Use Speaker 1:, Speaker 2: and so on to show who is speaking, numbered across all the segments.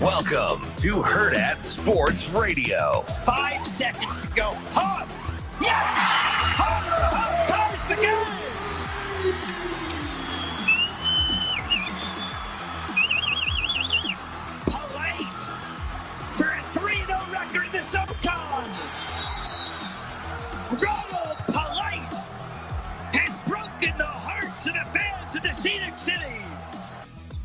Speaker 1: Welcome to Hurrdat Sports Radio.
Speaker 2: 5 seconds to go. Hub! Yes! Hub ties the game! Polite for a 3-0 record in the SoCon. Ronald Polite has broken the hearts of the fans of the Scenic City.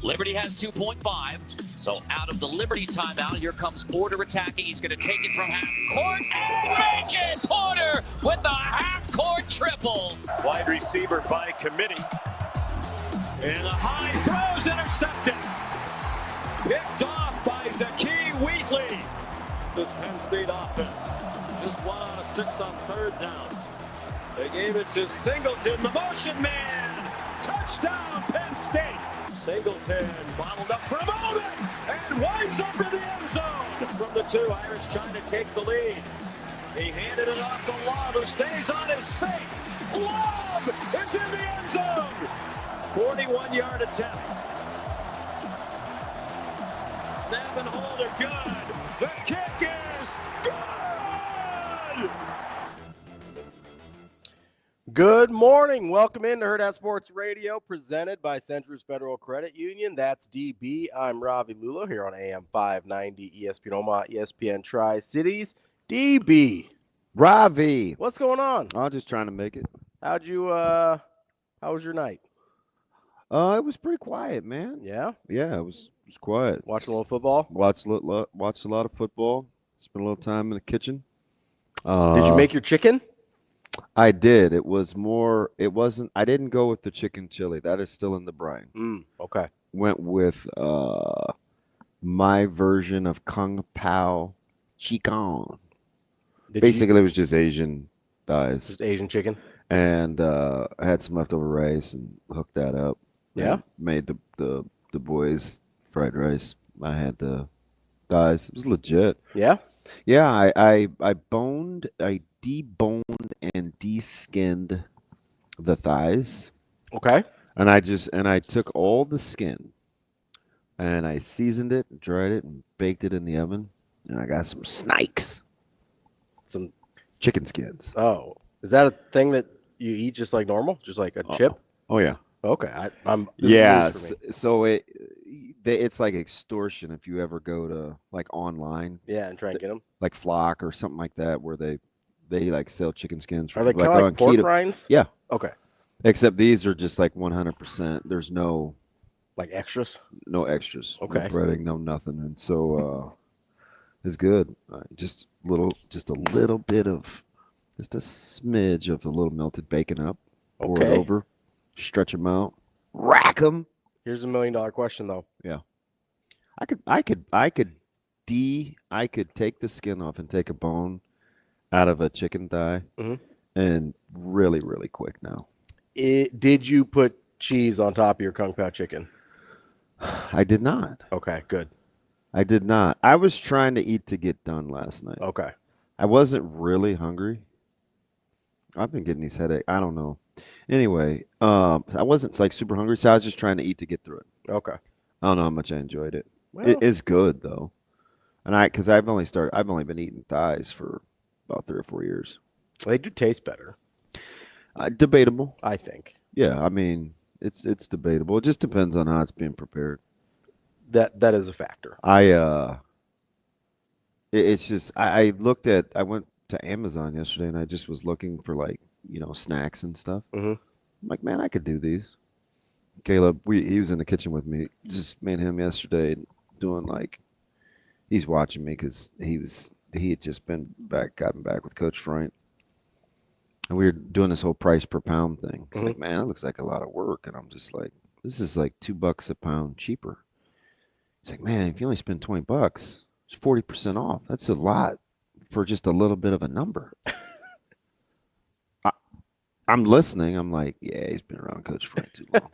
Speaker 3: Liberty has 2.5, so out of the Liberty timeout, here comes Porter attacking. He's going to take it from half court and make it! Porter with the half-court triple.
Speaker 2: Wide receiver by committee. And a high throws intercepted. Picked off by Zaki Wheatley. This Penn State offense, just 1 out of 6 on third down. They gave it to Singleton, the motion man. Touchdown, Penn State. Singleton bottled up for a moment and winds up in the end zone. From the 2, Irish trying to take the lead. He handed it off to Lobb, who stays on his feet. Lobb is in the end zone. 41-yard attempt. Snap and hold are good. The kick is good.
Speaker 4: Good morning. Welcome into Hurrdat Sports Radio, presented by Centris Federal Credit Union. That's DB. I'm Ravi Lulla here on AM 590, ESPN Omaha, ESPN Tri-Cities. DB.
Speaker 5: Ravi.
Speaker 4: What's going on?
Speaker 5: I'm just trying to make it.
Speaker 4: How was your night?
Speaker 5: It was pretty quiet, man.
Speaker 4: Yeah?
Speaker 5: Yeah, it was quiet.
Speaker 4: Watching a little football?
Speaker 5: Watched a lot of football. Spent a little time in the kitchen.
Speaker 4: Did you make your chicken?
Speaker 5: I did. It wasn't, I didn't go with the chicken chili. That is still in the brine.
Speaker 4: Okay.
Speaker 5: Went with my version of Kung Pao Chicken. Basically, it was just Asian thighs.
Speaker 4: Just Asian chicken?
Speaker 5: And I had some leftover rice and hooked that up.
Speaker 4: Yeah?
Speaker 5: Made the boys fried rice. I had the thighs. It was legit.
Speaker 4: Yeah?
Speaker 5: Yeah, I deboned and de-skinned the thighs.
Speaker 4: Okay.
Speaker 5: And I took all the skin and I seasoned it, dried it, and baked it in the oven. And I got some snakes. Some chicken skins.
Speaker 4: Oh. Is that a thing that you eat just like normal? Just like a chip?
Speaker 5: Oh yeah.
Speaker 4: Okay.
Speaker 5: So it's like extortion if you ever go to like online.
Speaker 4: Yeah, and try and get them.
Speaker 5: Like Flock or something like that, where they like sell chicken skins.
Speaker 4: Are they kind of like pork rinds?
Speaker 5: Yeah.
Speaker 4: Okay.
Speaker 5: Except these are just like 100%. There's no
Speaker 4: like extras.
Speaker 5: No extras.
Speaker 4: Okay.
Speaker 5: No breading, no nothing, and so it's good. Just a little bit of, just a smidge of a little melted bacon up. Pour it over. Stretch them out. Rack them.
Speaker 4: Here's $1 million question though.
Speaker 5: Yeah. I could take the skin off and take a bone out of a chicken thigh, and really, really quick now.
Speaker 4: Did you put cheese on top of your Kung Pao chicken?
Speaker 5: I did not.
Speaker 4: Okay, good.
Speaker 5: I did not. I was trying to eat to get done last night.
Speaker 4: Okay.
Speaker 5: I wasn't really hungry. I've been getting these headaches. I don't know. Anyway, I wasn't like super hungry, so I was just trying to eat to get through it.
Speaker 4: Okay.
Speaker 5: I don't know how much I enjoyed it.
Speaker 4: Well,
Speaker 5: it is good though, and because I've only been eating thighs for about 3 or 4 years.
Speaker 4: They do taste better.
Speaker 5: Debatable,
Speaker 4: I think.
Speaker 5: Yeah, I mean it's debatable. It just depends on how it's being prepared.
Speaker 4: That is a factor.
Speaker 5: It's just I went to Amazon yesterday and I just was looking for like snacks and stuff. I'm like, man, I could do these. Caleb, he was in the kitchen with me. Just me and him yesterday doing like, he's watching me because he had just gotten back with Coach Frank. And we were doing this whole price per pound thing. It's like, man, that looks like a lot of work. And I'm just like, this is like $2 a pound cheaper. He's like, man, if you only spend $20, it's 40% off. That's a lot for just a little bit of a number. I'm listening. I'm like, yeah, he's been around Coach Frank too long.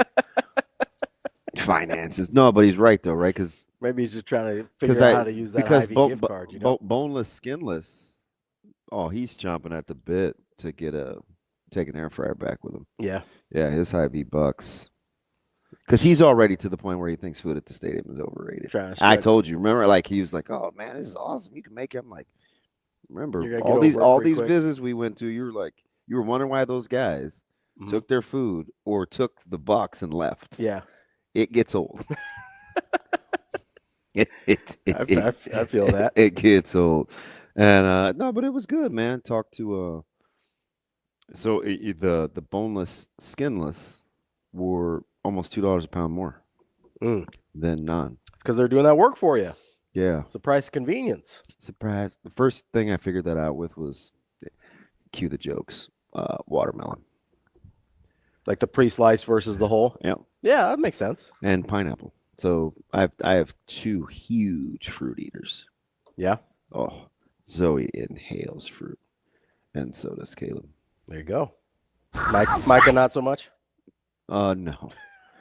Speaker 5: Finances. No, but he's right though, right? Because
Speaker 4: maybe he's just trying to figure out how to use that Ivy gift card.
Speaker 5: Boneless, skinless. Oh, he's chomping at the bit to take an air fryer back with him.
Speaker 4: Yeah.
Speaker 5: Yeah, his Hy-Vee bucks. Because he's already to the point where he thinks food at the stadium is overrated. I told you, remember, like he was like, "Oh man, this is awesome. You can make it." I'm like, remember all these visits we went to, you were wondering why those guys took their food or took the box and left.
Speaker 4: Yeah.
Speaker 5: It gets old.
Speaker 4: I feel that.
Speaker 5: It gets old. And no, but it was good, man. Talked to the boneless, skinless were almost $2 a pound more than none.
Speaker 4: It's because they're doing that work for you.
Speaker 5: Yeah.
Speaker 4: It's the price of convenience.
Speaker 5: Surprise. The first thing I figured that out with was cue the jokes. Watermelon.
Speaker 4: Like the pre-sliced versus the whole?
Speaker 5: Yeah.
Speaker 4: Yeah, that makes sense.
Speaker 5: And pineapple. So I have 2 huge fruit eaters.
Speaker 4: Yeah.
Speaker 5: Oh, Zoe inhales fruit. And so does Caleb.
Speaker 4: There you go. Micah, not so much?
Speaker 5: No.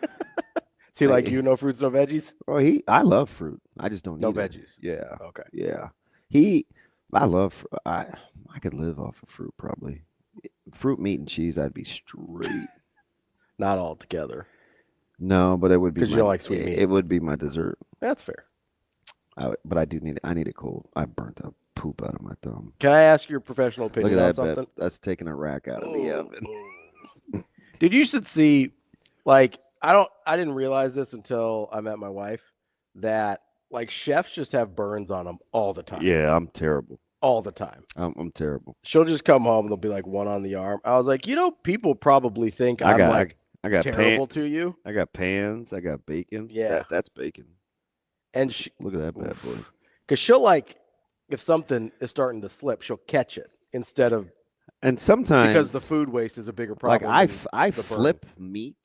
Speaker 4: Is he like you, no fruits, no veggies?
Speaker 5: Well, I love fruit. I just don't
Speaker 4: no
Speaker 5: eat
Speaker 4: veggies.
Speaker 5: It. Yeah.
Speaker 4: Okay.
Speaker 5: Yeah. I love I could live off of fruit probably. Fruit, meat, and cheese, I'd be straight.
Speaker 4: Not all together.
Speaker 5: No, but it would be
Speaker 4: because you don't like sweet meat.
Speaker 5: It would be my dessert.
Speaker 4: That's fair.
Speaker 5: But I do need it. I need it cold. I burnt up poop out of my thumb.
Speaker 4: Can I ask your professional opinion
Speaker 5: Look
Speaker 4: on
Speaker 5: at that,
Speaker 4: something?
Speaker 5: That's taking a rack out of the oven.
Speaker 4: Dude, you should see, like, I didn't realize this until I met my wife, that like chefs just have burns on them all the time.
Speaker 5: Yeah, I'm terrible.
Speaker 4: All the time.
Speaker 5: I'm terrible.
Speaker 4: She'll just come home and there'll be like one on the arm. I was like, people probably think I got terrible to you.
Speaker 5: I got pans. I got bacon.
Speaker 4: Yeah.
Speaker 5: That's bacon.
Speaker 4: And
Speaker 5: look at that bad boy.
Speaker 4: Because she'll if something is starting to slip, she'll catch it instead of.
Speaker 5: And sometimes.
Speaker 4: Because the food waste is a bigger problem.
Speaker 5: Like I flip meat,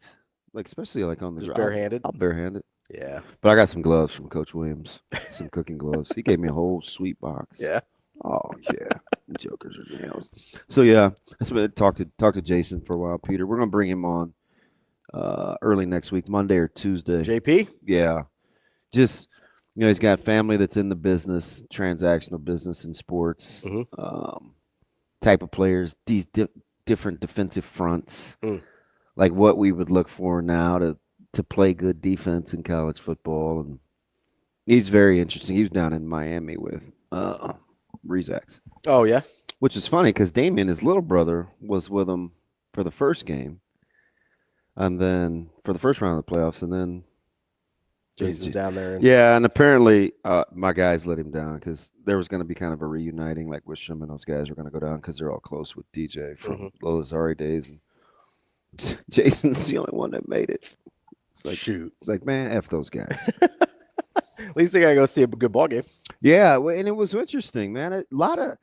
Speaker 5: like especially like on the
Speaker 4: just barehanded.
Speaker 5: I'll barehand it.
Speaker 4: Yeah.
Speaker 5: But I got some gloves from Coach Williams, some cooking gloves. He gave me a whole sweet box.
Speaker 4: Yeah.
Speaker 5: Oh yeah, jokers are nails. So yeah, that's what I talked to Jason for a while. Peter, we're gonna bring him on early next week, Monday or Tuesday.
Speaker 4: JP?
Speaker 5: Yeah, just he's got family that's in the business, transactional business in sports, type of players, these different defensive fronts, like what we would look for now to play good defense in college football, and he's very interesting. He was down in Miami with Vrzal.
Speaker 4: Oh, yeah?
Speaker 5: Which is funny because Damon, his little brother, was with him for the first game. And then for the first round of the playoffs. And then
Speaker 4: Jason's down there.
Speaker 5: Yeah, and apparently my guys let him down because there was going to be kind of a reuniting. Like Wisham and those guys were going to go down because they're all close with DJ from the Lazari days. And Jason's the only one that made it. It's like,
Speaker 4: shoot.
Speaker 5: It's like, man, F those guys.
Speaker 4: At least they got to go see a good ball game.
Speaker 5: Yeah, and it was interesting, man. A lot of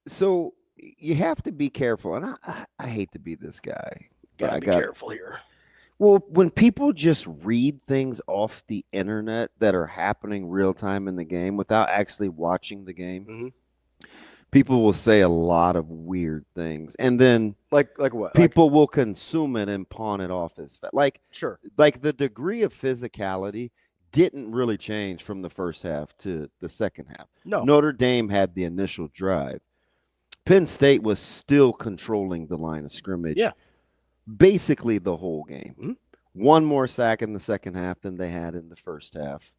Speaker 5: so you have to be careful, and I hate to be this guy.
Speaker 4: Gotta be careful here.
Speaker 5: Well, when people just read things off the internet that are happening real time in the game without actually watching the game, people will say a lot of weird things, and then
Speaker 4: like what?
Speaker 5: People will consume it and pawn it off as like the degree of physicality didn't really change from the first half to the second half.
Speaker 4: No.
Speaker 5: Notre Dame had the initial drive. Penn State was still controlling the line of scrimmage.
Speaker 4: Yeah.
Speaker 5: Basically the whole game. One more sack in the second half than they had in the first half.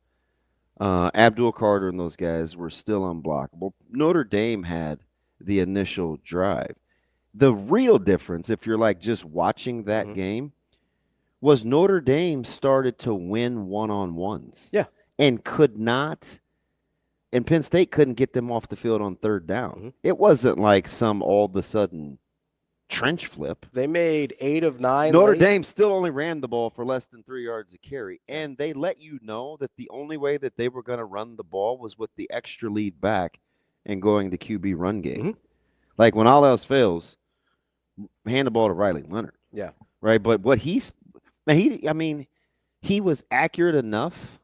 Speaker 5: Abdul Carter and those guys were still unblockable. Notre Dame had the initial drive. The real difference, if you're like just watching that game, was Notre Dame started to win one-on-ones.
Speaker 4: Yeah.
Speaker 5: And could not, and Penn State couldn't get them off the field on third down. It wasn't like some all of a sudden trench flip.
Speaker 4: They made 8 of 9.
Speaker 5: Notre Dame still only ran the ball for less than 3 yards a carry. And they let you know that the only way that they were going to run the ball was with the extra lead back and going to QB run game. Like when all else fails, hand the ball to Riley Leonard.
Speaker 4: Yeah.
Speaker 5: Right. But what he was accurate enough.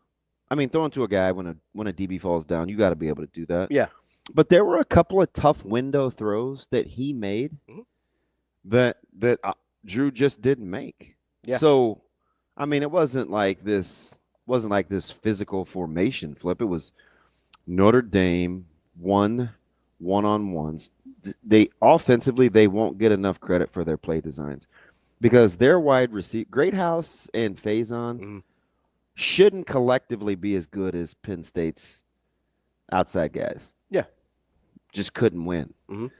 Speaker 5: I mean, throwing to a guy when a DB falls down, you got to be able to do that.
Speaker 4: Yeah.
Speaker 5: But there were a couple of tough window throws that he made that Drew just didn't make.
Speaker 4: Yeah.
Speaker 5: So, I mean, it wasn't like this physical formation flip. It was Notre Dame one-on-ones. They offensively, they won't get enough credit for their play designs. because their wide receiver, Greathouse and Faison, shouldn't collectively be as good as Penn State's outside guys.
Speaker 4: Yeah.
Speaker 5: Just couldn't win.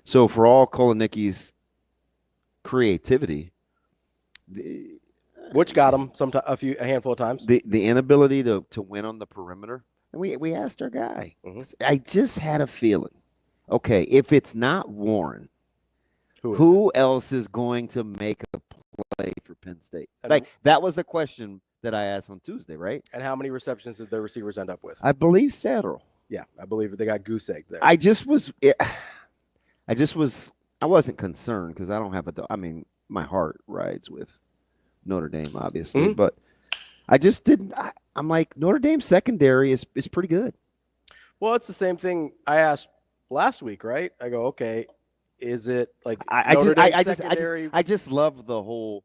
Speaker 5: So for all Kolonicki's creativity,
Speaker 4: which got him a handful of times,
Speaker 5: the inability to win on the perimeter. And we asked our guy. I just had a feeling, okay, if it's not Warren, who else is going to make a play for Penn State? Like, that was a question that I asked on Tuesday, right?
Speaker 4: And how many receptions did their receivers end up with?
Speaker 5: I believe several.
Speaker 4: Yeah, I believe they got goose egg there.
Speaker 5: I wasn't concerned because I don't have my heart rides with Notre Dame, obviously, but I just didn't. I'm like, Notre Dame's secondary is pretty good.
Speaker 4: Well, it's the same thing I asked last week, right? I go, okay, is it like I
Speaker 5: just love the whole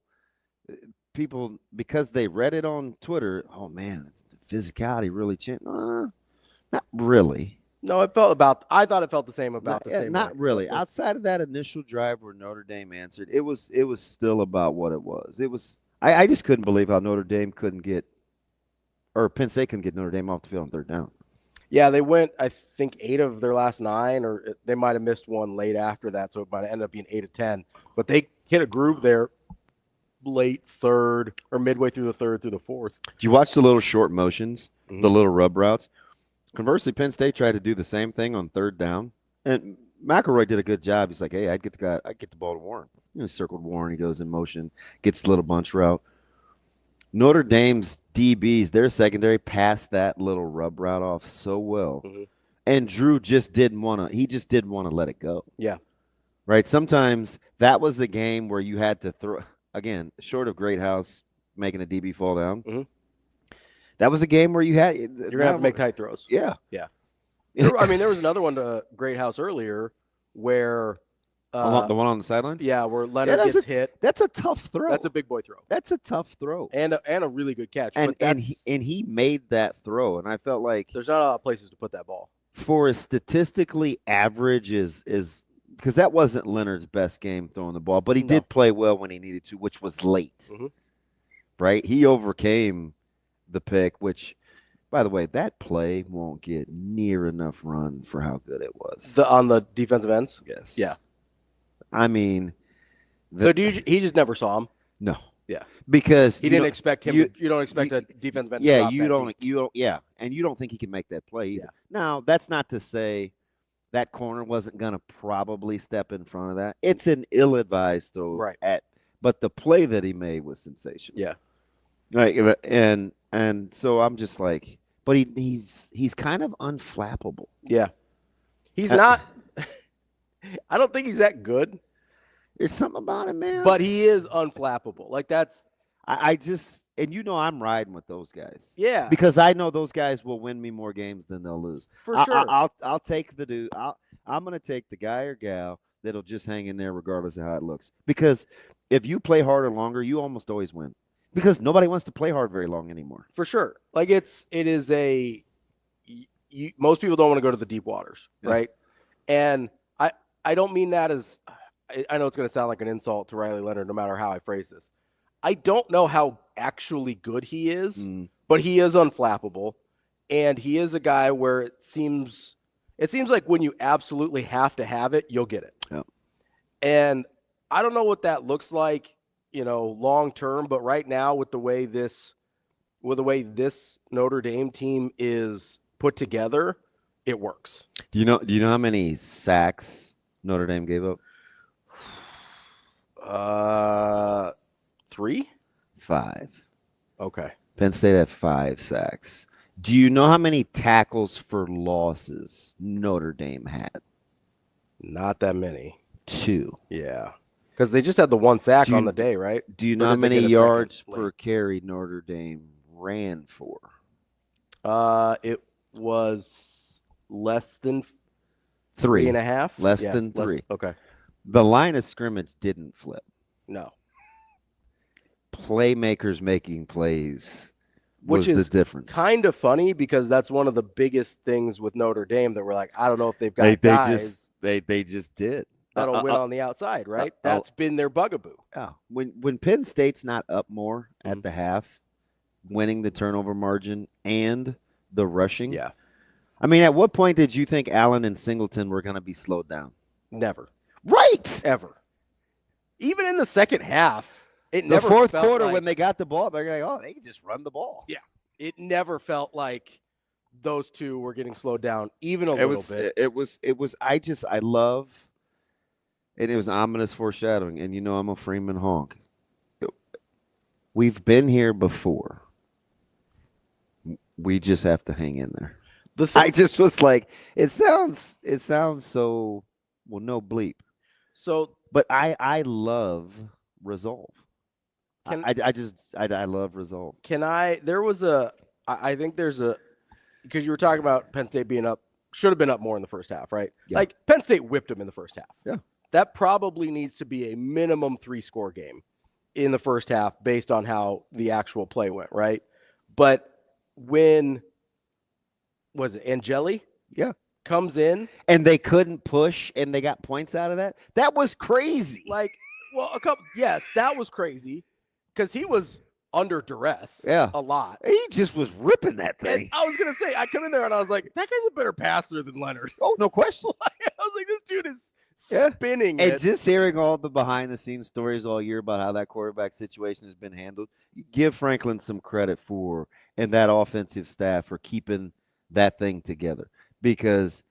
Speaker 5: people because they read it on Twitter. Oh man, the physicality really changed. Not really.
Speaker 4: No, I thought it felt the same about the same.
Speaker 5: Not really. Outside of that initial drive where Notre Dame answered, it was still about what it was. It was. I just couldn't believe how Notre Dame couldn't get, or Penn State couldn't get Notre Dame off the field on third down.
Speaker 4: Yeah, they went, I think, 8 of their last 9, or they might have missed one late after that, so it might have ended up being 8 of 10. But they hit a groove there late third or midway through the third through the fourth.
Speaker 5: Did you watch the little short motions, the little rub routes? Conversely, Penn State tried to do the same thing on third down, and McElroy did a good job. He's like, hey, I'd get the ball to Warren. Circled Warren. He goes in motion, gets the little bunch route. Notre Dame's DBs, their secondary, passed that little rub route off so well, and Drew just didn't want to let it go.
Speaker 4: Yeah,
Speaker 5: right. Sometimes that was the game where you had to throw again, short of Greathouse making a DB fall down. That was a game where you're gonna
Speaker 4: have to make tight throws.
Speaker 5: Yeah.
Speaker 4: There was another one to Greathouse earlier where
Speaker 5: the one on the sideline.
Speaker 4: Yeah, where Leonard gets hit.
Speaker 5: That's a tough throw.
Speaker 4: That's a big boy throw.
Speaker 5: That's a tough throw,
Speaker 4: and a really good catch.
Speaker 5: And he made that throw, and I felt like
Speaker 4: there's not a lot of places to put that ball
Speaker 5: for as statistically average is because that wasn't Leonard's best game throwing the ball, but he did play well when he needed to, which was late. Right, he overcame the pick, which, by the way, that play won't get near enough run for how good it was.
Speaker 4: On the defensive ends?
Speaker 5: Yes.
Speaker 4: Yeah.
Speaker 5: I mean.
Speaker 4: He just never saw him?
Speaker 5: No.
Speaker 4: Yeah.
Speaker 5: Because
Speaker 4: he didn't expect him. You don't expect a defensive end
Speaker 5: to
Speaker 4: stop
Speaker 5: and you don't think he can make that play either.
Speaker 4: Yeah.
Speaker 5: Now, that's not to say that corner wasn't going to probably step in front of that. It's an ill-advised throw.
Speaker 4: Right.
Speaker 5: But the play that he made was sensational.
Speaker 4: Yeah.
Speaker 5: Like, and so I'm just like, but he's kind of unflappable.
Speaker 4: Yeah, he's not. I don't think he's that good.
Speaker 5: There's something about him, man.
Speaker 4: But he is unflappable. Like that's.
Speaker 5: I just I'm riding with those guys.
Speaker 4: Yeah,
Speaker 5: because I know those guys will win me more games than they'll lose.
Speaker 4: For sure.
Speaker 5: I'll take the dude. I'm gonna take the guy or gal that'll just hang in there regardless of how it looks. Because if you play harder longer, you almost always win. Because nobody wants to play hard very long anymore.
Speaker 4: For sure. Like it is most people don't want to go to the deep waters, right? And I don't mean that as I know it's going to sound like an insult to Riley Leonard no matter how I phrase this. I don't know how actually good he is, but he is unflappable, and he is a guy where it seems like when you absolutely have to have it, you'll get it.
Speaker 5: Yeah.
Speaker 4: And I don't know what that looks like, long term, but right now with the way this Notre Dame team is put together, it works.
Speaker 5: Do you know how many sacks Notre Dame gave up?
Speaker 4: 3?
Speaker 5: 5.
Speaker 4: Okay.
Speaker 5: Penn State had 5 sacks. Do you know how many tackles for losses Notre Dame had?
Speaker 4: Not that many.
Speaker 5: 2.
Speaker 4: Yeah. Because they just had the 1 sack on the day, right?
Speaker 5: Do you know how many yards per carry Notre Dame ran for?
Speaker 4: It was less than
Speaker 5: 3.5. Less than 3.
Speaker 4: Okay.
Speaker 5: The line of scrimmage didn't flip.
Speaker 4: No.
Speaker 5: Playmakers making plays
Speaker 4: which
Speaker 5: was
Speaker 4: is
Speaker 5: the difference.
Speaker 4: Kind of funny because that's one of the biggest things with Notre Dame that we're like, I don't know if they've got guys.
Speaker 5: They just did.
Speaker 4: that'll win on the outside, right? That's been their bugaboo.
Speaker 5: Yeah. When Penn State's not up more at the half, winning the turnover margin and the rushing.
Speaker 4: Yeah.
Speaker 5: I mean, at what point did you think Allen and Singleton were going to be slowed down?
Speaker 4: Never.
Speaker 5: Right.
Speaker 4: Ever. Even in the second half,
Speaker 5: the
Speaker 4: never
Speaker 5: fourth
Speaker 4: felt
Speaker 5: quarter
Speaker 4: like,
Speaker 5: when they got the ball, they're like, oh, they can just run the ball.
Speaker 4: Yeah. It never felt like those two were getting slowed down even a little bit.
Speaker 5: I love, and it was ominous foreshadowing. And I'm a Freeman honk. We've been here before. We just have to hang in there. I just was like, it sounds so, well, no bleep.
Speaker 4: So,
Speaker 5: but I love resolve. I love resolve.
Speaker 4: I think there's a, because you were talking about Penn State being up, should have been up more in the first half, right?
Speaker 5: Yeah.
Speaker 4: Like Penn State whipped them in the first half.
Speaker 5: Yeah.
Speaker 4: That probably needs to be a minimum 3-score game in the first half based on how the actual play went, right? But when was it Angeli?
Speaker 5: Yeah.
Speaker 4: Comes in
Speaker 5: and they couldn't push and they got points out of that. That was crazy.
Speaker 4: That was crazy because he was under duress a lot.
Speaker 5: He just was ripping that thing.
Speaker 4: And I was going to say, I come in there and I was like, that guy's a better passer than Leonard.
Speaker 5: Oh, no question.
Speaker 4: I was like, this dude is spinning
Speaker 5: And just hearing all the behind-the-scenes stories all year about how that quarterback situation has been handled, you give Franklin some credit for, and that offensive staff for keeping that thing together. Because,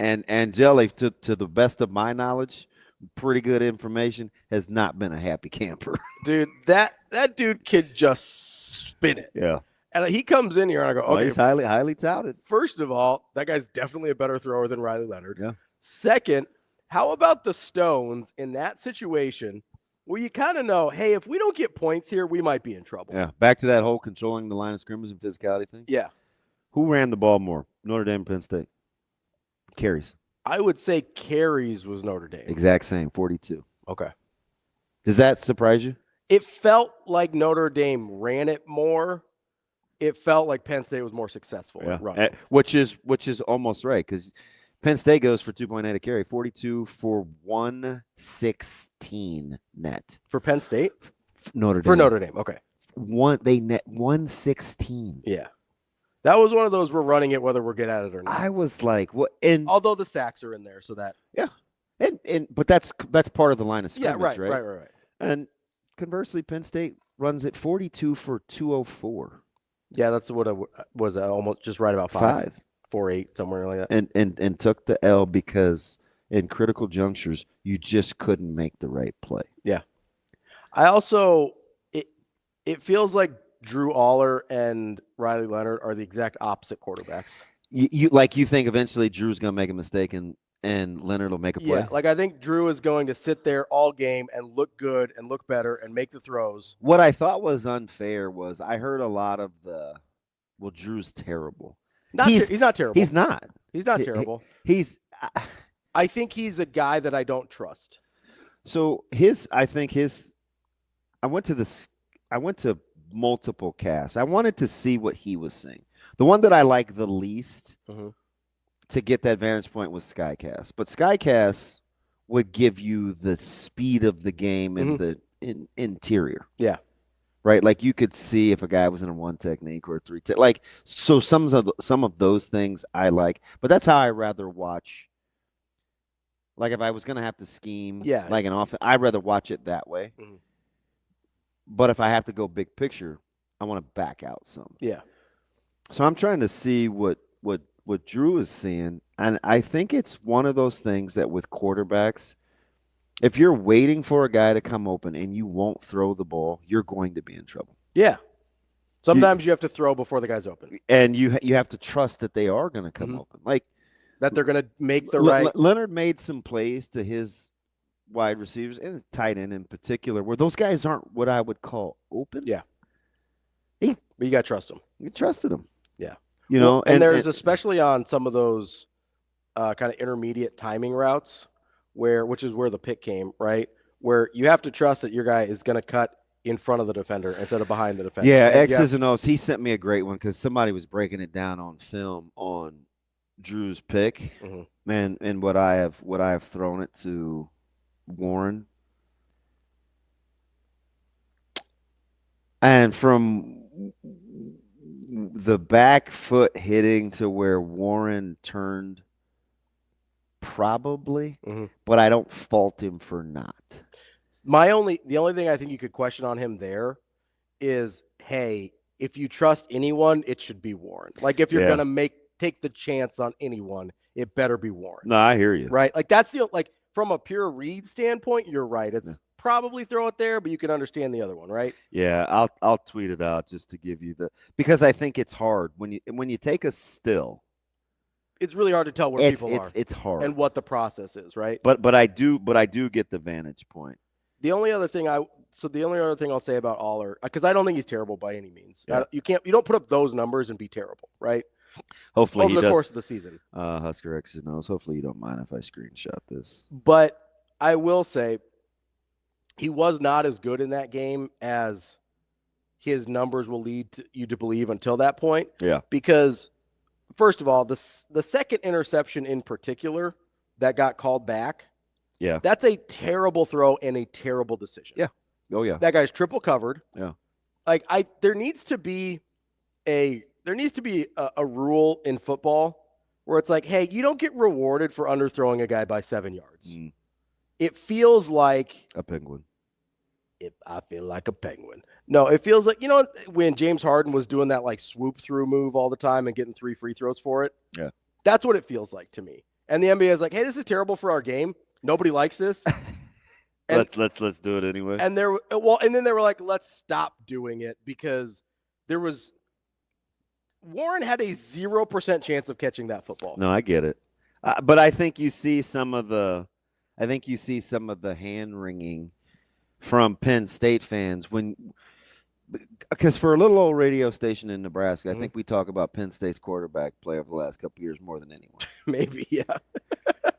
Speaker 5: and Angeli, to the best of my knowledge, pretty good information, has not been a happy camper.
Speaker 4: Dude, that dude can just spin it.
Speaker 5: Yeah.
Speaker 4: And he comes in here and I go, okay.
Speaker 5: He's highly touted.
Speaker 4: First of all, that guy's definitely a better thrower than Riley Leonard.
Speaker 5: Yeah.
Speaker 4: Second, how about the Stones in that situation where you kind of know, hey, if we don't get points here, we might be in trouble.
Speaker 5: Yeah. Back to that whole controlling the line of scrimmage and physicality thing.
Speaker 4: Yeah.
Speaker 5: Who ran the ball more? Notre Dame, Penn State. Carries.
Speaker 4: I would say carries was Notre Dame.
Speaker 5: Exact same, 42.
Speaker 4: Okay.
Speaker 5: Does that surprise you?
Speaker 4: It felt like Notre Dame ran it more. It felt like Penn State was more successful at running.
Speaker 5: Which is almost right, because Penn State goes for 2.8 a carry, 42 for 116 net.
Speaker 4: For Penn State?
Speaker 5: Notre Dame.
Speaker 4: For Notre Dame, okay.
Speaker 5: They net 116.
Speaker 4: Yeah. That was one of those we're running it whether we're good at it or not.
Speaker 5: I was like, what? And
Speaker 4: although the sacks are in there, so that
Speaker 5: but that's part of the line of scrimmage,
Speaker 4: right.
Speaker 5: And conversely, Penn State runs it 42 for 204.
Speaker 4: Yeah, that's what it was. Almost just right about 5, 4.8, somewhere like that.
Speaker 5: And took the L because in critical junctures you just couldn't make the right play.
Speaker 4: Yeah. I also it feels like Drew Aller and Riley Leonard are the exact opposite quarterbacks.
Speaker 5: You think eventually Drew's going to make a mistake and Leonard will make a play?
Speaker 4: Yeah, like I think Drew is going to sit there all game and look good and look better and make the throws.
Speaker 5: What I thought was unfair was I heard a lot of Drew's terrible.
Speaker 4: He's not terrible.
Speaker 5: He's not.
Speaker 4: He's not terrible. I think he's a guy that I don't trust.
Speaker 5: So I went to multiple casts. I wanted to see what he was seeing. The one that I like the least to get that vantage point was Skycast. But Skycast would give you the speed of the game and the interior.
Speaker 4: Yeah.
Speaker 5: Right? Like you could see if a guy was in a 1 technique or a 3 like so some of those things I like. But that's how I rather watch. Like if I was going to have to scheme like an offense, I'd rather watch it that way. Mm-hmm. But if I have to go big picture, I want to back out some.
Speaker 4: Yeah.
Speaker 5: So I'm trying to see what Drew is seeing. And I think it's one of those things that with quarterbacks, if you're waiting for a guy to come open and you won't throw the ball, you're going to be in trouble.
Speaker 4: Yeah. Sometimes you have to throw before the guy's open.
Speaker 5: And you have to trust that they are going to come open. Like
Speaker 4: that they're going to make the right.
Speaker 5: Leonard made some plays to his wide receivers and tight end in particular, where those guys aren't what I would call open.
Speaker 4: Yeah. But you got to trust them.
Speaker 5: You trusted them.
Speaker 4: Yeah.
Speaker 5: And
Speaker 4: there's especially on some of those kind of intermediate timing routes which is where the pick came, right? Where you have to trust that your guy is going to cut in front of the defender instead of behind the defender.
Speaker 5: Yeah, X's and O's. He sent me a great one because somebody was breaking it down on film on Drew's pick. And what I have thrown it to Warren. And from the back foot hitting to where Warren turned, probably, but I don't fault him for not.
Speaker 4: The only thing I think you could question on him there is, hey, if you trust anyone, it should be Warren. Like, if you're gonna take the chance on anyone, it better be Warren.
Speaker 5: No, I hear you.
Speaker 4: Right? Like, that's from a pure read standpoint, you're right. It's probably throw it there, but you can understand the other one, right?
Speaker 5: Yeah, I'll tweet it out just to give you because I think it's hard when you take a still.
Speaker 4: It's really hard to tell where people are.
Speaker 5: It's hard.
Speaker 4: And what the process is, right?
Speaker 5: But I do get the vantage point.
Speaker 4: The only other thing I'll say about Aller, because I don't think he's terrible by any means.
Speaker 5: Yeah.
Speaker 4: You don't put up those numbers and be terrible, right?
Speaker 5: Hopefully
Speaker 4: over the course of the season.
Speaker 5: Husker X's knows. Hopefully you don't mind if I screenshot this.
Speaker 4: But I will say he was not as good in that game as his numbers will lead you to believe until that point.
Speaker 5: Yeah.
Speaker 4: Because first of all, the second interception in particular that got called back, that's a terrible throw and a terrible decision.
Speaker 5: Yeah. Oh yeah.
Speaker 4: That guy's triple covered.
Speaker 5: Yeah.
Speaker 4: Like there needs to be a rule in football where it's like, hey, you don't get rewarded for underthrowing a guy by 7 yards. It feels like
Speaker 5: a penguin.
Speaker 4: I feel like a penguin. No, it feels like, when James Harden was doing that like swoop through move all the time and getting 3 free throws for it.
Speaker 5: Yeah.
Speaker 4: That's what it feels like to me. And the NBA is like, hey, this is terrible for our game. Nobody likes this. And,
Speaker 5: let's do it anyway.
Speaker 4: And then they were like, let's stop doing it because Warren had a 0% chance of catching that football.
Speaker 5: No, I get it. But I think you see some of the hand wringing from Penn State fans because for a little old radio station in Nebraska, I think we talk about Penn State's quarterback play over the last couple of years more than anyone.
Speaker 4: Maybe, yeah.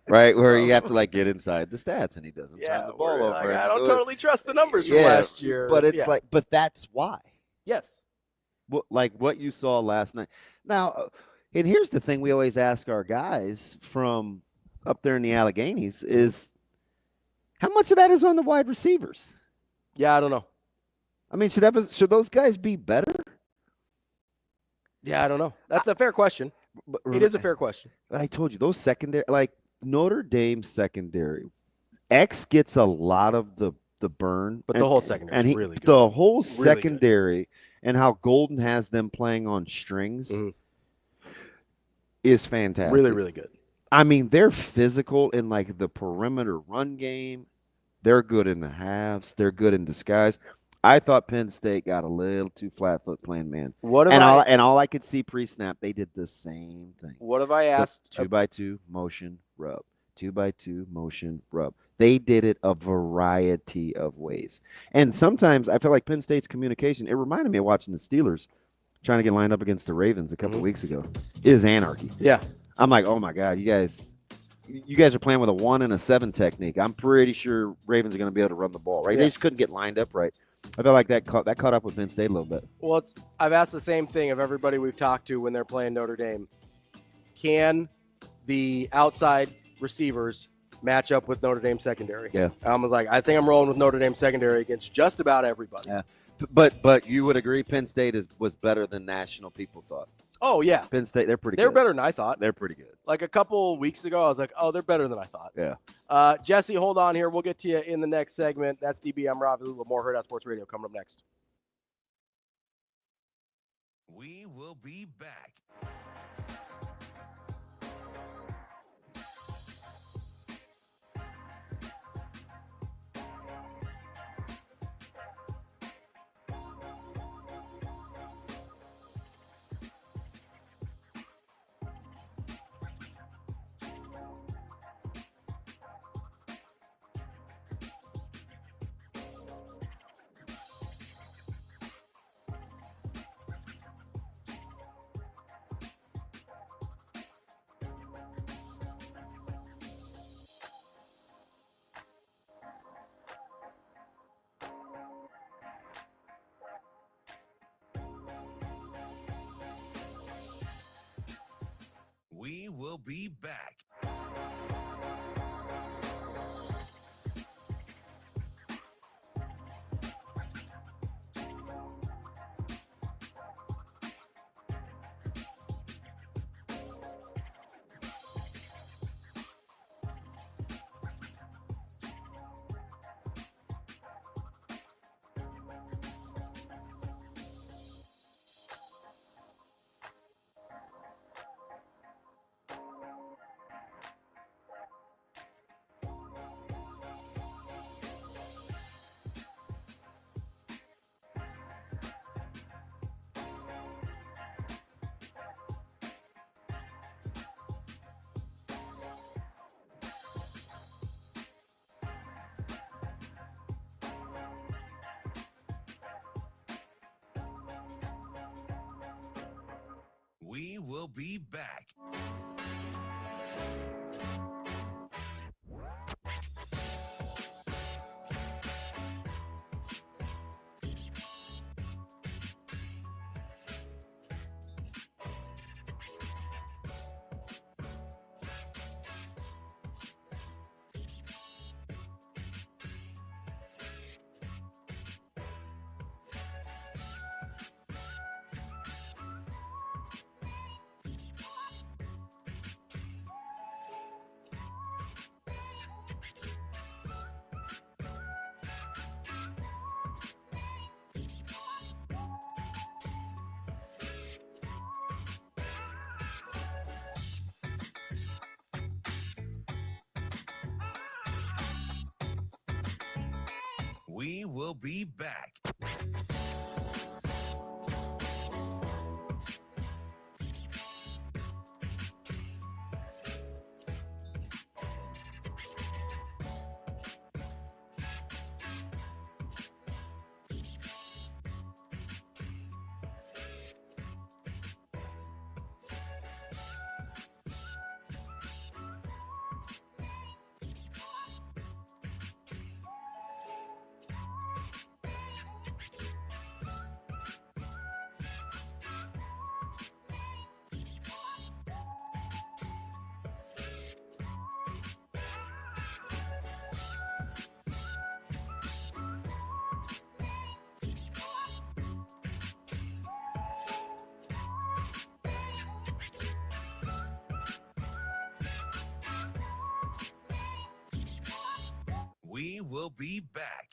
Speaker 5: Right, where you have to get inside the stats and he doesn't turn the ball over.
Speaker 4: Like, I don't totally trust the numbers from last year.
Speaker 5: But it's but that's why.
Speaker 4: Yes.
Speaker 5: What you saw last night. Now, and here's the thing we always ask our guys from up there in the Alleghenies is how much of that is on the wide receivers?
Speaker 4: Yeah, I don't know.
Speaker 5: I mean, should those guys be better?
Speaker 4: Yeah, I don't know. That's a fair question. It is a fair question.
Speaker 5: But I told you, those secondary, like Notre Dame secondary, X gets a lot of the burn.
Speaker 4: But the whole secondary is really good.
Speaker 5: The whole secondary and how Golden has them playing on strings is fantastic.
Speaker 4: Really, really good.
Speaker 5: I mean, they're physical in the perimeter run game. They're good in the halves. They're good in disguise. I thought Penn State got a little too flat-foot playing man. All I could see pre-snap, they did the same thing.
Speaker 4: What have I asked?
Speaker 5: 2x2 motion rub. 2x2 motion rub. They did it a variety of ways. And sometimes I feel like Penn State's communication, it reminded me of watching the Steelers trying to get lined up against the Ravens a couple weeks ago. It is anarchy.
Speaker 4: Yeah.
Speaker 5: I'm like, oh, my God, you guys are playing with a 1 and a 7 technique. I'm pretty sure Ravens are going to be able to run the ball, right? Yeah. They just couldn't get lined up right. I feel like that caught up with Penn State a little bit.
Speaker 4: Well, I've asked the same thing of everybody we've talked to when they're playing Notre Dame. Can the outside receivers match up with Notre Dame secondary?
Speaker 5: Yeah.
Speaker 4: I was like, I think I'm rolling with Notre Dame secondary against just about everybody.
Speaker 5: Yeah. But you would agree Penn State was better than national people thought.
Speaker 4: Oh, yeah.
Speaker 5: Penn State, they're pretty good.
Speaker 4: They're better than I thought.
Speaker 5: They're pretty good.
Speaker 4: Like a couple weeks ago, I was like, oh, they're better than I thought.
Speaker 5: Yeah.
Speaker 4: Jesse, hold on here. We'll get to you in the next segment. That's DB. I'm Ravi. More Hurrdat Sports Radio coming up next.
Speaker 1: We will be back. We will be back. We will be back. We will be back. We will be back.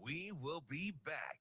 Speaker 1: We will be back.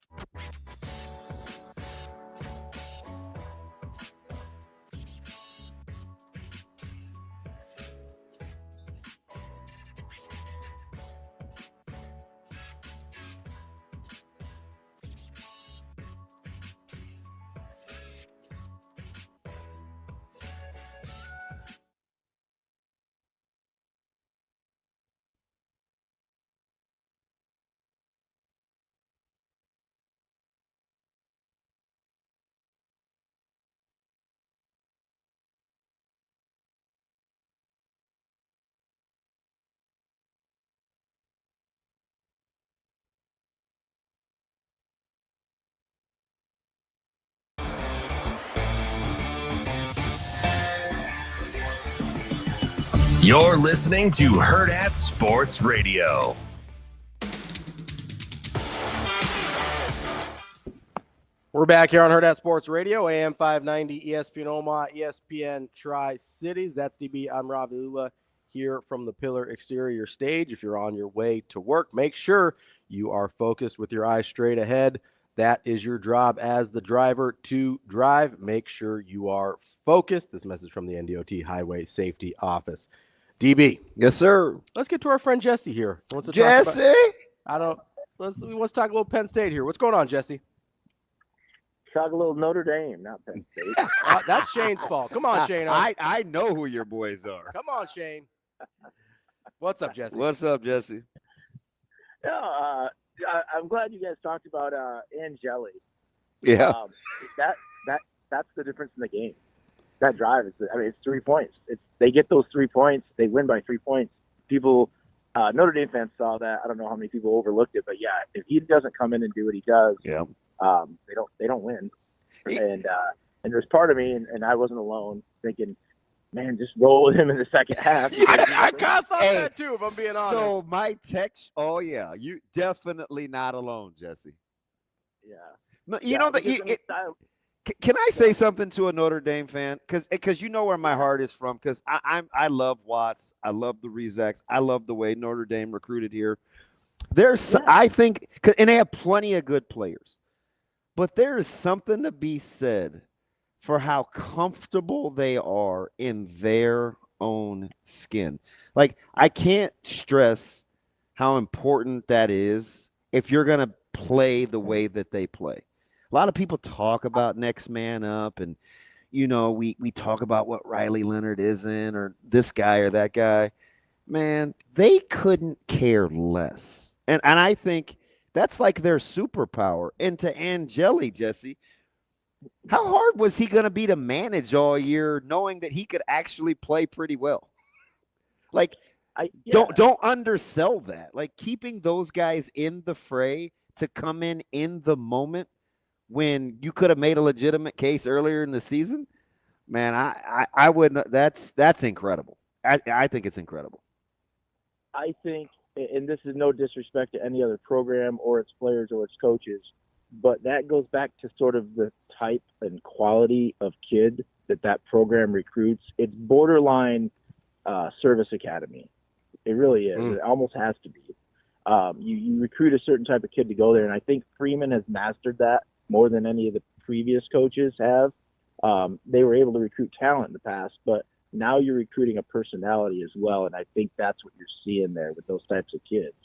Speaker 1: You're listening to Hurrdat Sports Radio.
Speaker 4: We're back here on Hurrdat Sports Radio, AM 590, ESPN Omaha, ESPN Tri-Cities. That's DB. I'm Ravi Lulla here from the Pillar Exterior Stage. If you're on your way to work, make sure you are focused with your eyes straight ahead. That is your job as the driver to drive. Make sure you are focused. This message from the NDOT Highway Safety Office. DB.
Speaker 5: Yes, sir.
Speaker 4: Let's get to our friend Jesse here. He wants to
Speaker 5: Jesse?
Speaker 4: he wants to talk a little Penn State here. What's going on, Jesse?
Speaker 6: Talk a little Notre Dame, not Penn State.
Speaker 4: That's Shane's fault. Come on, Shane.
Speaker 5: I know who your boys are.
Speaker 4: Come on, Shane. What's up, Jesse?
Speaker 5: What's up, Jesse?
Speaker 6: No, I'm glad you guys talked about Angeli.
Speaker 5: Yeah.
Speaker 6: That's the difference in the game. That drive is, it's 3 points. They get those 3 points. They win by 3 points. People, Notre Dame fans saw that. I don't know how many people overlooked it, but yeah, if he doesn't come in and do what he does,
Speaker 5: yeah,
Speaker 6: they don't win. And there's part of me, and I wasn't alone, thinking, man, just roll with him in the second half.
Speaker 4: I kind of thought that too, if I'm being honest.
Speaker 5: So my text, oh yeah, you definitely not alone, Jesse.
Speaker 6: Yeah.
Speaker 5: You know can I say something to a Notre Dame fan? Because you know where my heart is from. Because I love Watts, I love the Rezecs, I love the way Notre Dame recruited here. I think, and they have plenty of good players, but there is something to be said for how comfortable they are in their own skin. Like, I can't stress how important that is if you're going to play the way that they play. A lot of people talk about next man up, and, you know, we talk about what Riley Leonard isn't, or this guy or that guy. Man, they couldn't care less. And I think that's like their superpower. And to Angeli, Jesse, how hard was he going to be to manage all year knowing that he could actually play pretty well? Like, don't undersell that. Like, keeping those guys in the fray to come in the moment when you could have made a legitimate case earlier in the season, man, I wouldn't. That's incredible. I think it's incredible.
Speaker 6: I think, and this is no disrespect to any other program or its players or its coaches, but that goes back to sort of the type and quality of kid that program recruits. It's borderline service academy. It really is. It almost has to be. You recruit a certain type of kid to go there, and I think Freeman has mastered that more than any of the previous coaches have. They were able to recruit talent in the past, but now you're recruiting a personality as well, and I think that's what you're seeing there with those types of kids.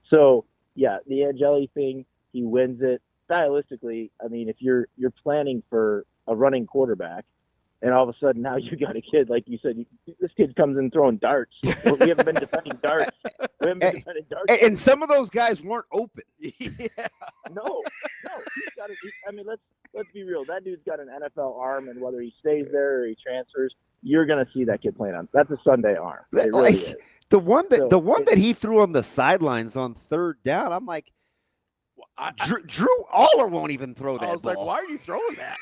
Speaker 6: So, yeah, the Angeli thing, he wins it. Stylistically, I mean, if you're planning for a running quarterback, and all of a sudden now you got a kid, like you said, this kid comes in throwing darts. We haven't been defending darts.
Speaker 5: And some of those guys weren't open.
Speaker 6: No. He's got I mean, let's be real. That dude's got an NFL arm, and whether he stays there or he transfers, you're going to see that kid playing on. That's a Sunday arm. It really is.
Speaker 5: The one that he threw on the sidelines on third down, I'm like, Drew Aller won't even throw that.
Speaker 4: I was
Speaker 5: ball.
Speaker 4: like, why are you throwing that?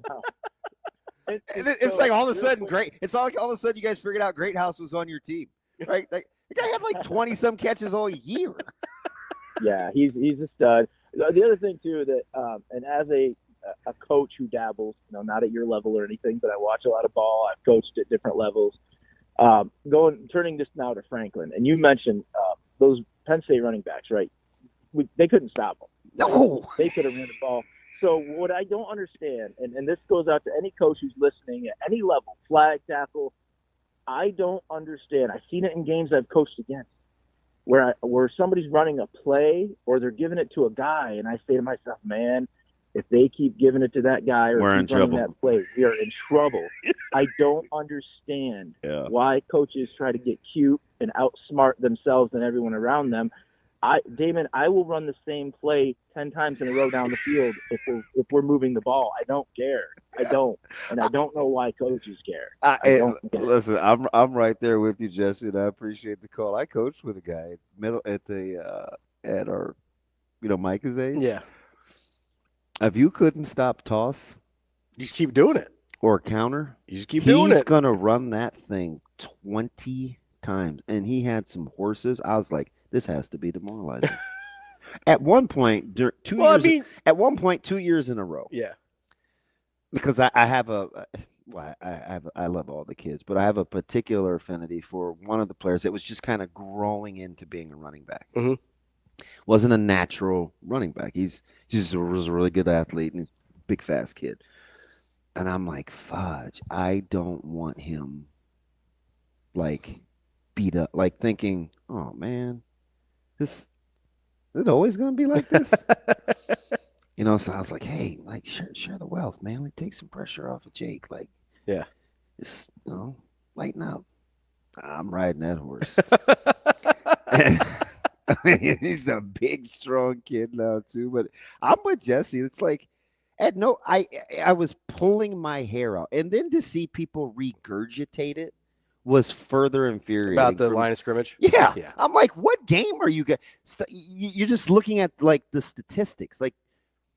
Speaker 6: No.
Speaker 5: It's like all of a sudden great. It's like all of a sudden you guys figured out Greathouse was on your team, right? Like, the guy had like 20-some catches all year.
Speaker 6: Yeah, he's a stud. The other thing too that, and as a coach who dabbles, not at your level or anything, but I watch a lot of ball. I've coached at different levels. Turning this now to Franklin, and you mentioned those Penn State running backs, right? They couldn't stop them.
Speaker 5: No,
Speaker 6: they could have ran the ball. So what I don't understand, and this goes out to any coach who's listening at any level, flag, tackle, I don't understand. I've seen it in games I've coached against where somebody's running a play or they're giving it to a guy, and I say to myself, man, if they keep giving it to that guy or
Speaker 5: we're in
Speaker 6: keep running
Speaker 5: trouble.
Speaker 6: that play, we are in trouble. I don't understand why coaches try to get cute and outsmart themselves and everyone around them. Damon, I will run the same play 10 times in a row down the field if we're moving the ball. I don't care. I don't, and I don't know why coaches care.
Speaker 5: Listen, I'm right there with you, Jesse, and I appreciate the call. I coached with a guy at our, Micah's age.
Speaker 4: Yeah.
Speaker 5: If you couldn't stop toss,
Speaker 4: you just keep doing it,
Speaker 5: or counter,
Speaker 4: you just keep doing it.
Speaker 5: He's gonna run that thing 20 times, and he had some horses. I was like, this has to be demoralizing. At one point, 2 years. At one point, 2 years in a row.
Speaker 4: Yeah.
Speaker 5: Because I love all the kids, but I have a particular affinity for one of the players that was just kind of growing into being a running back.
Speaker 4: Mm-hmm.
Speaker 5: Wasn't a natural running back. He was a really good athlete and he's a big, fast kid. And I'm like, fudge, I don't want him like beat up, like thinking, oh man, is it always going to be like this? So I was like, hey, like share the wealth, man. Like, take some pressure off of Jake. Like,
Speaker 4: yeah,
Speaker 5: just, lighten up. I'm riding that horse. I mean, he's a big, strong kid now too, but I'm with Jesse. It's like, I was pulling my hair out, and then to see people regurgitate it was further infuriating.
Speaker 4: About the line of scrimmage?
Speaker 5: Yeah. I'm like, what game are you guys? You're just looking at like the statistics. Like,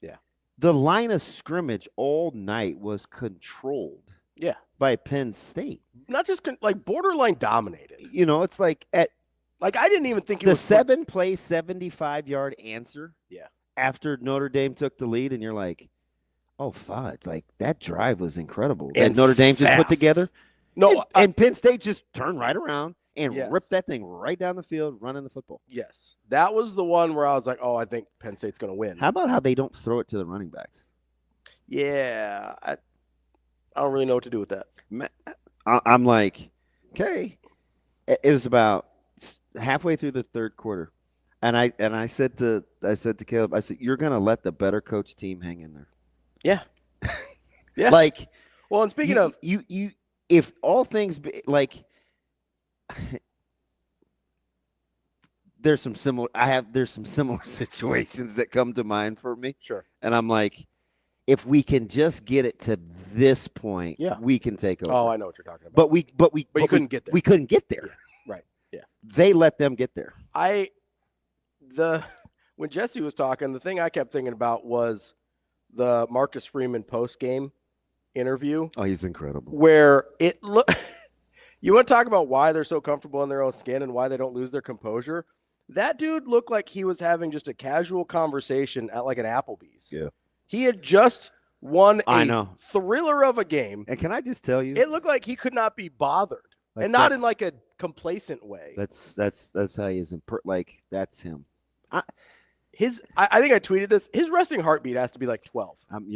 Speaker 4: yeah,
Speaker 5: the line of scrimmage all night was controlled.
Speaker 4: Yeah,
Speaker 5: by Penn State.
Speaker 4: Not just like borderline dominated.
Speaker 5: It's like
Speaker 4: I didn't even think it
Speaker 5: was 7-play, 75-yard answer.
Speaker 4: Yeah.
Speaker 5: After Notre Dame took the lead, and you're like, oh, fudge. Like, that drive was incredible.
Speaker 4: And
Speaker 5: Notre Dame just put together.
Speaker 4: No.
Speaker 5: And Penn State just turned right around and
Speaker 4: yes.
Speaker 5: ripped that thing right down the field, running the football.
Speaker 4: Yes. That was the one where I was like, oh, I think Penn State's going to win.
Speaker 5: How about how they don't throw it to the running backs?
Speaker 4: Yeah. I don't really know what to do with that.
Speaker 5: I'm like, okay. It was about halfway through the third quarter, and I said to Caleb, I said, "You're gonna let the better coach team hang in there."
Speaker 4: Yeah. Yeah.
Speaker 5: Like,
Speaker 4: well, and speaking of
Speaker 5: you, if all things like, there's some similar situations that come to mind for me.
Speaker 4: Sure.
Speaker 5: And I'm like, if we can just get it to this point,
Speaker 4: yeah,
Speaker 5: we can take over.
Speaker 4: Oh, I know what you're talking about.
Speaker 5: But you
Speaker 4: couldn't get there.
Speaker 5: We couldn't get there.
Speaker 4: Yeah. Right. Yeah.
Speaker 5: They let them get there.
Speaker 4: When Jesse was talking, the thing I kept thinking about was the Marcus Freeman post-game interview.
Speaker 5: Oh, he's incredible.
Speaker 4: Where it look you want to talk about why they're so comfortable in their own skin and why they don't lose their composure? That dude looked like he was having just a casual conversation at like an Applebee's.
Speaker 5: Yeah.
Speaker 4: He had just won
Speaker 5: I know.
Speaker 4: thriller of a game.
Speaker 5: And can I just tell you?
Speaker 4: It looked like he could not be bothered. And not in like a complacent way.
Speaker 5: That's how he is. That's him.
Speaker 4: I think I tweeted this. His resting heartbeat has to be like 12.
Speaker 5: I'm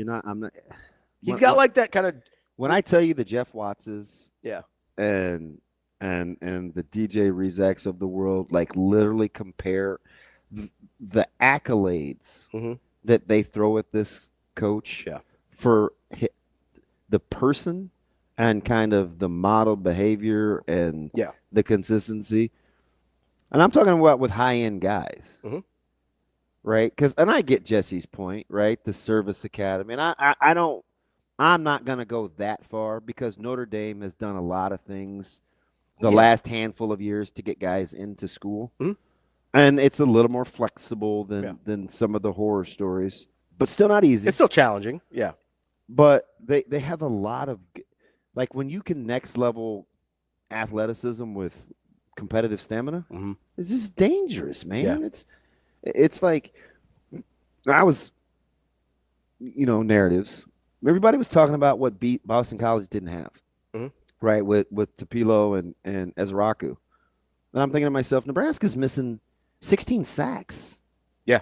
Speaker 5: not.
Speaker 4: He's got like that kind of.
Speaker 5: When I tell you the Jeff Wattses,
Speaker 4: yeah,
Speaker 5: and the DJ Rezaks of the world, like literally compare the accolades that they throw at this coach for the person and kind of the model behavior and the consistency. And I'm talking about with high-end guys, right? And I get Jesse's point, right? The service academy. And I'm not going to go that far because Notre Dame has done a lot of things the last handful of years to get guys into school. And it's a little more flexible than some of the horror stories, but still not easy.
Speaker 4: It's still challenging. Yeah.
Speaker 5: But they have a lot of, like, when you can next level athleticism with competitive stamina, it's just dangerous, man.
Speaker 4: Yeah.
Speaker 5: It's like, I was, narratives. Everybody was talking about what Boston College didn't have, right? With Tupelo and Ezraku. And I'm thinking to myself, Nebraska's missing 16 sacks.
Speaker 4: Yeah.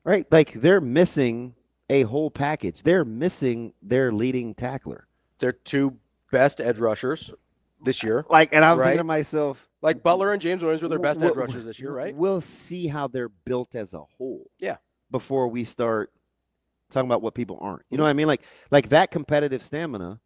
Speaker 5: Right? Like, they're missing a whole package. They're missing their leading tackler.
Speaker 4: Their two best edge rushers this year.
Speaker 5: And I was thinking to myself,
Speaker 4: like Butler and James Williams were their best edge rushers this year, right?
Speaker 5: We'll see how they're built as a whole.
Speaker 4: Yeah.
Speaker 5: Before we start talking about what people aren't. You know what I mean? Like that competitive stamina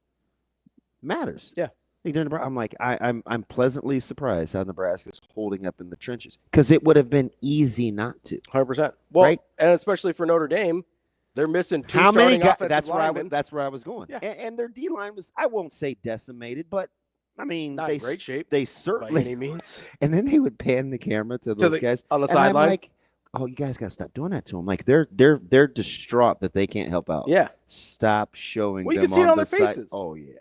Speaker 5: matters.
Speaker 4: Yeah.
Speaker 5: I'm like, I'm pleasantly surprised how Nebraska's holding up in the trenches because it would have been easy not to.
Speaker 4: 100%. Well,
Speaker 5: right?
Speaker 4: And especially for Notre Dame, they're missing two
Speaker 5: how many
Speaker 4: starting
Speaker 5: guys?
Speaker 4: offensive linemen.
Speaker 5: That's where I was going.
Speaker 4: Yeah.
Speaker 5: And their D line was, I won't say decimated, but I mean,
Speaker 4: not in great shape.
Speaker 5: They certainly
Speaker 4: by any means.
Speaker 5: And then they would pan the camera to those guys
Speaker 4: on the sideline.
Speaker 5: Like, oh, you guys got to stop doing that to them. Like they're distraught that they can't help out.
Speaker 4: Yeah.
Speaker 5: Stop showing them.
Speaker 4: You can see it on their
Speaker 5: side.
Speaker 4: faces.
Speaker 5: Oh yeah.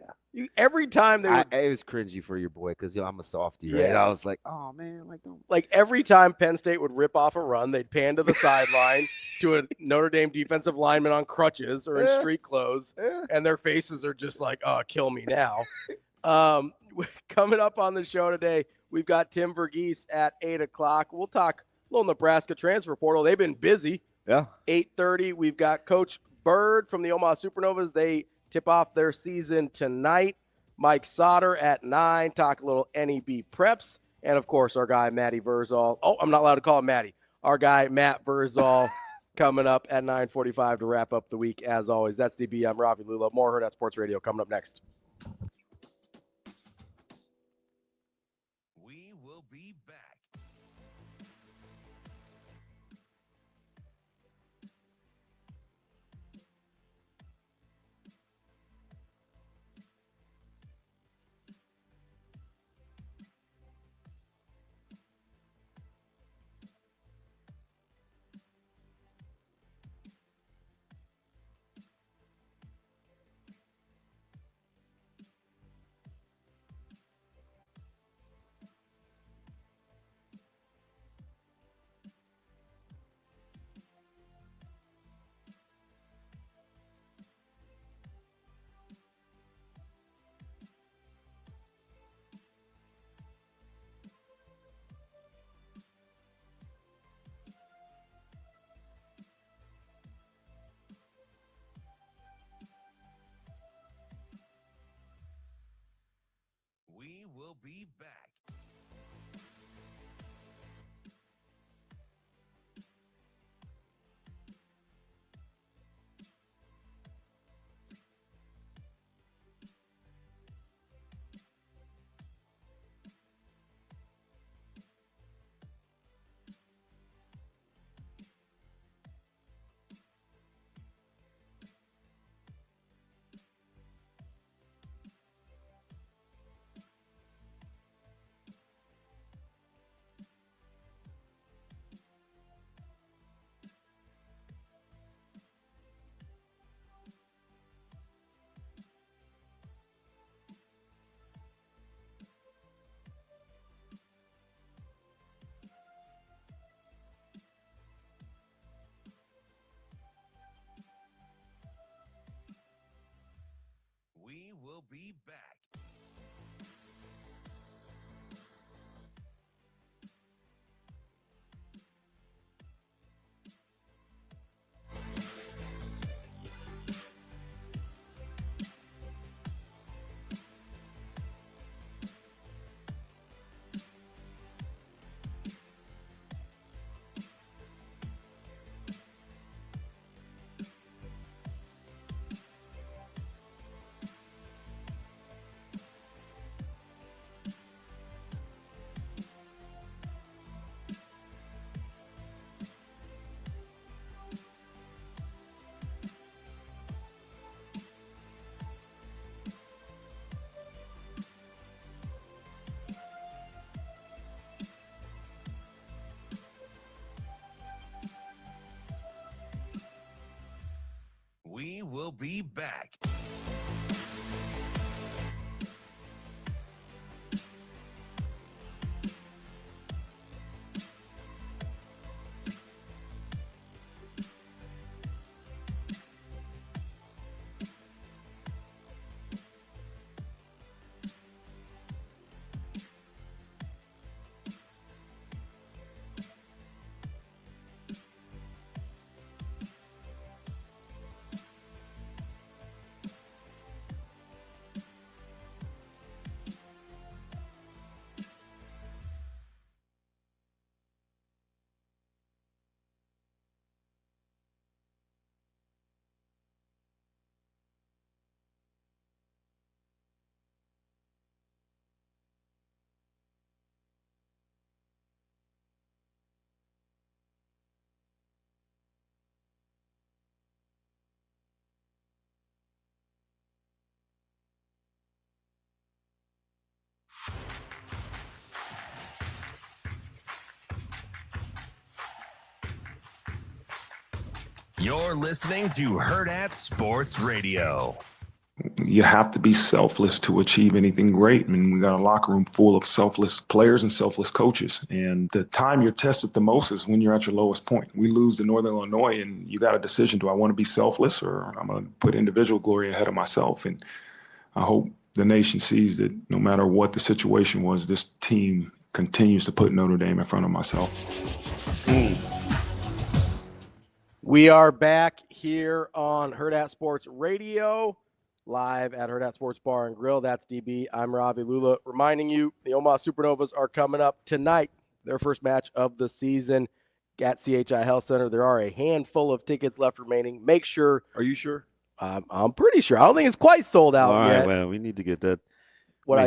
Speaker 4: Every time
Speaker 5: it was cringy for your boy because I'm a softie, right?
Speaker 4: Yeah.
Speaker 5: I was like, oh man, don't.
Speaker 4: Like every time Penn State would rip off a run, they'd pan to the sideline to a Notre Dame defensive lineman on crutches or in street clothes, and their faces are just like, oh, kill me now. Coming up on the show today, we've got Tim Verghese at 8:00. We'll talk a little Nebraska transfer portal. They've been busy.
Speaker 5: Yeah.
Speaker 4: 8:30, we've got Coach Bird from the Omaha Supernovas. They tip off their season tonight. Mike Sautter at 9, talk a little NEB preps. And, of course, our guy, Matty Vrzal. Oh, I'm not allowed to call him Matty. Our guy, Matt Vrzal, coming up at 9:45 to wrap up the week, as always. That's DB. I'm Ravi Lulla. More Hurrdat Sports Radio coming up next.
Speaker 1: We will be back. will be back. We will be back. We will be back. You're listening to Hurrdat Sports Radio.
Speaker 7: You have to be selfless to achieve anything great. I mean, we got a locker room full of selfless players and selfless coaches. And the time you're tested the most is when you're at your lowest point. We lose to Northern Illinois, and you got a decision. Do I want to be selfless, or I'm going to put individual glory ahead of myself? And I hope the nation sees that no matter what the situation was, this team continues to put Notre Dame in front of myself.
Speaker 4: We are back here on Hurrdat Sports Radio, live at Hurrdat Sports Bar and Grill. That's DB. I'm Ravi Lulla, reminding you the Omaha Supernovas are coming up tonight, their first match of the season at CHI Health Center. There are a handful of tickets left remaining. Make sure.
Speaker 5: Are you sure?
Speaker 4: I'm pretty sure. I don't think it's quite sold out
Speaker 5: All right,
Speaker 4: yet.
Speaker 5: well, we need to get that.
Speaker 4: What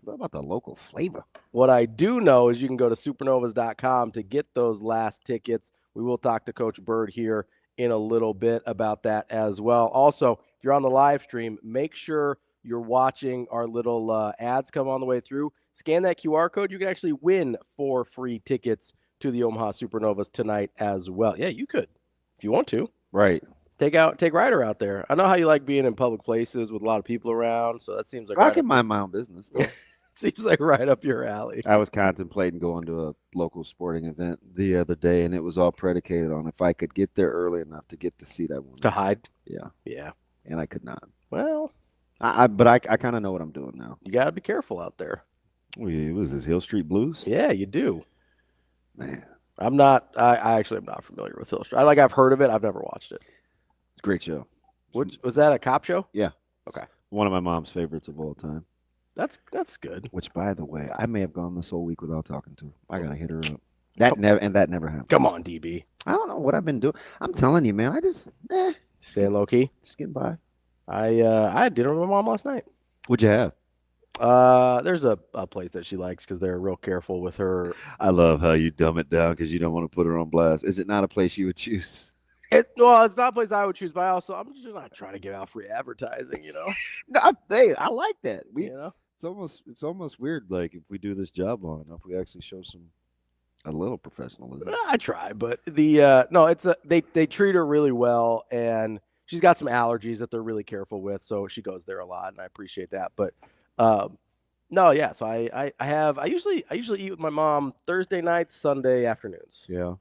Speaker 5: about the local flavor?
Speaker 4: What I do know is you can go to supernovas.com to get those last tickets. We will talk to Coach Bird here in a little bit about that as well. Also, if you're on the live stream, make sure you're watching our little ads come on the way through. Scan that QR code. You can actually win 4 free tickets to the Omaha Supernovas tonight as well. Yeah, you could if you want to.
Speaker 5: Right.
Speaker 4: Take Ryder out there. I know how you like being in public places with a lot of people around, so that seems like
Speaker 5: I can mind my own business, though.
Speaker 4: Seems like right up your alley.
Speaker 5: I was contemplating going to a local sporting event the other day, and it was all predicated on if I could get there early enough to get the seat I wanted.
Speaker 4: To hide?
Speaker 5: Yeah.
Speaker 4: Yeah.
Speaker 5: And I could not.
Speaker 4: Well,
Speaker 5: but I kind of know what I'm doing now.
Speaker 4: You got to be careful out there.
Speaker 5: It was this Hill Street Blues?
Speaker 4: Yeah, you do.
Speaker 5: Man.
Speaker 4: I actually am not familiar with Hill Street. I've heard of it. I've never watched it.
Speaker 5: It's a great show.
Speaker 4: Was that a cop show?
Speaker 5: Yeah.
Speaker 4: Okay.
Speaker 5: One of my mom's favorites of all time.
Speaker 4: That's good.
Speaker 5: Which, by the way, I may have gone this whole week without talking to her. I gotta hit her up. That never happened.
Speaker 4: Come on, DB.
Speaker 5: I don't know what I've been doing. I'm telling you, man. I just
Speaker 4: Staying low key.
Speaker 5: just getting by.
Speaker 4: I had dinner with my mom last night.
Speaker 5: What'd you have?
Speaker 4: There's a place that she likes because they're real careful with her.
Speaker 5: I love how you dumb it down because you don't want to put her on blast. Is it not a place you would choose?
Speaker 4: Well, it's not a place I would choose, but I'm just not trying to give out free advertising, you know.
Speaker 5: No, I like that. It's almost weird. Like if we do this job long enough, we actually show a little professionalism.
Speaker 4: I try, but they treat her really well, and she's got some allergies that they're really careful with, so she goes there a lot, and I appreciate that. But no, yeah. So I usually eat with my mom Thursday nights, Sunday afternoons.
Speaker 5: Yeah.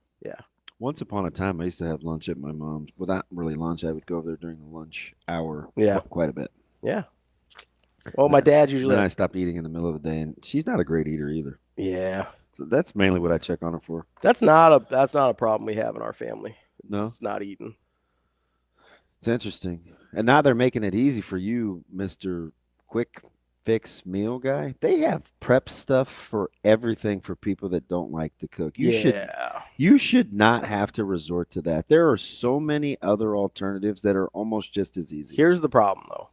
Speaker 5: Once upon a time, I used to have lunch at my mom's. Well, not really lunch. I would go over there during the lunch hour.
Speaker 4: Yeah.
Speaker 5: Quite a bit.
Speaker 4: Yeah. Well, my dad usually.
Speaker 5: Then I stopped eating in the middle of the day, and she's not a great eater either.
Speaker 4: Yeah.
Speaker 5: So that's mainly what I check on her for.
Speaker 4: That's not a problem we have in our family.
Speaker 5: No,
Speaker 4: it's not eating.
Speaker 5: It's interesting, and now they're making it easy for you, Mr. Quick Fix Meal Guy. They have prep stuff for everything for people that don't like to cook. You should not have to resort to that. There are so many other alternatives that are almost just as easy.
Speaker 4: Here's the problem, though.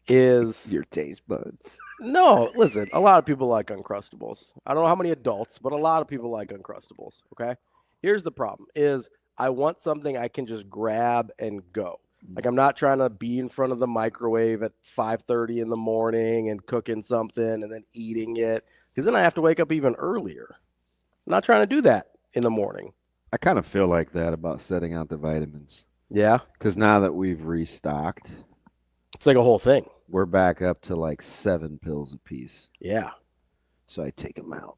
Speaker 4: Is
Speaker 5: your taste buds.
Speaker 4: No, listen, a lot of people like Uncrustables. I don't know how many adults, but a lot of people like Uncrustables, okay? Here's the problem is I want something I can just grab and go. Like I'm not trying to be in front of the microwave at 5:30 in the morning and cooking something and then eating it because then I have to wake up even earlier. I'm not trying to do that in the morning.
Speaker 5: I kind of feel like that about setting out the vitamins.
Speaker 4: Yeah?
Speaker 5: Because now that we've restocked,
Speaker 4: it's like a whole thing.
Speaker 5: We're back up to like 7 pills a piece.
Speaker 4: Yeah.
Speaker 5: So I take them out.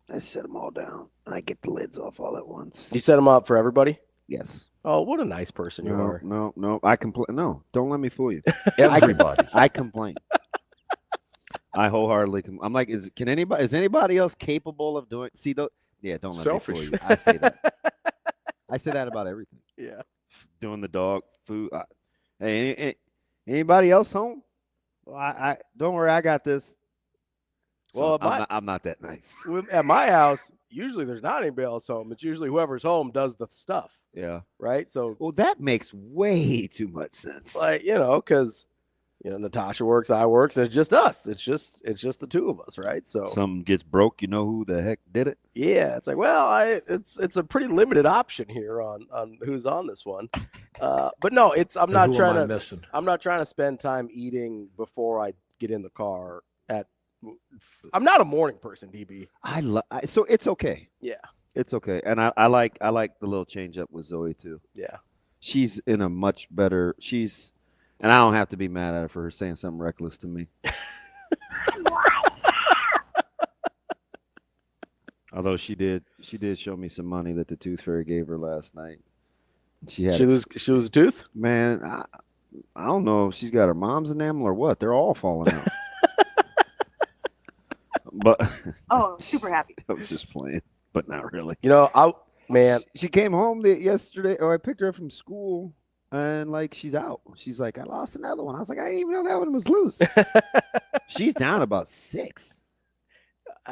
Speaker 5: I set them all down, and I get the lids off all at once.
Speaker 4: You set them up for everybody?
Speaker 5: Yes.
Speaker 4: Oh, what a nice person you are.
Speaker 5: No. I complain. No, don't let me fool you.
Speaker 8: Everybody.
Speaker 5: I complain. I wholeheartedly I'm like, is anybody else capable of doing? See, don't let me fool you. I say that. I say that about everything.
Speaker 4: Yeah.
Speaker 5: Doing the dog food. Hey, anybody else home? Well, I don't worry, I got this. So
Speaker 4: well,
Speaker 5: I'm not that nice.
Speaker 4: At my house, usually there's not anybody else home. It's usually whoever's home does the stuff.
Speaker 5: Yeah.
Speaker 4: Right. So.
Speaker 5: Well, that makes way too much sense.
Speaker 4: Like because Natasha works, I works, and it's just us. It's just the two of us, right? So
Speaker 5: something gets broke, you know who the heck did it?
Speaker 4: Yeah, it's like, well, it's a pretty limited option here on who's on this one. But no, I'm not trying to spend time eating before I get in the car. I'm not a morning person, DB.
Speaker 5: So it's okay.
Speaker 4: Yeah,
Speaker 5: it's okay, and I like the little change up with Zoe too.
Speaker 4: Yeah,
Speaker 5: she's in a much better. And I don't have to be mad at her for her saying something reckless to me. Although she did show me some money that the tooth fairy gave her last night. She lose
Speaker 4: a tooth?
Speaker 5: Man, I don't know if she's got her mom's enamel or what. They're all falling out. But
Speaker 9: super happy.
Speaker 5: I was just playing, but not really.
Speaker 4: She
Speaker 5: came home yesterday, or I picked her up from school. And she's out. She's like, I lost another one. I was like, I didn't even know that one was loose. She's down about 6.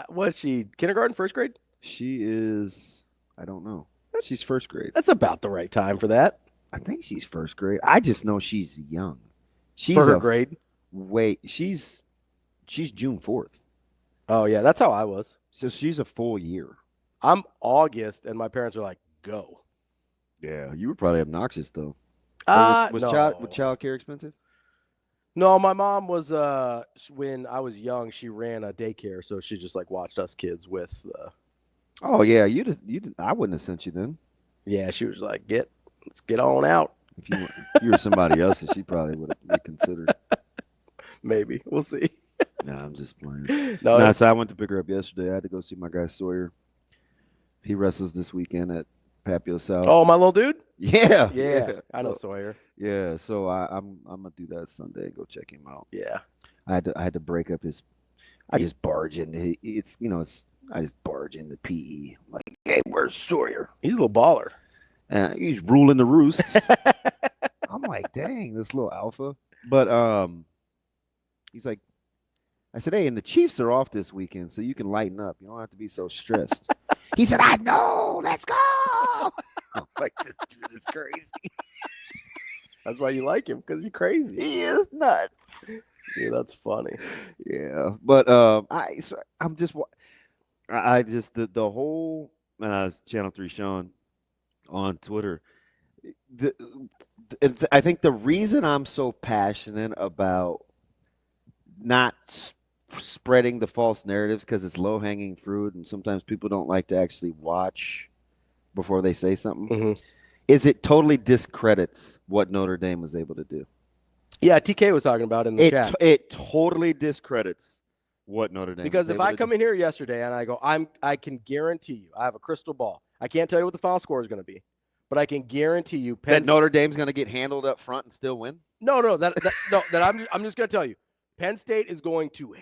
Speaker 4: What's she? Kindergarten, first grade?
Speaker 5: She is. I don't know. She's first grade.
Speaker 4: That's about the right time for that.
Speaker 5: I think she's first grade. I just know she's young. She's
Speaker 4: for her grade.
Speaker 5: Wait, she's June 4th.
Speaker 4: Oh yeah, that's how I was.
Speaker 5: So she's a full year.
Speaker 4: I'm August, and my parents are like, go.
Speaker 5: Yeah, you were probably obnoxious though.
Speaker 4: No.
Speaker 5: Was child care expensive?
Speaker 4: No, my mom was when I was young, she ran a daycare, so she just watched us kids with
Speaker 5: Oh yeah, you I wouldn't have sent you then.
Speaker 4: Yeah, she was like, let's get on out.
Speaker 5: If you were somebody else, she probably would have reconsidered.
Speaker 4: Maybe. We'll see.
Speaker 5: No, I'm just playing. No, so I went to pick her up yesterday. I had to go see my guy Sawyer. He wrestles this weekend at Papio South.
Speaker 4: Oh, my little dude?
Speaker 5: Yeah.
Speaker 4: I know Sawyer.
Speaker 5: Yeah, so I'm gonna do that Sunday and go check him out.
Speaker 4: Yeah.
Speaker 5: I had to break up his. I just barge into I just barge into PE. I'm like, hey, where's Sawyer?
Speaker 4: He's a little baller.
Speaker 5: He's ruling the roost. I'm like, dang, this little alpha. But He's like, I said, hey, and the Chiefs are off this weekend, so you can lighten up. You don't have to be so stressed. He said, I know. Let's go. I'm like, this dude is crazy.
Speaker 4: That's why you like him, because he's crazy.
Speaker 5: He is nuts.
Speaker 4: Yeah, that's funny.
Speaker 5: Yeah, but I'm just the whole Channel 3 Sean on Twitter. I think the reason I'm so passionate about not spreading the false narratives, because it's low-hanging fruit, and sometimes people don't like to actually watch before they say something, is it totally discredits what Notre Dame was able to do.
Speaker 4: Yeah, TK was talking about in the chat.
Speaker 5: It totally discredits what Notre Dame
Speaker 4: because
Speaker 5: was
Speaker 4: if
Speaker 5: able
Speaker 4: I
Speaker 5: to
Speaker 4: come
Speaker 5: do.
Speaker 4: in here yesterday and I go, I can guarantee you, I have a crystal ball. I can't tell you what the final score is going to be, but I can guarantee you
Speaker 5: that Notre Dame's going to get handled up front and still win.
Speaker 4: No, I'm just going to tell you, Penn State is going to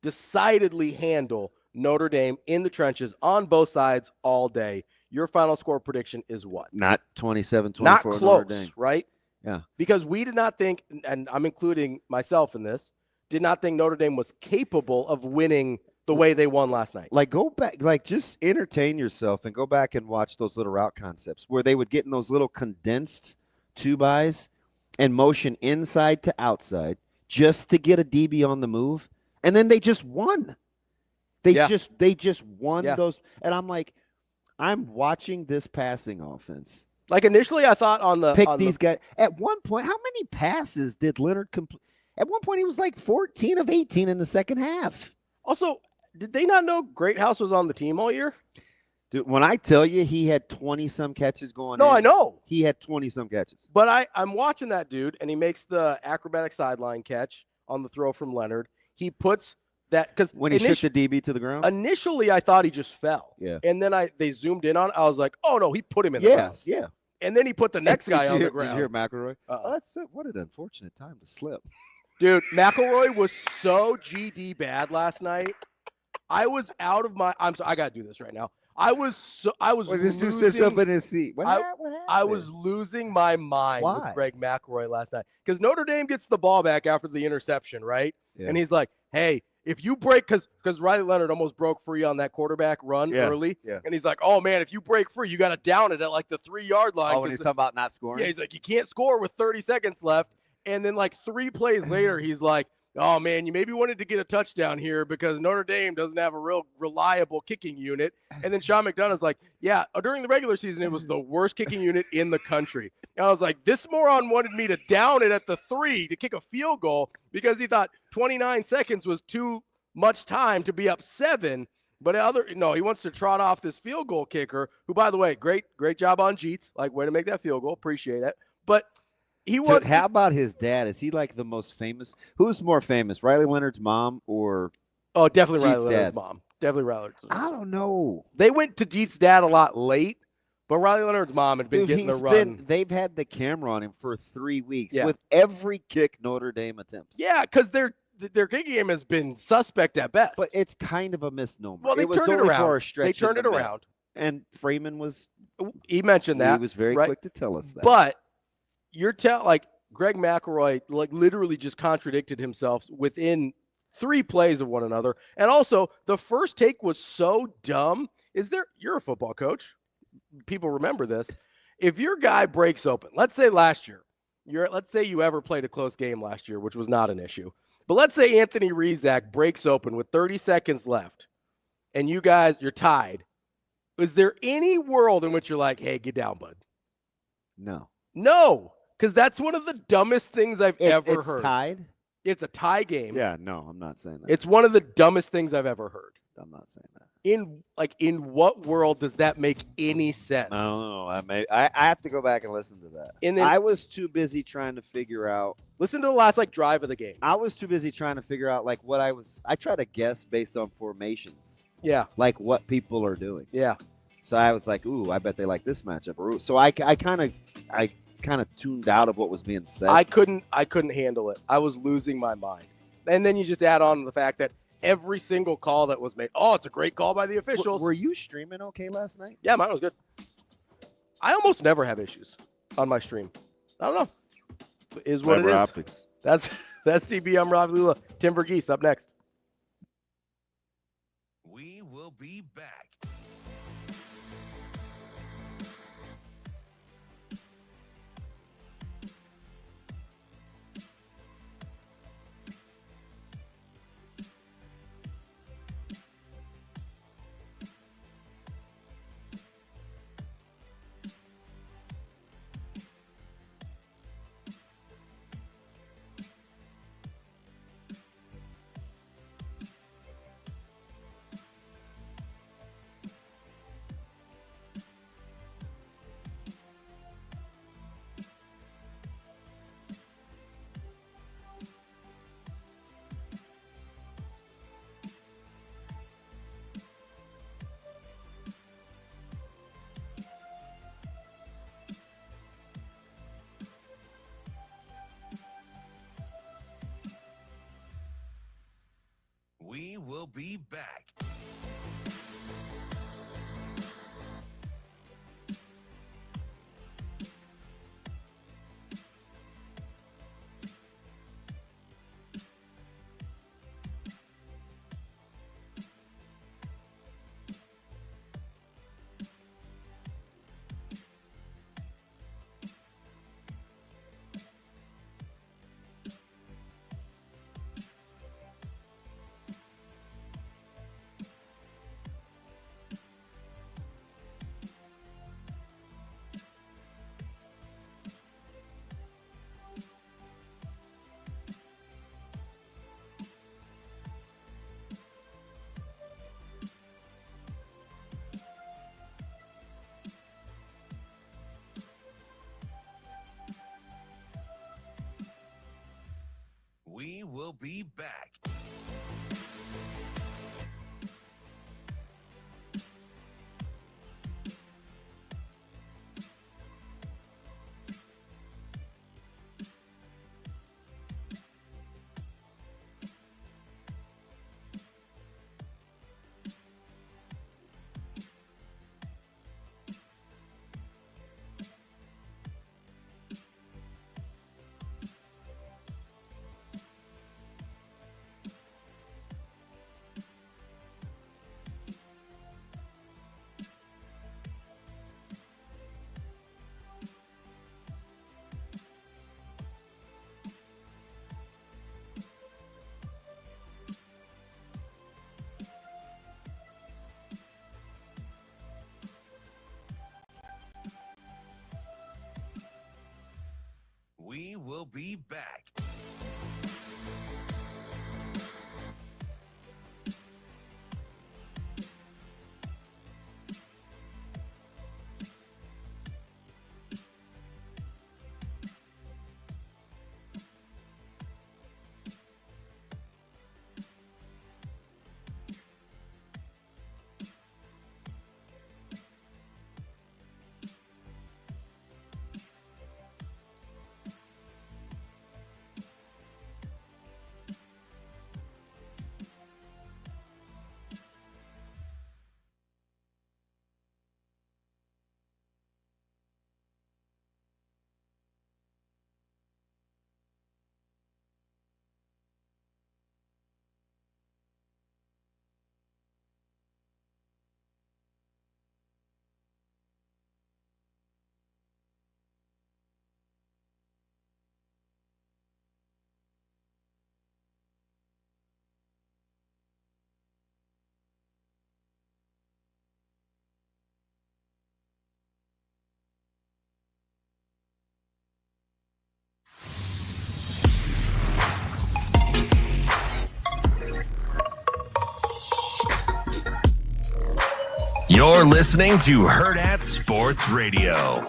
Speaker 4: decidedly handle Notre Dame in the trenches on both sides all day. Your final score prediction is what?
Speaker 5: Not 27-24.
Speaker 4: Not close,
Speaker 5: Notre Dame.
Speaker 4: right?
Speaker 5: Yeah.
Speaker 4: Because we did not think, and I'm including myself in this, did not think Notre Dame was capable of winning the way they won last night.
Speaker 5: Like, go back, like, just entertain yourself and go back and watch those little route concepts where they would get in those little condensed two-bys and motion inside to outside just to get a DB on the move, and then they just won. They just won those, and I'm like, I'm watching this passing offense.
Speaker 4: Like, initially, I thought
Speaker 5: these guys. At one point, how many passes did Leonard complete? At one point, he was like 14 of 18 in the second half.
Speaker 4: Also, did they not know Greathouse was on the team all year?
Speaker 5: Dude, when I tell you he had 20-some catches going
Speaker 4: No, I know.
Speaker 5: He had 20-some catches.
Speaker 4: But I'm watching that dude, and he makes the acrobatic sideline catch on the throw from Leonard. He puts that – because
Speaker 5: when he shook the DB to the ground?
Speaker 4: Initially, I thought he just fell.
Speaker 5: Yeah.
Speaker 4: And then they zoomed in on it. I was like, oh, no, he put him in the ground.
Speaker 5: Yeah.
Speaker 4: And then he put the next guy on the ground.
Speaker 5: Did you hear McElroy? What an unfortunate time to slip.
Speaker 4: Dude, McElroy was so GD bad last night. I was out of my – I'm sorry, I got to do this right now.
Speaker 5: This dude sits up in his seat. What happened?
Speaker 4: I was losing my mind with Greg McElroy last night because Notre Dame gets the ball back after the interception, right? Yeah. And he's like, hey, if you break – because Riley Leonard almost broke free on that quarterback run early. Yeah. And he's like, oh, man, if you break free, you got to down it at like the 3-yard line.
Speaker 5: Oh, when he's talking about not scoring?
Speaker 4: Yeah, he's like, you can't score with 30 seconds left. And then like 3 plays later, he's like, oh, man, you maybe wanted to get a touchdown here because Notre Dame doesn't have a real reliable kicking unit. And then Sean McDonough's like, yeah, during the regular season, it was the worst kicking unit in the country. And I was like, this moron wanted me to down it at the 3 to kick a field goal because he thought 29 seconds was too much time to be up 7. But he wants to trot off this field goal kicker, who, by the way, great job on Jeets. Like, way to make that field goal. Appreciate it. But how
Speaker 5: about his dad? Is he like the most famous? Who's more famous, Riley Leonard's mom or?
Speaker 4: Oh, definitely
Speaker 5: Jeets'
Speaker 4: Riley Leonard's
Speaker 5: dad?
Speaker 4: mom. Definitely Riley Leonard's mom.
Speaker 5: I don't know.
Speaker 4: They went to Jeets' dad a lot late, but Riley Leonard's mom had been getting the run.
Speaker 5: They've had the camera on him for 3 weeks with every kick Notre Dame attempts.
Speaker 4: Yeah, because their kicking game has been suspect at best.
Speaker 5: But it's kind of a misnomer.
Speaker 4: Well, they turned it around. They turned it around.
Speaker 5: And Freeman was.
Speaker 4: He mentioned that.
Speaker 5: He was very quick to tell us that.
Speaker 4: But Greg McElroy literally just contradicted himself within 3 plays of one another. And also, the first take was so dumb. You're a football coach. People remember this. If your guy breaks open, let's say last year, let's say you ever played a close game last year, which was not an issue. But let's say Anthony Rizak breaks open with 30 seconds left, and you're tied. Is there any world in which you're like, hey, get down, bud? No. Because that's one of the dumbest things I've ever heard.
Speaker 5: It's tied?
Speaker 4: It's a tie game.
Speaker 5: Yeah, no, I'm not saying that.
Speaker 4: It's one of the dumbest things I've ever heard.
Speaker 5: I'm not saying that.
Speaker 4: In what world does that make any sense?
Speaker 5: I don't know. I have to go back and listen to that. And then I was too busy trying to figure out.
Speaker 4: Listen to the last drive of the game.
Speaker 5: I was too busy trying to figure out what I try to guess based on formations.
Speaker 4: Yeah.
Speaker 5: Like what people are doing.
Speaker 4: Yeah.
Speaker 5: So I was like, ooh, I bet they like this matchup. So I kind of tuned out of what was being said.
Speaker 4: I couldn't handle it. I was losing my mind. And then you just add on the fact that every single call that was made, it's a great call by the officials.
Speaker 5: Were you streaming okay last night?
Speaker 4: Yeah, mine was good. I almost never have issues on my stream. I don't know. It is what it is.
Speaker 5: Optics.
Speaker 4: That's DB. I'm Ravi Lulla. Tim Verghese up next.
Speaker 1: We will be back. We will be back. We will be back. We will be back. You're listening to Hurrdat Sports Radio.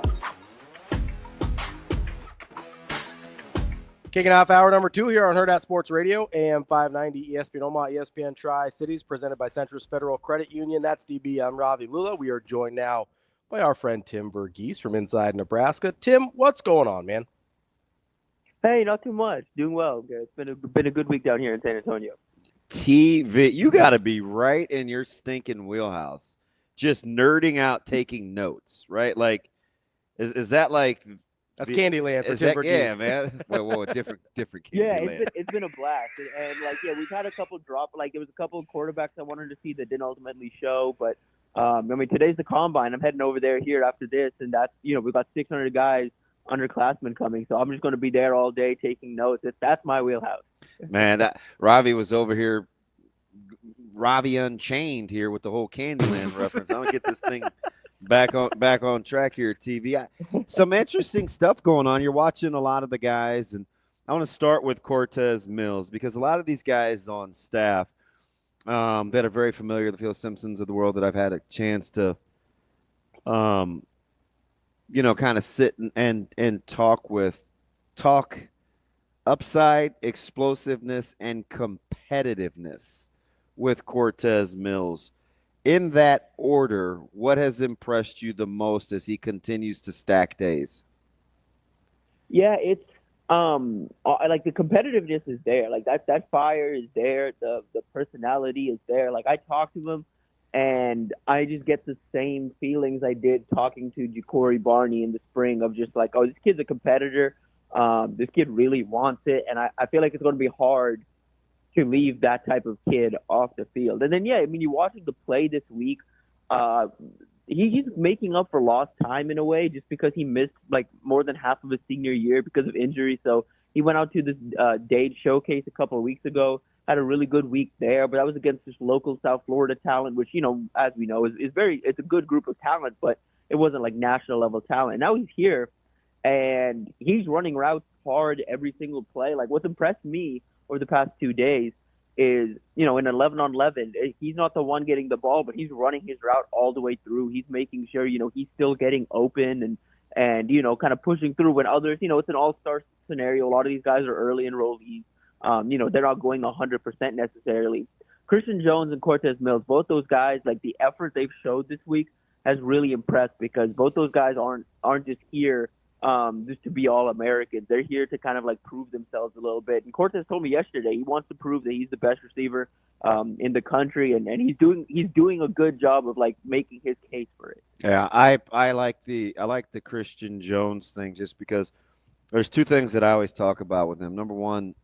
Speaker 4: Kicking off hour number 2 here on Hurrdat Sports Radio, AM 590, ESPN Omaha, ESPN Tri-Cities, presented by Centris Federal Credit Union. That's DB. I'm Ravi Lulla. We are joined now by our friend Tim Verghese from inside Nebraska. Tim, what's going on, man?
Speaker 8: Hey, not too much. Doing well. It's been a good week down here in San Antonio.
Speaker 5: TV, you got to be right in your stinking wheelhouse. Just nerding out, taking notes, right? Like, is that like
Speaker 4: That's Candyland for
Speaker 5: Is
Speaker 4: Tim
Speaker 5: that, yeah,
Speaker 4: Verghese.
Speaker 5: man. Well, different
Speaker 8: Yeah,
Speaker 5: Candyland.
Speaker 8: it's been a blast, and like we've had a couple there was a couple of quarterbacks I wanted to see that didn't ultimately show, but I mean today's the combine. I'm heading over there here after this, and that's we've got 600 guys underclassmen coming, so I'm just going to be there all day taking notes. That's my wheelhouse.
Speaker 5: Man, that Ravi was over here, Ravi Unchained here with the whole Candyland reference. I'm gonna get this thing back on track here at TV. Some interesting stuff going on. You're watching a lot of the guys, and I want to start with Cortez Mills because a lot of these guys on staff that are very familiar, the Phil Simpsons of the world that I've had a chance to, kind of sit and talk upside, explosiveness, and competitiveness with Cortez Mills. In that order, what has impressed you the most as he continues to stack days?
Speaker 8: Yeah, it's like the competitiveness is there. Like that fire is there. The personality is there. Like I talk to him, and I just get the same feelings I did talking to Ja'Cory Barney in the spring of just like, oh, this kid's a competitor. This kid really wants it, and I feel like it's going to be hard to leave that type of kid off the field. And then, yeah, I mean, you watching the play this week, he's making up for lost time in a way just because he missed like more than half of his senior year because of injury. So he went out to this Dade showcase a couple of weeks ago, had a really good week there, but that was against this local South Florida talent, which, as we know, it's a good group of talent, but it wasn't like national level talent. Now he's here and he's running routes hard every single play. Like what's impressed me over the past 2 days is, in 11-on-11, he's not the one getting the ball, but he's running his route all the way through. He's making sure, he's still getting open and kind of pushing through when others, it's an all-star scenario. A lot of these guys are early enrollees. They're not going 100% necessarily. Christian Jones and Cortez Mills, both those guys, like the effort they've showed this week has really impressed because both those guys aren't just here just to be All-Americans. They're here to kind of like prove themselves a little bit. And Cortez told me yesterday he wants to prove that he's the best receiver in the country, and he's doing a good job of like making his case for it.
Speaker 5: Yeah, I like the Christian Jones thing just because there's two things that I always talk about with him. Number one,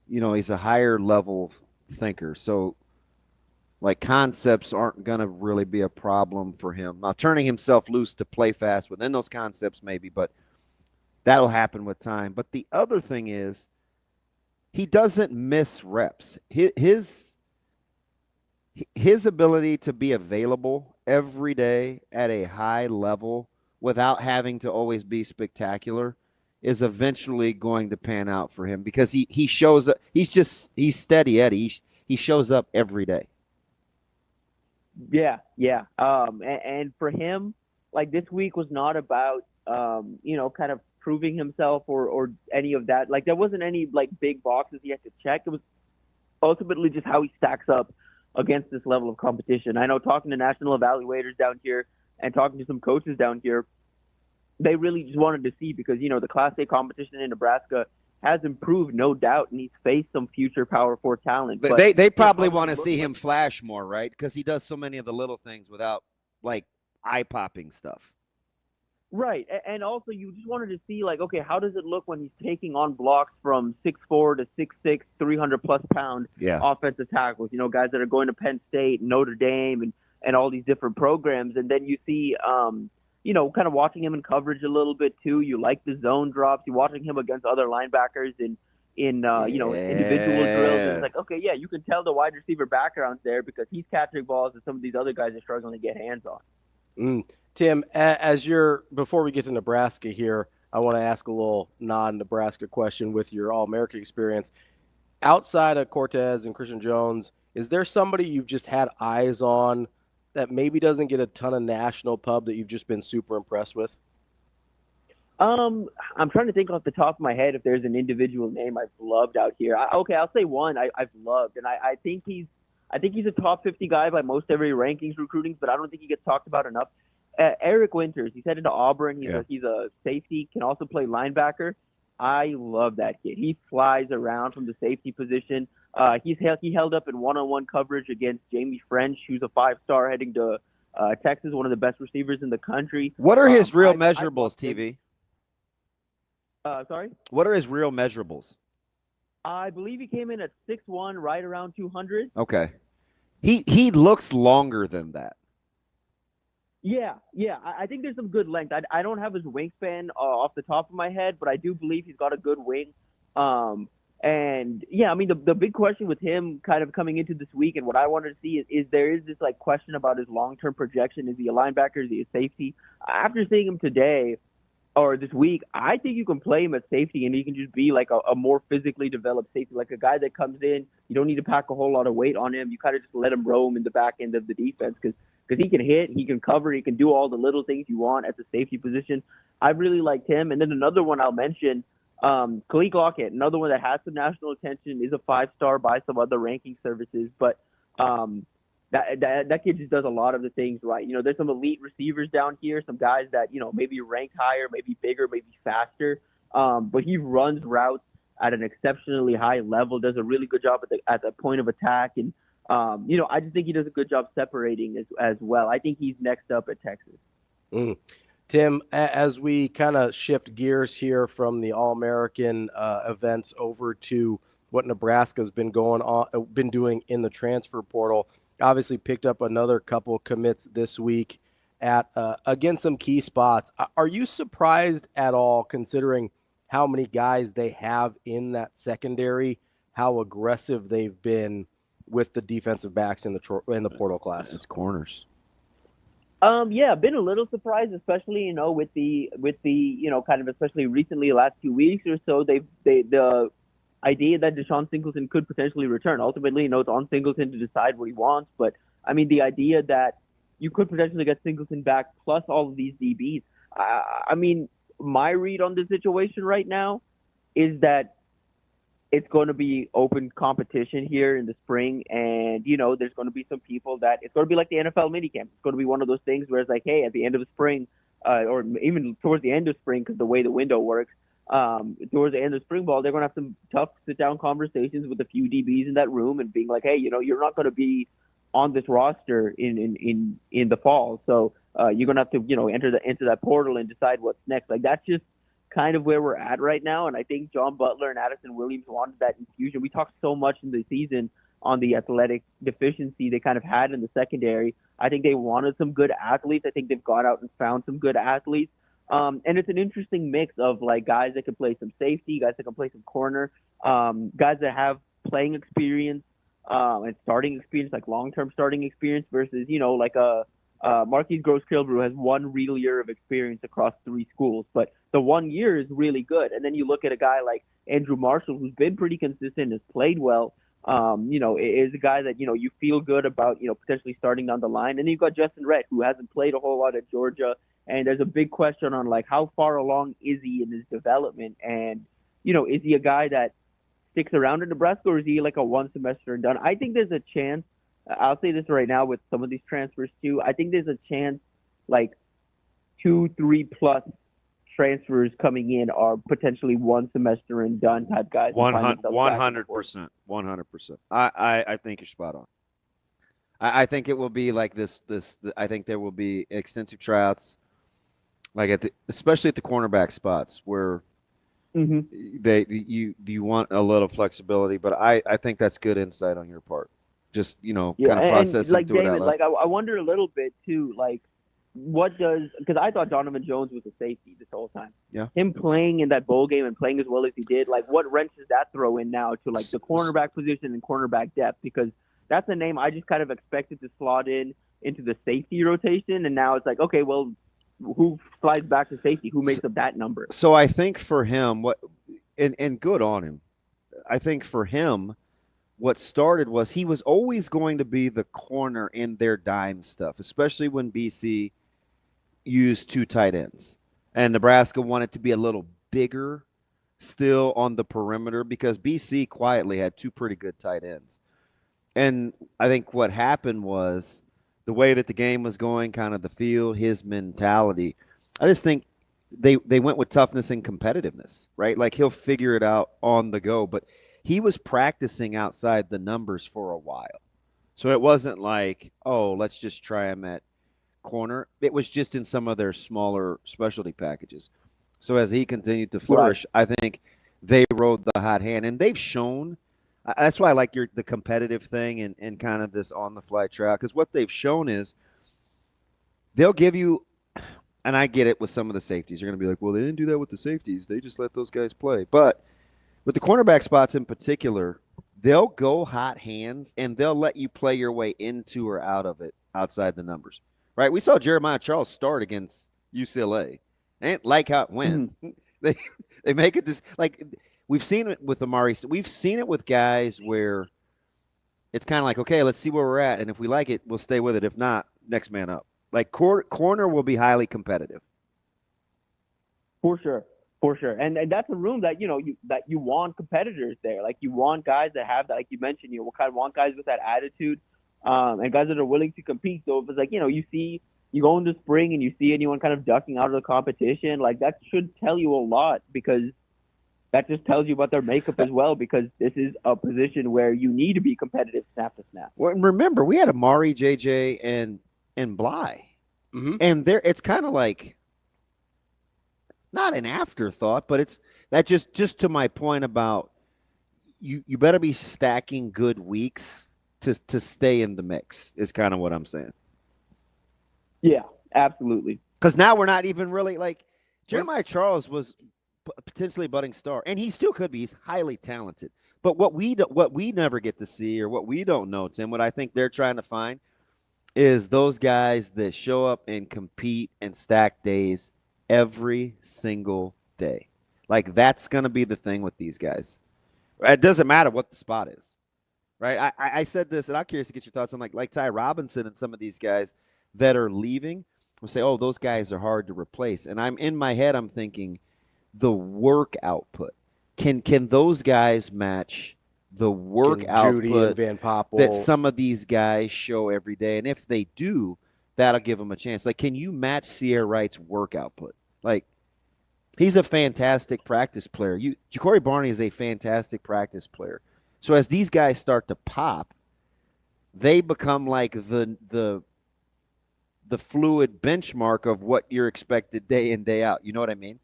Speaker 5: he's a higher level thinker, so like concepts aren't going to really be a problem for him. Now, turning himself loose to play fast within those concepts maybe, but that'll happen with time. But the other thing is he doesn't miss reps. His ability to be available every day at a high level without having to always be spectacular is eventually going to pan out for him because he shows up. He's steady Eddie. He shows up every day.
Speaker 8: Yeah. And for him, like this week was not about, kind of proving himself or any of that. Like there wasn't any like big boxes he had to check. It was ultimately just how he stacks up against this level of competition. I know talking to national evaluators down here and talking to some coaches down here, they really just wanted to see because, the Class A competition in Nebraska has improved, no doubt, and he's faced some future Power 4 talent. But
Speaker 5: they probably want to see him flash more, right? Because he does so many of the little things without, like, eye-popping stuff.
Speaker 8: Right, and also you just wanted to see, like, okay, how does it look when he's taking on blocks from 6'4" to 6'6", 300-plus pound offensive tackles, guys that are going to Penn State, Notre Dame, and all these different programs. And then you see kind of watching him in coverage a little bit too. You like the zone drops. You're watching him against other linebackers in individual drills. And it's like, okay, yeah, you can tell the wide receiver background's there because he's catching balls that some of these other guys are struggling to get hands on.
Speaker 4: Tim, before we get to Nebraska here, I want to ask a little non-Nebraska question with your All-American experience. Outside of Cortez and Christian Jones, is there somebody you've just had eyes on that maybe doesn't get a ton of national pub that you've just been super impressed with?
Speaker 8: I'm trying to think off the top of my head if there's an individual name I've loved out here. I'll say one I've loved, and I think he's a top 50 guy by most every rankings recruiting, but I don't think he gets talked about enough. Eric Winters, he's headed to Auburn. He's a safety, can also play linebacker. I love that kid. He flies around from the safety position. He held up in one-on-one coverage against Jamie French, who's a 5-star heading to Texas, one of the best receivers in the country.
Speaker 5: What are his real measurables, TV?
Speaker 8: Sorry?
Speaker 5: What are his real measurables?
Speaker 8: I believe he came in at 6'1", right around 200.
Speaker 5: Okay. He looks longer than that.
Speaker 8: Yeah. I think there's some good length. I don't have his wingspan off the top of my head, but I do believe he's got a good wing. And yeah, I mean, the big question with him kind of coming into this week and what I wanted to see is there is this like question about his long-term projection. Is he a linebacker? Is he a safety? After seeing him today or this week, I think you can play him at safety and he can just be like a more physically developed safety, like a guy that comes in. You don't need to pack a whole lot of weight on him. You kind of just let him roam in the back end of the defense because he can hit, he can cover, he can do all the little things you want at the safety position. I really liked him. And then another one I'll mention, Khalid Lockett, another one that has some national attention, is a 5-star by some other ranking services, but that kid just does a lot of the things right. You know, there's some elite receivers down here, some guys that, you know, maybe ranked higher, maybe bigger, maybe faster, but he runs routes at an exceptionally high level, does a really good job at the point of attack, and you know, I just think he does a good job separating as well. I think he's next up at Texas.
Speaker 4: Tim, as we kind of shift gears here from the All-American events over to what Nebraska's been doing in the transfer portal, obviously picked up another couple commits this week at again some key spots. Are you surprised at all, considering how many guys they have in that secondary, how aggressive they've been with the defensive backs in the portal class?
Speaker 5: It's corners.
Speaker 8: Yeah, been a little surprised, especially, you know, with the you know, kind of especially recently, the last 2 weeks or so, the idea that Deshaun Singleton could potentially return. Ultimately, you know, it's on Singleton to decide what he wants, but I mean, the idea that you could potentially get Singleton back plus all of these DBs. I mean, my read on the situation right now is that it's going to be open competition here in the spring. And, you know, there's going to be some people that it's going to be like the NFL minicamp. It's going to be one of those things where it's like, hey, at the end of the spring, or even towards the end of spring, because the way the window works, towards the end of spring ball, they're going to have some tough sit-down conversations with a few DBs in that room and being like, hey, you know, you're not going to be on this roster in the fall. So you're going to have to, you know, enter that portal and decide what's next. Like, that's just kind of where we're at right now. And I think John Butler and Addison Williams wanted that infusion. We talked so much in the season on the athletic deficiency they kind of had in the secondary. I think they wanted some good athletes. I think they've gone out and found some good athletes. And it's an interesting mix of like guys that can play some safety, guys that can play some corner, guys that have playing experience and starting experience, like long-term starting experience versus, you know, like Marquise Gross-Kilbrew has 1 real year of experience across 3 schools, but the 1 year is really good. And then you look at a guy like Andrew Marshall, who's been pretty consistent, has played well, you know, is a guy that, you know, you feel good about, you know, potentially starting down the line. And then you've got Justin Rett, who hasn't played a whole lot at Georgia. And there's a big question on, like, how far along is he in his development? And, you know, is he a guy that sticks around in Nebraska, or is he like a 1 semester and done? I think there's a chance. I'll say this right now with some of these transfers too. I think there's a chance like 2-3 plus transfers coming in are potentially 1 semester and done type guys.
Speaker 5: 100%. 100%. I think you're spot on. I think it will be like this. I think there will be extensive tryouts, like especially at the cornerback spots where you want a little flexibility. But I think that's good insight on your part. Just, you know, kind of processing
Speaker 8: like
Speaker 5: through it
Speaker 8: Damon,
Speaker 5: out loud.
Speaker 8: like I wonder a little bit too, like because I thought Donovan Jones was a safety this whole time.
Speaker 5: Yeah.
Speaker 8: Him playing in that bowl game and playing as well as he did, like what wrench does that throw in now to like the cornerback position and cornerback depth? Because that's a name I just kind of expected to slot into the safety rotation, and now it's like, okay, well, who slides back to safety? Who makes up that number?
Speaker 5: So I think for him, and good on him. I think for him, what started was he was always going to be the corner in their dime stuff, especially when BC used 2 tight ends. And Nebraska wanted to be a little bigger still on the perimeter because BC quietly had 2 pretty good tight ends. And I think what happened was the way that the game was going, kind of the field, his mentality, I just think they went with toughness and competitiveness, right? Like he'll figure it out on the go, but he was practicing outside the numbers for a while. So it wasn't like, oh, let's just try him at corner. It was just in some of their smaller specialty packages. So as he continued to flourish, I think they rode the hot hand, and they've shown. That's why I like the competitive thing and kind of this on-the-fly trial, because what they've shown is they'll give you, and I get it with some of the safeties. You're going to be like, well, they didn't do that with the safeties. They just let those guys play. But with the cornerback spots in particular, they'll go hot hands, and they'll let you play your way into or out of it outside the numbers. Right? We saw Jeremiah Charles start against UCLA. And like how it went. They make it this, like, we've seen it with Amari. We've seen it with guys where it's kind of like, okay, let's see where we're at. And if we like it, we'll stay with it. If not, next man up. Like, corner will be highly competitive.
Speaker 8: For sure. And that's a room that, you want competitors there. Like, you want guys that have that, like you mentioned, you want guys with that attitude and guys that are willing to compete. So if it's like, you go into spring and you see anyone kind of ducking out of the competition, like, that should tell you a lot, because that just tells you about their makeup as well, because this is a position where you need to be competitive snap to snap.
Speaker 5: Well, and remember, we had Amari, JJ, and Bly. Mm-hmm. And it's kind of like not an afterthought, but it's that just to my point about you better be stacking good weeks to stay in the mix is kind of what I'm saying.
Speaker 8: Yeah, absolutely.
Speaker 5: Because now we're not even really like Jeremiah Charles was potentially a budding star, and he still could be. He's highly talented. But what we never get to see, or what we don't know, Tim, what I think they're trying to find is those guys that show up and compete and stack days every single day. Like, that's going to be the thing with these guys. It doesn't matter what the spot is, right? I said this, and I'm curious to get your thoughts on like Ty Robinson and some of these guys that are leaving. We'll say, oh, those guys are hard to replace. And I'm in my head, I'm thinking the work output. Can those guys match the work output that some of these guys show every day? And if they do, that'll give them a chance. Like, can you match Sierra Wright's work output? Like, he's a fantastic practice player. Ja'Cory Barney is a fantastic practice player. So as these guys start to pop, they become like the fluid benchmark of what you're expected day in, day out. You know what I mean?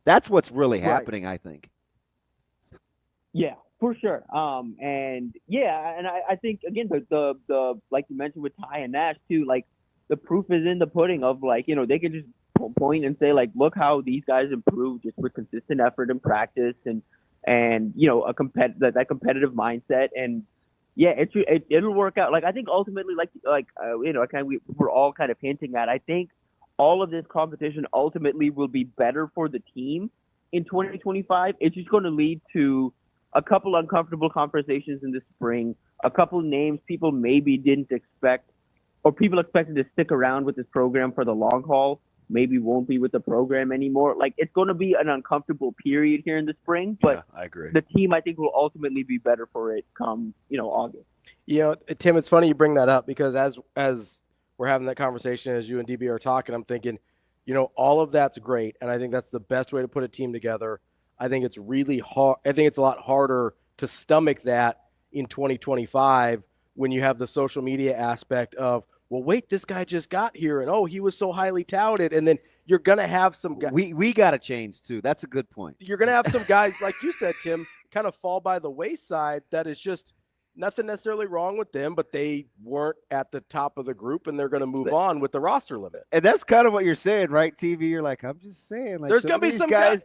Speaker 5: That's what's really happening, I think.
Speaker 8: Yeah, for sure. And I think, again, the like you mentioned with Ty and Nash too, like, the proof is in the pudding of, like, they can just point and say, like, look how these guys improve just with consistent effort and practice and that competitive mindset. And yeah, it'll work out. Like, I think ultimately, we're all kind of hinting at, I think all of this competition ultimately will be better for the team in 2025. It's just going to lead to a couple uncomfortable conversations in the spring, a couple names people maybe didn't expect, or people expected to stick around with this program for the long haul, maybe won't be with the program anymore. Like, it's going to be an uncomfortable period here in the spring, but
Speaker 4: I agree.
Speaker 8: The team, I think, will ultimately be better for it come, August.
Speaker 4: Tim, it's funny you bring that up, because as we're having that conversation, as you and DB are talking, I'm thinking, all of that's great. And I think that's the best way to put a team together. I think it's really hard. I think it's a lot harder to stomach that in 2025 when you have the social media aspect of, well, wait, this guy just got here, and oh, he was so highly touted. And then you're going to have some guys.
Speaker 5: We got to change too. That's a good point.
Speaker 4: You're going to have some guys, like you said, Tim, kind of fall by the wayside. That is just nothing necessarily wrong with them, but they weren't at the top of the group, and they're going to move on with the roster limit.
Speaker 5: And that's kind of what you're saying, right, TV? You're like, I'm just saying. Like,
Speaker 4: there's going to be some
Speaker 5: guys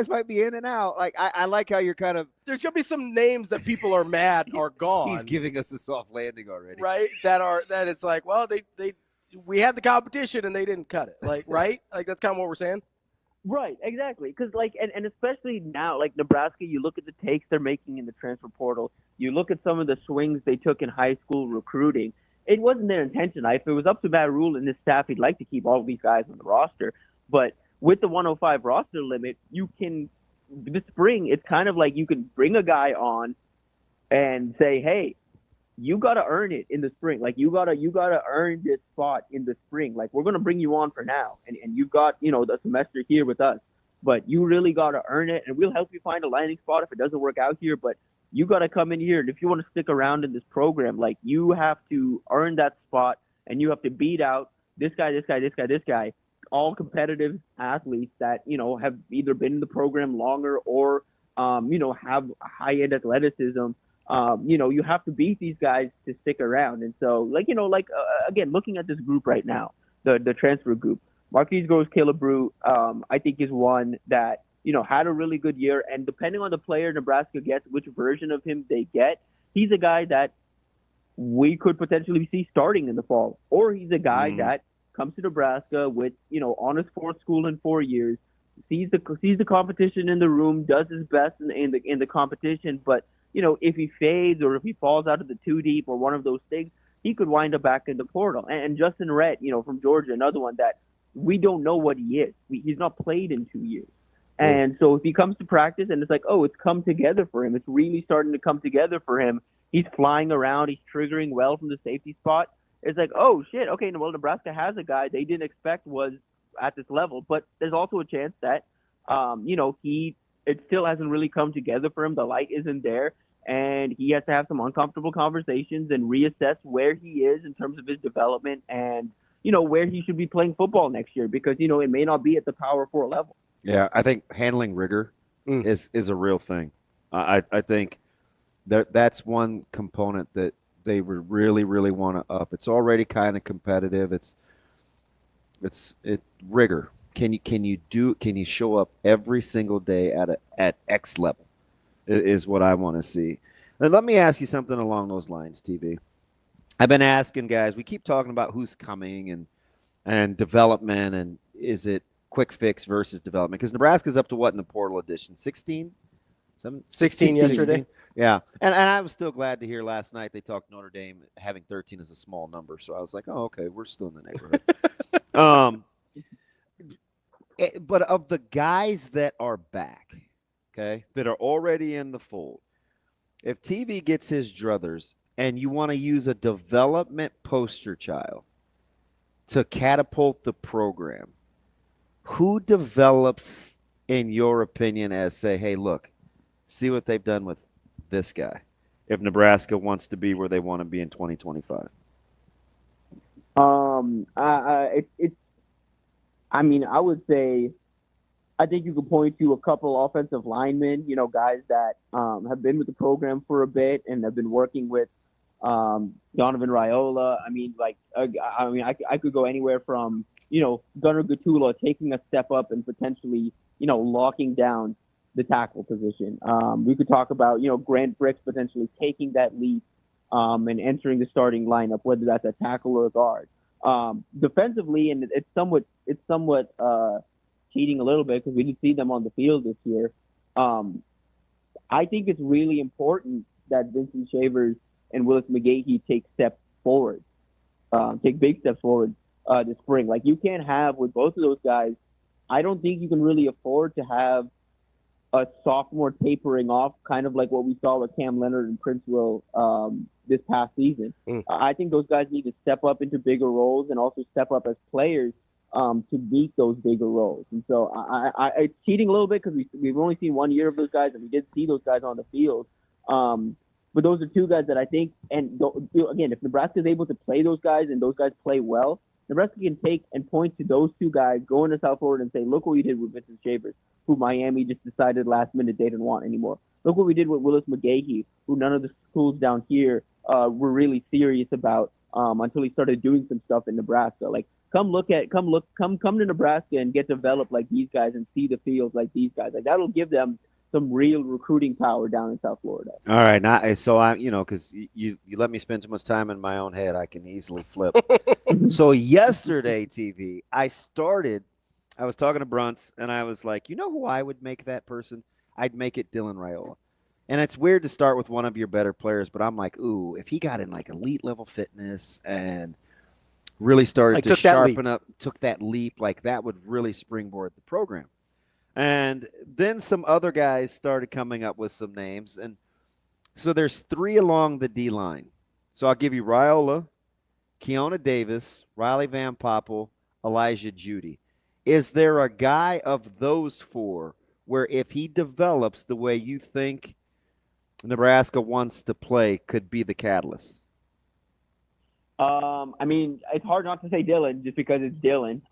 Speaker 5: might be in and out. Like, I like how you're kind of.
Speaker 4: There's going to be some names that people are mad are gone.
Speaker 5: He's giving us a soft landing already.
Speaker 4: Right? That it's like, well, we had the competition and they didn't cut it. Like, right? Like, that's kind of what we're saying.
Speaker 8: Right, exactly. Because, like, and especially now, like, Nebraska, you look at the takes they're making in the transfer portal. You look at some of the swings they took in high school recruiting. It wasn't their intention. If it was up to Matt Rule and his staff, he'd like to keep all of these guys on the roster. But with the 105 roster limit, this spring, it's kind of like you can bring a guy on and say, hey, you got to earn it in the spring. Like, you got to earn this spot in the spring. Like, we're going to bring you on for now. And you've got, the semester here with us. But you really got to earn it. And we'll help you find a landing spot if it doesn't work out here. But you got to come in here. And if you want to stick around in this program, like, you have to earn that spot. And you have to beat out this guy, all competitive athletes that, have either been in the program longer or, have high-end athleticism. You have to beat these guys to stick around. And so, again, looking at this group right now, the transfer group, Marquise Groves-Killebrew, I think is one that, had a really good year. And depending on the player Nebraska gets, which version of him they get, he's a guy that we could potentially see starting in the fall. Or he's a guy that comes to Nebraska with, on his fourth school in 4 years, sees the competition in the room, does his best in the competition, but if he fades or if he falls out of the two deep or one of those things, he could wind up back in the portal. And Justin Rhett, from Georgia, another one that we don't know what he is. He's not played in 2 years. And so if he comes to practice and it's like, oh, it's come together for him, it's really starting to come together for him. He's flying around. He's triggering well from the safety spot. It's like, oh, shit, okay, well, Nebraska has a guy they didn't expect was at this level. But there's also a chance that, it still hasn't really come together for him. The light isn't there. And he has to have some uncomfortable conversations and reassess where he is in terms of his development and, where he should be playing football next year because, it may not be at the Power 4 level.
Speaker 5: Yeah, I think handling rigor is a real thing. I think that's one component that they would really, really want to up. It's already kind of competitive. It's rigor. Can you show up every single day at X level is what I want to see. And let me ask you something along those lines, TV. I've been asking guys, we keep talking about who's coming and development and is it quick fix versus development? Because Nebraska's up to what in the portal edition? 16
Speaker 4: yesterday.
Speaker 5: 16? Yeah. And I was still glad to hear last night they talked Notre Dame having 13 as a small number. So I was like, oh, okay, we're still in the neighborhood. But of the guys that are back, okay, that are already in the fold, if TV gets his druthers and you want to use a development poster child to catapult the program, who develops, in your opinion, as say, hey, look, see what they've done with this guy if Nebraska wants to be where they want to be in 2025?
Speaker 8: I would say I think you could point to a couple offensive linemen, guys that have been with the program for a bit and have been working with Donovan Raiola. I could go anywhere from, Gunnar Gatula taking a step up and potentially, locking down the tackle position. We could talk about, Grant Bricks potentially taking that leap and entering the starting lineup, whether that's a tackle or a guard. Defensively, and it's somewhat cheating a little bit because we didn't see them on the field this year. I think it's really important that Vincent Shavers and Willis McGahee take steps forward, take big steps forward this spring. Like you can't have with both of those guys. I don't think you can really afford to have a sophomore tapering off, kind of like what we saw with Cam Leonard and Prince Will this past season. I think those guys need to step up into bigger roles and also step up as players to meet those bigger roles. And so it's cheating a little bit because we've only seen 1 year of those guys, and we did see those guys on the field. But those are two guys that I think, and again, if Nebraska is able to play those guys and those guys play well, Nebraska can take and point to those two guys, go into South Florida and say, look what we did with Vincent Shavers, who Miami just decided last minute they didn't want anymore. Look what we did with Willis McGahee, who none of the schools down here were really serious about until he started doing some stuff in Nebraska. Like, come to Nebraska and get developed like these guys and see the field like these guys. Like, that'll give them some real recruiting power down in South Florida.
Speaker 5: All right. So I, because you let me spend too much time in my own head, I can easily flip. So yesterday, TV, I was talking to Brunts, and I was like, you know who I would make that person? I'd make it Dylan Raiola. And it's weird to start with one of your better players, but I'm like, ooh, if he got in like elite level fitness and really started to sharpen up, took that leap, like that would really springboard the program. And then some other guys started coming up with some names. And so there's three along the D line. So I'll give you Raiola, Keona Davis, Riley Van Poppel, Elijah Judy. Is there a guy of those four where if he develops the way you think Nebraska wants to play could be the catalyst?
Speaker 8: It's hard not to say Dylan just because it's Dylan.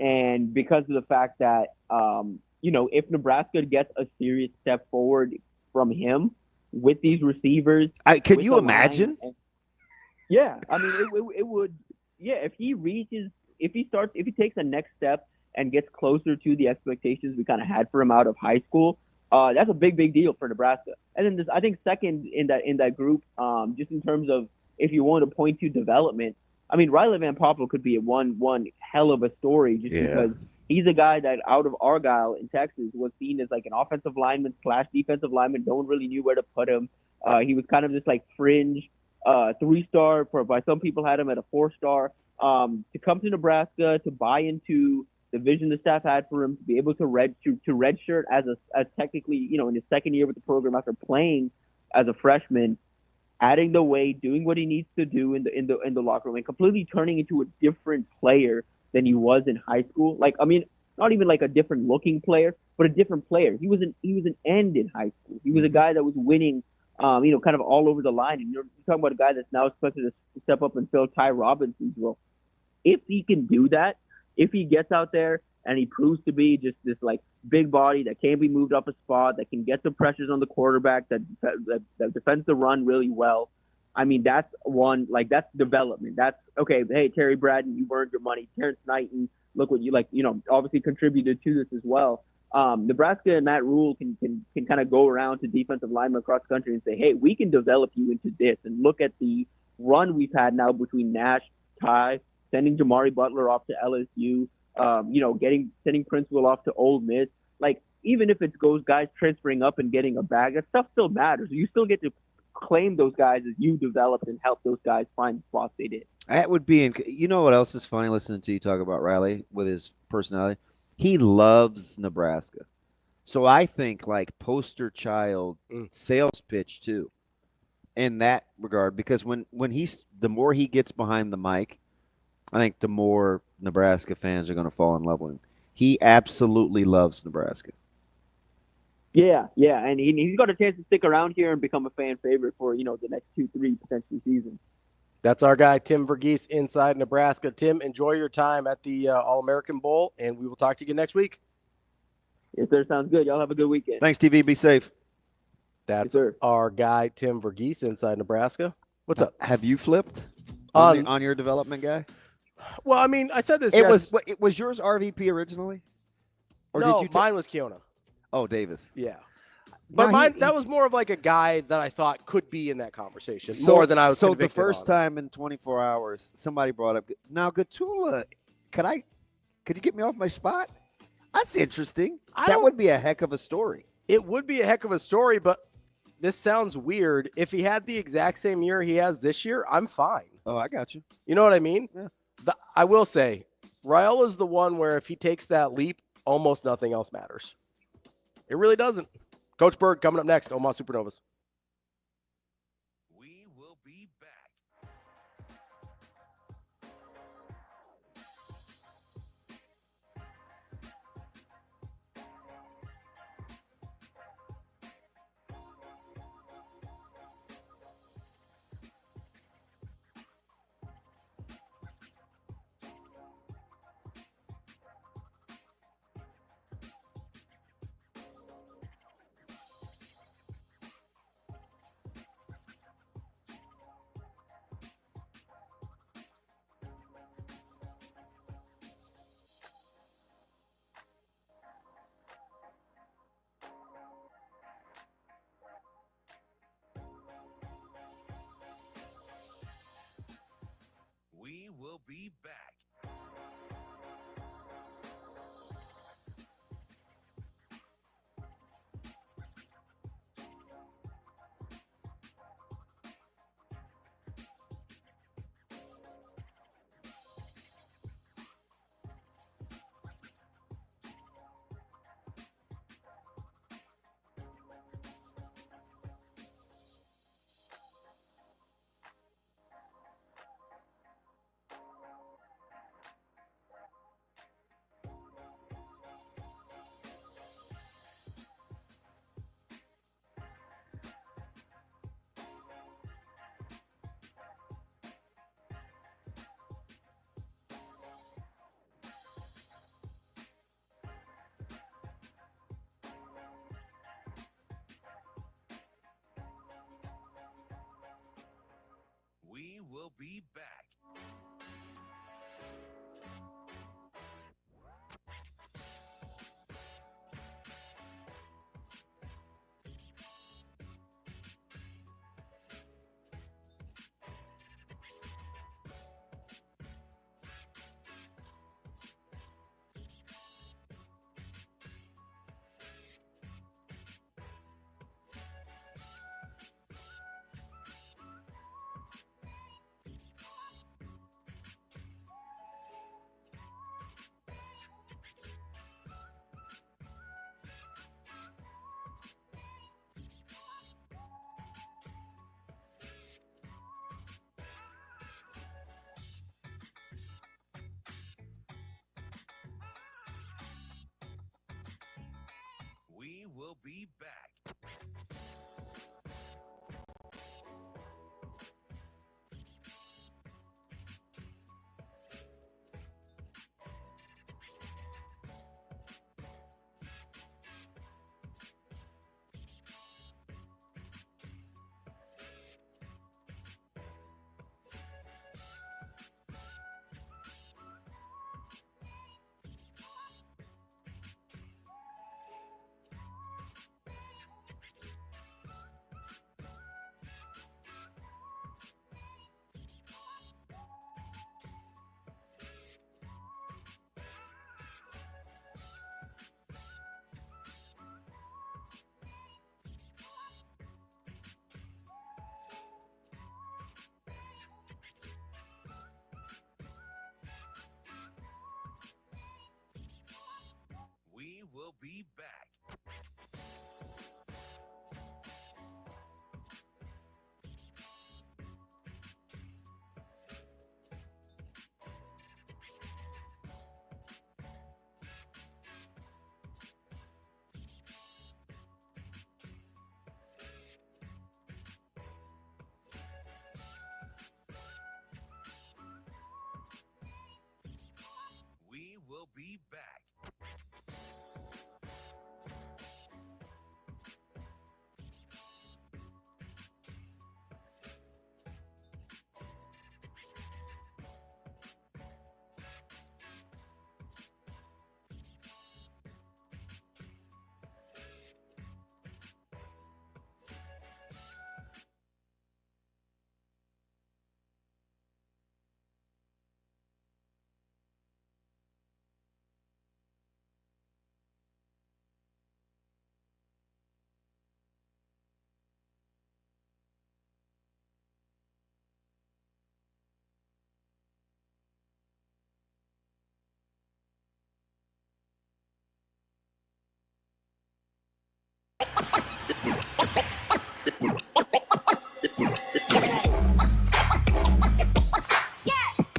Speaker 8: And because of the fact that, if Nebraska gets a serious step forward from him with these receivers.
Speaker 5: Can you imagine?
Speaker 8: Yeah. I mean, it would. Yeah. If he takes a next step and gets closer to the expectations we kind of had for him out of high school, that's a big deal for Nebraska. And then I think second in that group, just in terms of if you want to point to development, I mean, Riley Van Poppel could be one hell of a story because he's a guy that out of Argyle in Texas was seen as like an offensive lineman / defensive lineman. No one really knew where to put him. He was kind of just like fringe 3-star. By some people had him at a 4-star. To come to Nebraska, to buy into the vision the staff had for him, to be able to redshirt as technically, in his second year with the program after playing as a freshman, adding the weight, doing what he needs to do in the locker room, and completely turning into a different player than he was in high school. Like, I mean, not even like a different looking player, but a different player. He was an end in high school. He was a guy that was winning, kind of all over the line. And you're talking about a guy that's now expected to step up and fill Ty Robinson's role. If he can do that, if he gets out there and he proves to be just this like big body that can be moved up a spot, that can get the pressures on the quarterback, that defends the run really well. I mean, that's that's development. That's okay. Hey, Terry Bradden, you've earned your money. Terrence Knighton, look what you obviously contributed to this as well. Nebraska and Matt Rule can kind of go around to defensive linemen across the country and say, hey, we can develop you into this. And look at the run we've had now between Nash, Ty, sending Jamari Butler off to LSU, sending Prince Will off to Ole Miss. Like, even if it goes guys transferring up and getting a bag, that stuff still matters. You still get to claim those guys as you developed and help those guys find the spots they did.
Speaker 5: That would be, you know what else is funny listening to you talk about Riley with his personality? He loves Nebraska. So I think like poster child sales pitch too in that regard, because when the more he gets behind the mic, I think the more Nebraska fans are going to fall in love with him. He absolutely loves Nebraska.
Speaker 8: Yeah, and he's got a chance to stick around here and become a fan favorite for, the next 2-3 potentially seasons.
Speaker 4: That's our guy, Tim Verghese, inside Nebraska. Tim, enjoy your time at the All-American Bowl, and we will talk to you again next week.
Speaker 8: Yes, sir. Sounds good. Y'all have a good weekend.
Speaker 5: Thanks, TV. Be safe.
Speaker 4: That's our guy, Tim Verghese, inside Nebraska. What's up?
Speaker 5: Have you flipped on your development guy?
Speaker 4: Well, I mean, I said this.
Speaker 5: It was yours RVP originally? Or
Speaker 4: no,
Speaker 5: did you
Speaker 4: mine was Kiona.
Speaker 5: Oh, Davis.
Speaker 4: Yeah. But that was more of like a guy that I thought could be in that conversation more than I was convicted on.
Speaker 5: So the first time in 24 hours, somebody brought up, now Gatula, could you get me off my spot? That's interesting. That would be a heck of a story.
Speaker 4: It would be a heck of a story, but this sounds weird. If he had the exact same year he has this year, I'm fine.
Speaker 5: Oh, I got you.
Speaker 4: You know what I mean?
Speaker 5: Yeah.
Speaker 4: I will say, Raiola's the one where if he takes that leap, almost nothing else matters. It really doesn't. Coach Bird coming up next, Omaha Supernovas.
Speaker 1: We will be back. We will be back. We will be back. We will be back. We will be back. We will be back.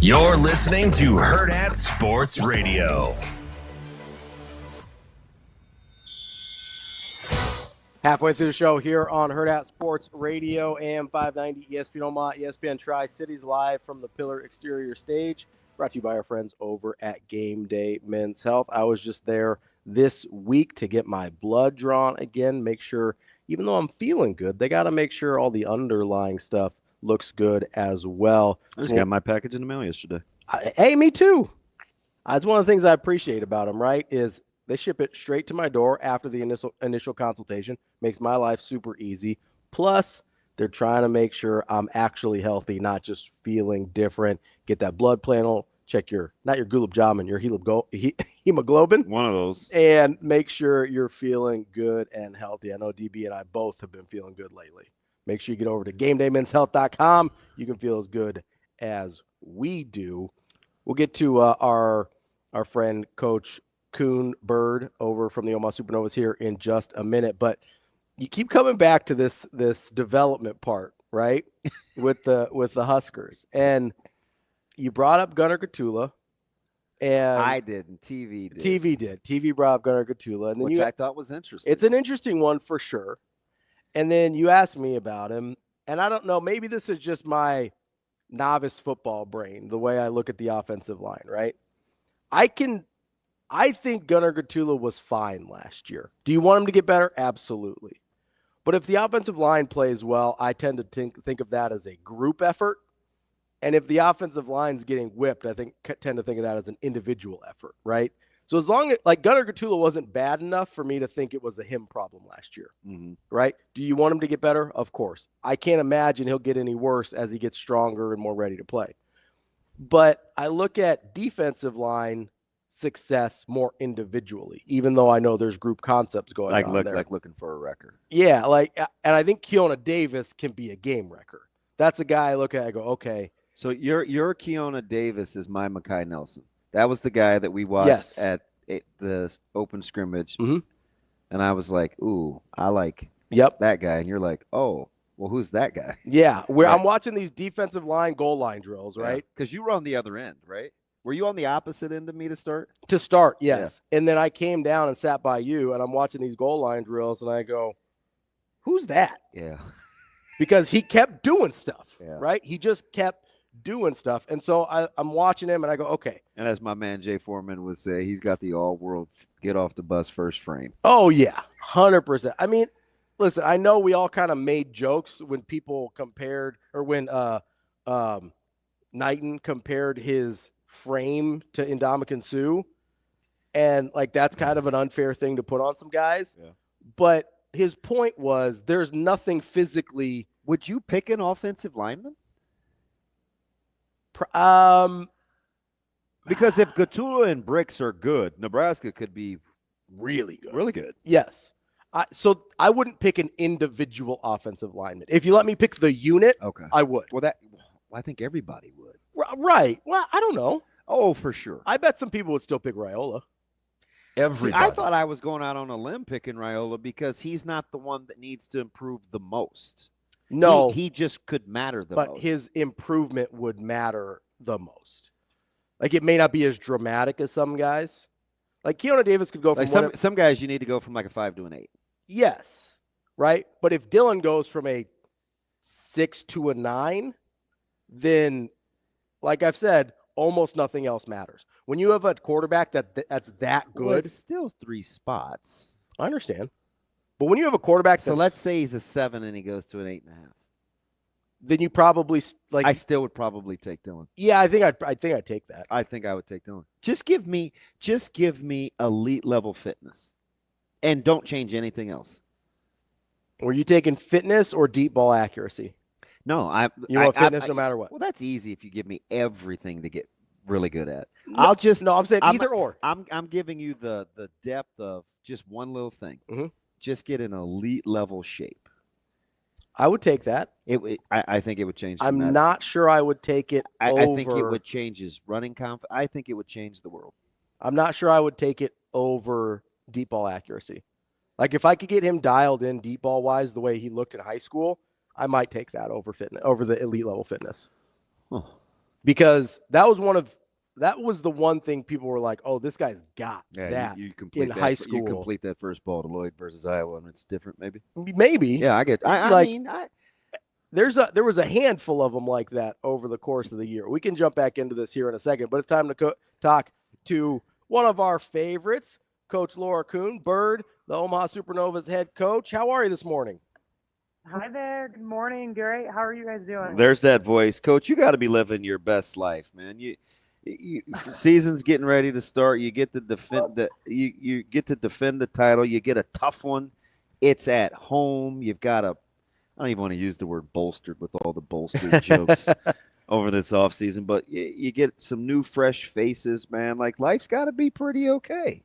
Speaker 1: You're listening to Hurrdat Sports Radio.
Speaker 4: Halfway through the show here on Hurrdat Sports Radio, AM 590, ESPN Omaha, ESPN Tri-Cities, live from the Pillar Exterior Stage, brought to you by our friends over at Game Day Men's Health. I was just there this week to get my blood drawn again, make sure, even though I'm feeling good, they got to make sure all the underlying stuff looks good as well.
Speaker 5: I just got my package in the mail yesterday.
Speaker 4: Hey, me too. That's one of the things I appreciate about them, right, is they ship it straight to my door after the initial consultation. Makes my life super easy. Plus, they're trying to make sure I'm actually healthy, not just feeling different. Get that blood panel, check not your gulab jamun, your hemoglobin.
Speaker 5: One of those.
Speaker 4: And make sure you're feeling good and healthy. I know DB and I both have been feeling good lately. Make sure you get over to GameDayMen'sHealth.com. You can feel as good as we do. We'll get to our friend, Coach Kuhn Bird, over from the Omaha Supernovas here in just a minute. But you keep coming back to this development part, right, with the Huskers. And you brought up Gunnar Gatula. And
Speaker 5: I didn't. TV did.
Speaker 4: TV brought up Gunnar Gatula. And then
Speaker 5: which I thought was interesting.
Speaker 4: It's an interesting one for sure. And then you asked me about him, and I don't know, maybe this is just my novice football brain, the way I look at the offensive line, right? I think Gunnar Gatula was fine last year. Do you want him to get better? Absolutely. But if the offensive line plays well, I tend to think of that as a group effort And if the offensive line's getting whipped, I tend to think of that as an individual effort, right? So as long as, like, Gunnar Gatula wasn't bad enough for me to think it was a him problem last year, right? Do you want him to get better? Of course. I can't imagine he'll get any worse as he gets stronger and more ready to play. But I look at defensive line success more individually, even though I know there's group concepts going on there.
Speaker 5: Like looking for a record.
Speaker 4: Yeah, and I think Keona Davis can be a game wrecker. That's a guy I look at, I go, okay.
Speaker 5: So your Keona Davis is my Mekhi Nelson. That was the guy that we watched at the open scrimmage, and I was like, ooh, I like that guy. And you're like, oh, well, who's that guy?
Speaker 4: Yeah, I'm watching these defensive line goal line drills, right?
Speaker 5: Because you were on the other end, right? Were you on the opposite end of me to start?
Speaker 4: To start, yes. Yeah. And then I came down and sat by you, and I'm watching these goal line drills, and I go, who's that?
Speaker 5: Yeah.
Speaker 4: Because he kept doing stuff, right? He just kept doing stuff. And so I'm watching him, and I go, okay.
Speaker 5: And as my man Jay Foreman would say, he's got the all-world get off the bus first frame.
Speaker 4: Oh, yeah, 100%. I mean, listen, I know we all kind of made jokes when people compared, or when Knighton compared his frame to Ndamukong Suh, and, like, that's kind of an unfair thing to put on some guys. Yeah. But his point was there's nothing physically.
Speaker 5: Would you pick an offensive lineman? Because if Gatula and Bricks are good, Nebraska could be
Speaker 4: really good.
Speaker 5: Really good.
Speaker 4: Yes. So I wouldn't pick an individual offensive lineman. If you let me pick the unit, I would.
Speaker 5: Well, I think everybody would.
Speaker 4: Right. Well, I don't know.
Speaker 5: Oh, for sure.
Speaker 4: I bet some people would still pick Raiola.
Speaker 5: Everybody. See, I thought I was going out on a limb picking Raiola because he's not the one that needs to improve the most.
Speaker 4: No.
Speaker 5: He just could matter the most.
Speaker 4: But his improvement would matter the most. Like, it may not be as dramatic as some guys. Like, Keona Davis could go from
Speaker 5: some guys you need to go from like a 5 to an 8.
Speaker 4: Yes. Right? But if Dylan goes from a 6 to a 9, then, like I've said, almost nothing else matters. When you have a quarterback that's that good.
Speaker 5: Well, it's still 3 spots.
Speaker 4: I understand. But when you have a quarterback
Speaker 5: so let's say he's a 7 and he goes to an 8.5.
Speaker 4: Then you probably like.
Speaker 5: I still would probably take Dylan.
Speaker 4: Yeah, I think I'd take that.
Speaker 5: I think I would take Dylan. Just give me elite level fitness, and don't change anything else.
Speaker 4: Were you taking fitness or deep ball accuracy?
Speaker 5: No,
Speaker 4: you want fitness no matter what.
Speaker 5: Well, that's easy if you give me everything to get really good at.
Speaker 4: I'm saying either or.
Speaker 5: I'm giving you the depth of just one little thing.
Speaker 4: Mm-hmm.
Speaker 5: Just get an elite level shape.
Speaker 4: I would take that.
Speaker 5: I think it would change.
Speaker 4: I'm not sure I would take it over.
Speaker 5: I think it would change his running confidence. I think it would change the world.
Speaker 4: I'm not sure I would take it over deep ball accuracy. Like, if I could get him dialed in deep ball wise the way he looked in high school, I might take that over the elite level fitness.
Speaker 5: Huh.
Speaker 4: Because that was the one thing people were like, oh, this guy's got that in high school.
Speaker 5: You complete that first ball to Lloyd versus Iowa, and it's different, maybe?
Speaker 4: Maybe.
Speaker 5: Yeah, I get
Speaker 4: there was a handful of them like that over the course of the year. We can jump back into this here in a second, but it's time to talk to one of our favorites, Coach Laura Kuhn, Bird, the Omaha Supernovas head coach. How are you this morning?
Speaker 9: Hi there. Good morning. Great. How are you guys doing?
Speaker 5: There's that voice. Coach, you got to be living your best life, man. You season's getting ready to start. You get to defend you get to defend the title. You get a tough one. It's at home. You've got I don't even want to use the word bolstered with all the bolstered jokes over this offseason, but you get some new fresh faces, man. Like, life's got to be pretty okay.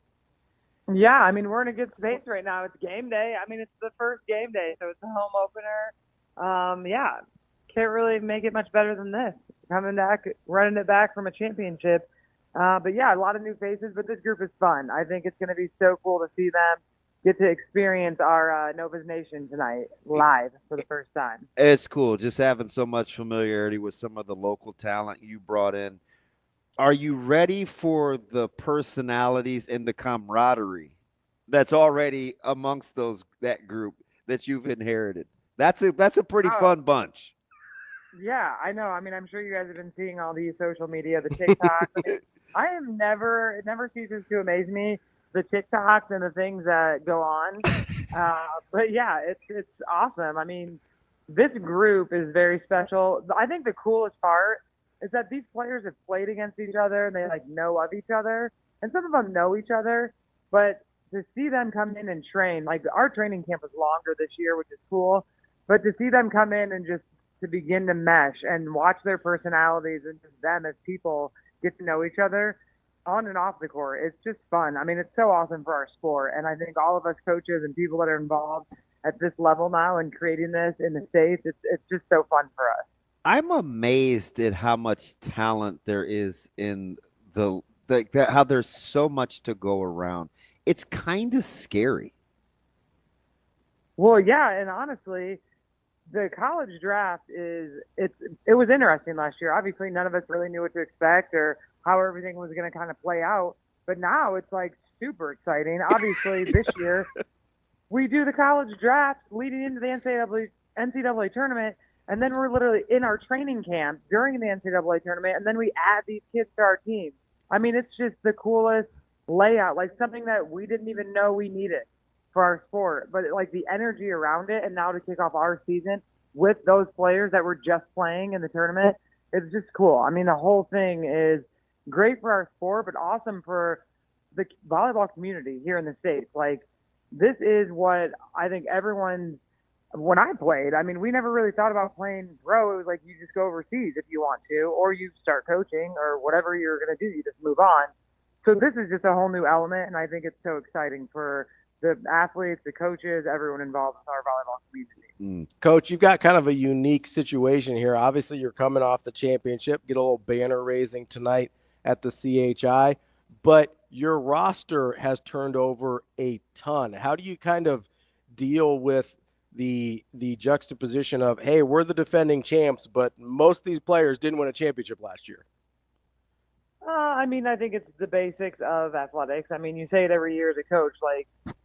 Speaker 9: Yeah, I mean, we're in a good space right now. It's game day. I mean, it's the first game day, so it's a home opener. Yeah, can't really make it much better than this. Coming back, running it back from a championship. But, yeah, a lot of new faces, but this group is fun. I think it's going to be so cool to see them get to experience our Novas Nation tonight live for the first time.
Speaker 5: It's cool, just having so much familiarity with some of the local talent you brought in. Are you ready for the personalities and the camaraderie that's already amongst that group that you've inherited? That's a pretty fun bunch.
Speaker 9: Yeah, I know. I mean, I'm sure you guys have been seeing all these social media, the TikToks. It never ceases to amaze me, the TikToks and the things that go on. But yeah, it's awesome. I mean, this group is very special. I think the coolest part is that these players have played against each other and they like know of each other, and some of them know each other, but to see them come in and train, like our training camp was longer this year, which is cool, but to see them come in and just to begin to mesh and watch their personalities and just them as people get to know each other on and off the court, it's just fun. I mean, it's so awesome for our sport, and I think all of us coaches and people that are involved at this level now and creating this in the States, it's just so fun for us.
Speaker 5: I'm amazed at how much talent there is in how there's so much to go around. It's kind of scary.
Speaker 9: Well, yeah, and honestly, the college draft it was interesting last year. Obviously, none of us really knew what to expect or how everything was going to kind of play out. But now it's like super exciting. Obviously, this year we do the college draft leading into the NCAA tournament, and then we're literally in our training camp during the NCAA tournament, and then we add these kids to our team. I mean, it's just the coolest layout, like something that we didn't even know we needed for our sport, but like the energy around it, and now to kick off our season with those players that were just playing in the tournament, it's just cool. I mean, the whole thing is great for our sport, but awesome for the volleyball community here in the States. Like, this is what I think when I played, I mean, we never really thought about playing pro. It was like you just go overseas if you want to, or you start coaching or whatever you're going to do, you just move on. So this is just a whole new element, and I think it's so exciting for the athletes, the coaches, everyone involved with our volleyball community.
Speaker 4: Coach, you've got kind of a unique situation here. Obviously, you're coming off the championship, get a little banner raising tonight at the CHI, but your roster has turned over a ton. How do you kind of deal with the juxtaposition of, hey, we're the defending champs, but most of these players didn't win a championship last year?
Speaker 9: I mean, I think it's the basics of athletics. I mean, you say it every year as a coach, like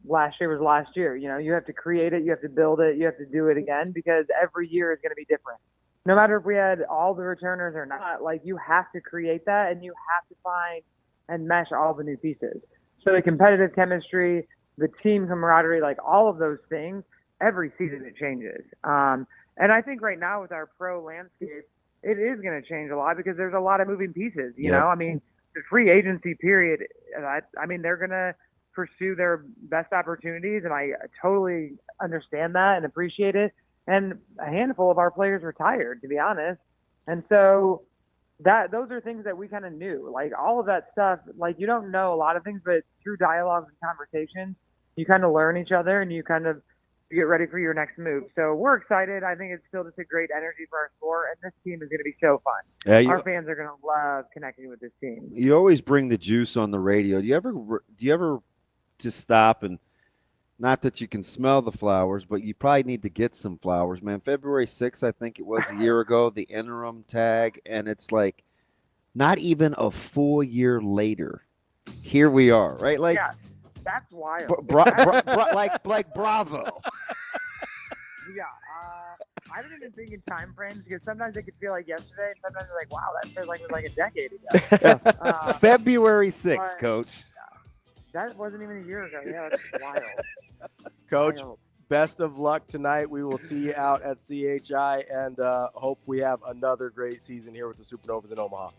Speaker 9: last year was last year. You know, you have to create it, you have to build it, you have to do it again, because every year is going to be different. No matter if we had all the returners or not, like, you have to create that, and you have to find and mesh all the new pieces. So the competitive chemistry, the team camaraderie, like all of those things, every season it changes. And I think right now with our pro landscape, it is going to change a lot because there's a lot of moving pieces. You know, I mean, the free agency period, I mean, they're going to pursue their best opportunities, and I totally understand that and appreciate it. And a handful of our players retired, to be honest. And so those are things that we kind of knew. Like, all of that stuff, like, you don't know a lot of things, but through dialogues and conversations, you kind of learn each other and you kind of get ready for your next move. So we're excited. I think it's still just a great energy for our sport, and this team is going to be so fun. Yeah, our fans are going to love connecting with this team.
Speaker 5: You always bring the juice on the radio. Do you ever just stop and, not that you can smell the flowers, but you probably need to get some flowers, man. February 6th, I think it was a year ago, the interim tag, and it's like not even a full year later, here we are, right? Like,
Speaker 9: yeah, that's wild.
Speaker 5: like bravo.
Speaker 9: Yeah, I didn't even think in time frames, because sometimes it could feel like yesterday, and sometimes it's like, wow, that feels like it was like a decade ago.
Speaker 5: February 6th, Coach.
Speaker 9: That wasn't even a year ago. Yeah, that's wild.
Speaker 4: Coach, best of luck tonight. We will see you out at CHI, and hope we have another great season here with the Supernovas in Omaha.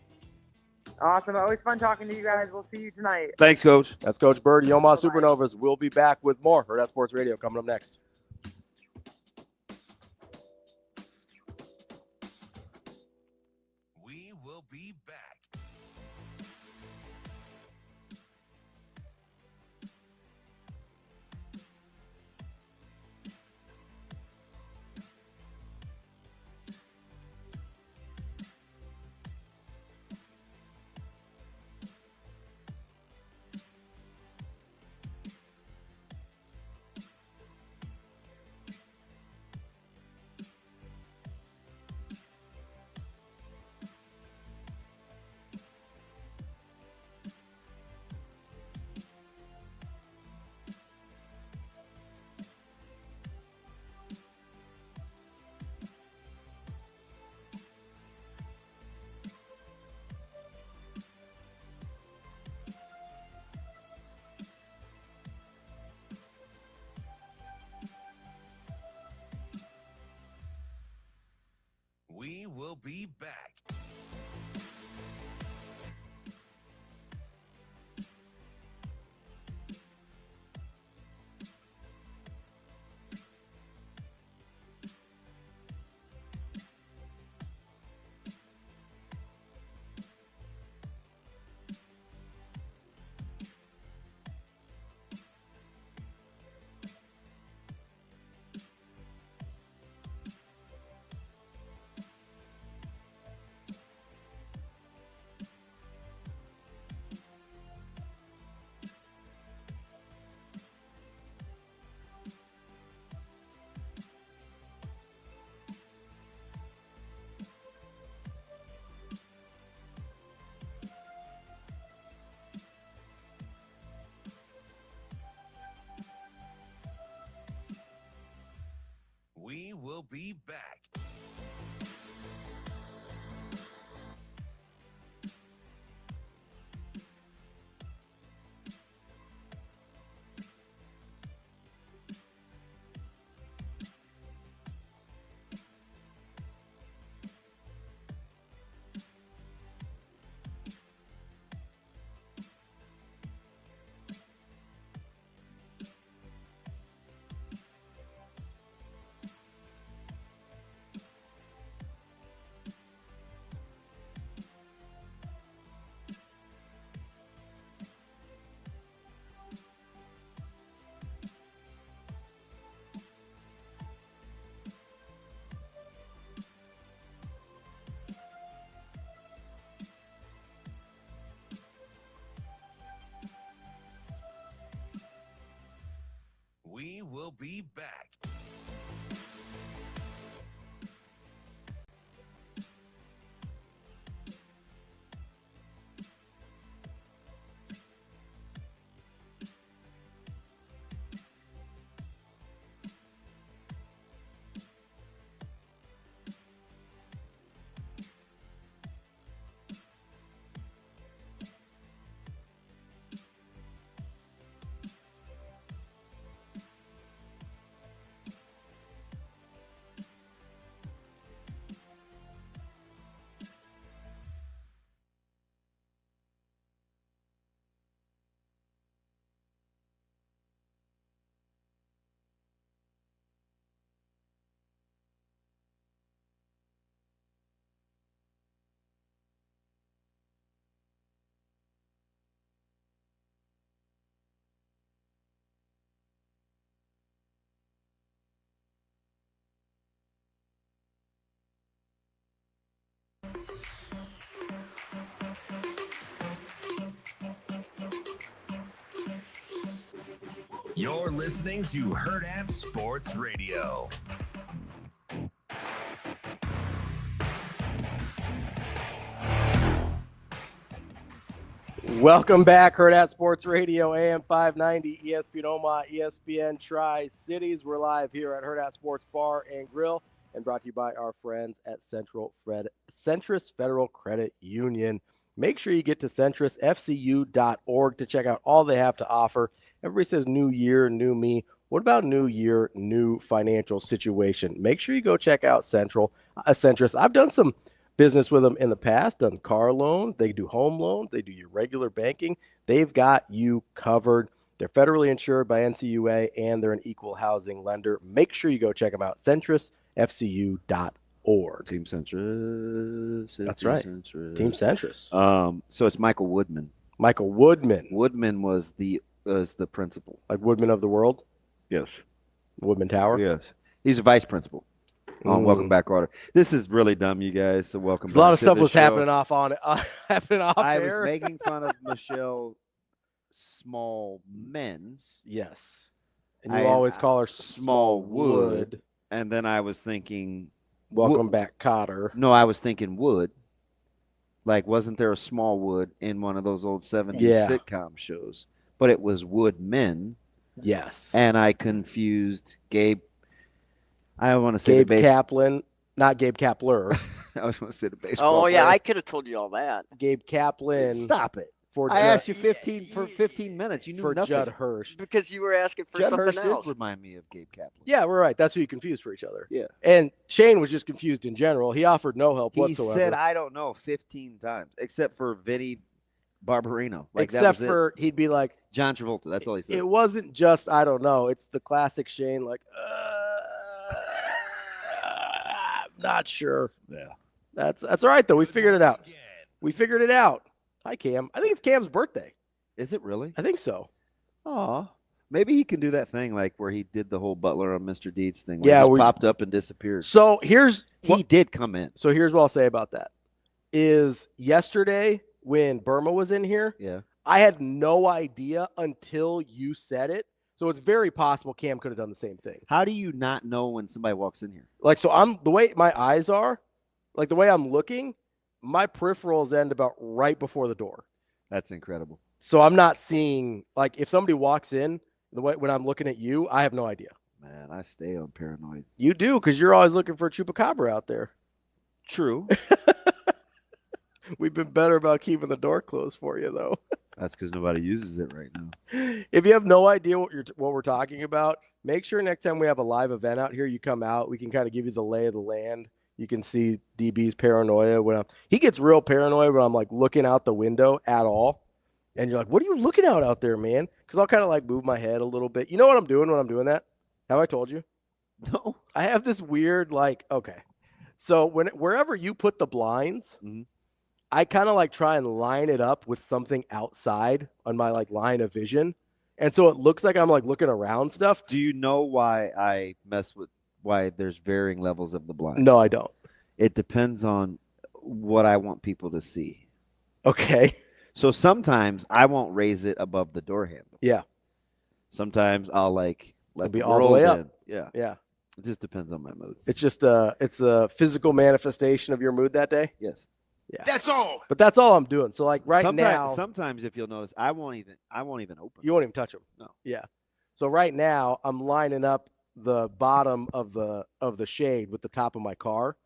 Speaker 9: Awesome. Always fun talking to you guys. We'll see you tonight.
Speaker 5: Thanks, Coach.
Speaker 4: That's Coach Bird, the Omaha Supernovas. We'll be back with more Hurrdat Sports Radio coming up next.
Speaker 1: We will be back. We will be back. be back. We will be back. You're listening to Hurrdat Sports Radio.
Speaker 4: Welcome back, Hurrdat Sports Radio, AM 590, ESPN Omaha, ESPN Tri-Cities. We're live here at Hurrdat Sports Bar and Grill and brought to you by our friends at Centris Federal Credit Union. Make sure you get to centrisfcu.org to check out all they have to offer. Everybody says new year, new me. What about new year, new financial situation? Make sure you go check out Centris. I've done some business with them in the past, done car loans. They do home loans. They do your regular banking. They've got you covered. They're federally insured by NCUA, and they're an equal housing lender. Make sure you go check them out, centrisfcu.org.
Speaker 5: Team Centris.
Speaker 4: That's right.
Speaker 5: Centris.
Speaker 4: Team Centris.
Speaker 5: So it's Michael Woodman.
Speaker 4: Michael Woodman.
Speaker 5: Woodman was the principal.
Speaker 4: Like Woodman of the World?
Speaker 5: Yes.
Speaker 4: Woodman Tower?
Speaker 5: Yes. He's a vice principal. Welcome back, Order. This is really dumb, you guys. So welcome back.
Speaker 4: A lot of stuff
Speaker 5: the
Speaker 4: was
Speaker 5: show.
Speaker 4: happening off
Speaker 5: I
Speaker 4: air.
Speaker 5: was making fun of Michelle Smallmans.
Speaker 4: Yes. And you always call her
Speaker 5: Smallwood. And then I was thinking,
Speaker 4: welcome back, Cotter.
Speaker 5: No, I was thinking Wood. Like, wasn't there a Smallwood in one of those old 70s sitcom shows? But it was Woodmen.
Speaker 4: Yes.
Speaker 5: And I confused Gabe. I want to say
Speaker 4: Gabe Kaplan, not Gabe Kapler.
Speaker 5: I was going to say the baseball.
Speaker 10: Oh, yeah, I could have told you all that.
Speaker 4: Gabe Kaplan.
Speaker 5: Stop it. I asked you 15 minutes. You knew
Speaker 4: for
Speaker 5: nothing.
Speaker 4: Judd Hirsch.
Speaker 10: Because you were asking for
Speaker 5: Judd
Speaker 10: something
Speaker 5: Hirsch
Speaker 10: else.
Speaker 5: did remind me of Gabe Kaplan.
Speaker 4: Yeah, we're right. That's who you confused for each other.
Speaker 5: Yeah.
Speaker 4: And Shane was just confused in general. He offered no help whatsoever.
Speaker 5: He said, I don't know, 15 times, except for Vinny Barbarino.
Speaker 4: Except for he'd be like,
Speaker 5: John Travolta. That's all he said.
Speaker 4: It wasn't just, I don't know. It's the classic Shane, like, I'm not sure.
Speaker 5: Yeah.
Speaker 4: That's all right, though. We figured it out. Hi, Cam. I think it's Cam's birthday.
Speaker 5: Is it really?
Speaker 4: I think so.
Speaker 5: Aw. Maybe he can do that thing like where he did the whole Butler on Mr. Deeds thing.
Speaker 4: Where
Speaker 5: he just popped up and disappeared.
Speaker 4: So
Speaker 5: he did come in.
Speaker 4: So here's what I'll say about that. Is yesterday when Burma was in here, I had no idea until you said it. So it's very possible Cam could have done the same thing.
Speaker 5: How do you not know when somebody walks in here?
Speaker 4: Like, so the way my eyes are, like the way I'm looking, my peripherals end about right before the door.
Speaker 5: That's incredible.
Speaker 4: So I'm not seeing, like, if somebody walks in the way when I'm looking at you, I have no idea.
Speaker 5: Man, I stay on paranoid.
Speaker 4: You do, because you're always looking for a chupacabra out there.
Speaker 5: True.
Speaker 4: We've been better about keeping the door closed for you, though.
Speaker 5: That's because nobody uses it right now.
Speaker 4: If you have no idea what we're talking about, make sure next time we have a live event out here, you come out. We can kind of give you the lay of the land. You can see DB's paranoia when he gets real paranoid when I'm like looking out the window at all. And you're like, what are you looking out there, man? Because I'll kind of like move my head a little bit. You know what I'm doing when I'm doing that? Have I told you?
Speaker 5: No.
Speaker 4: I have this weird okay. So wherever you put the blinds, I kind of like try and line it up with something outside on my like line of vision. And so it looks like I'm like looking around stuff.
Speaker 5: Do you know why I mess with why there's varying levels of the blinds?
Speaker 4: No, I don't.
Speaker 5: It depends on what I want people to see.
Speaker 4: Okay.
Speaker 5: So sometimes I won't raise it above the door handle.
Speaker 4: Yeah.
Speaker 5: Sometimes I'll like let
Speaker 4: It'll be
Speaker 5: it
Speaker 4: all the
Speaker 5: roll
Speaker 4: way
Speaker 5: in.
Speaker 4: up.
Speaker 5: Yeah.
Speaker 4: Yeah.
Speaker 5: It just depends on my mood.
Speaker 4: It's just it's a physical manifestation of your mood that day.
Speaker 5: Yes.
Speaker 4: Yeah.
Speaker 1: That's all.
Speaker 4: But that's all I'm doing. So like now,
Speaker 5: sometimes if you'll notice, I won't even open.
Speaker 4: You won't even touch them.
Speaker 5: No.
Speaker 4: Yeah. So right now I'm lining up the bottom of the shade with the top of my car,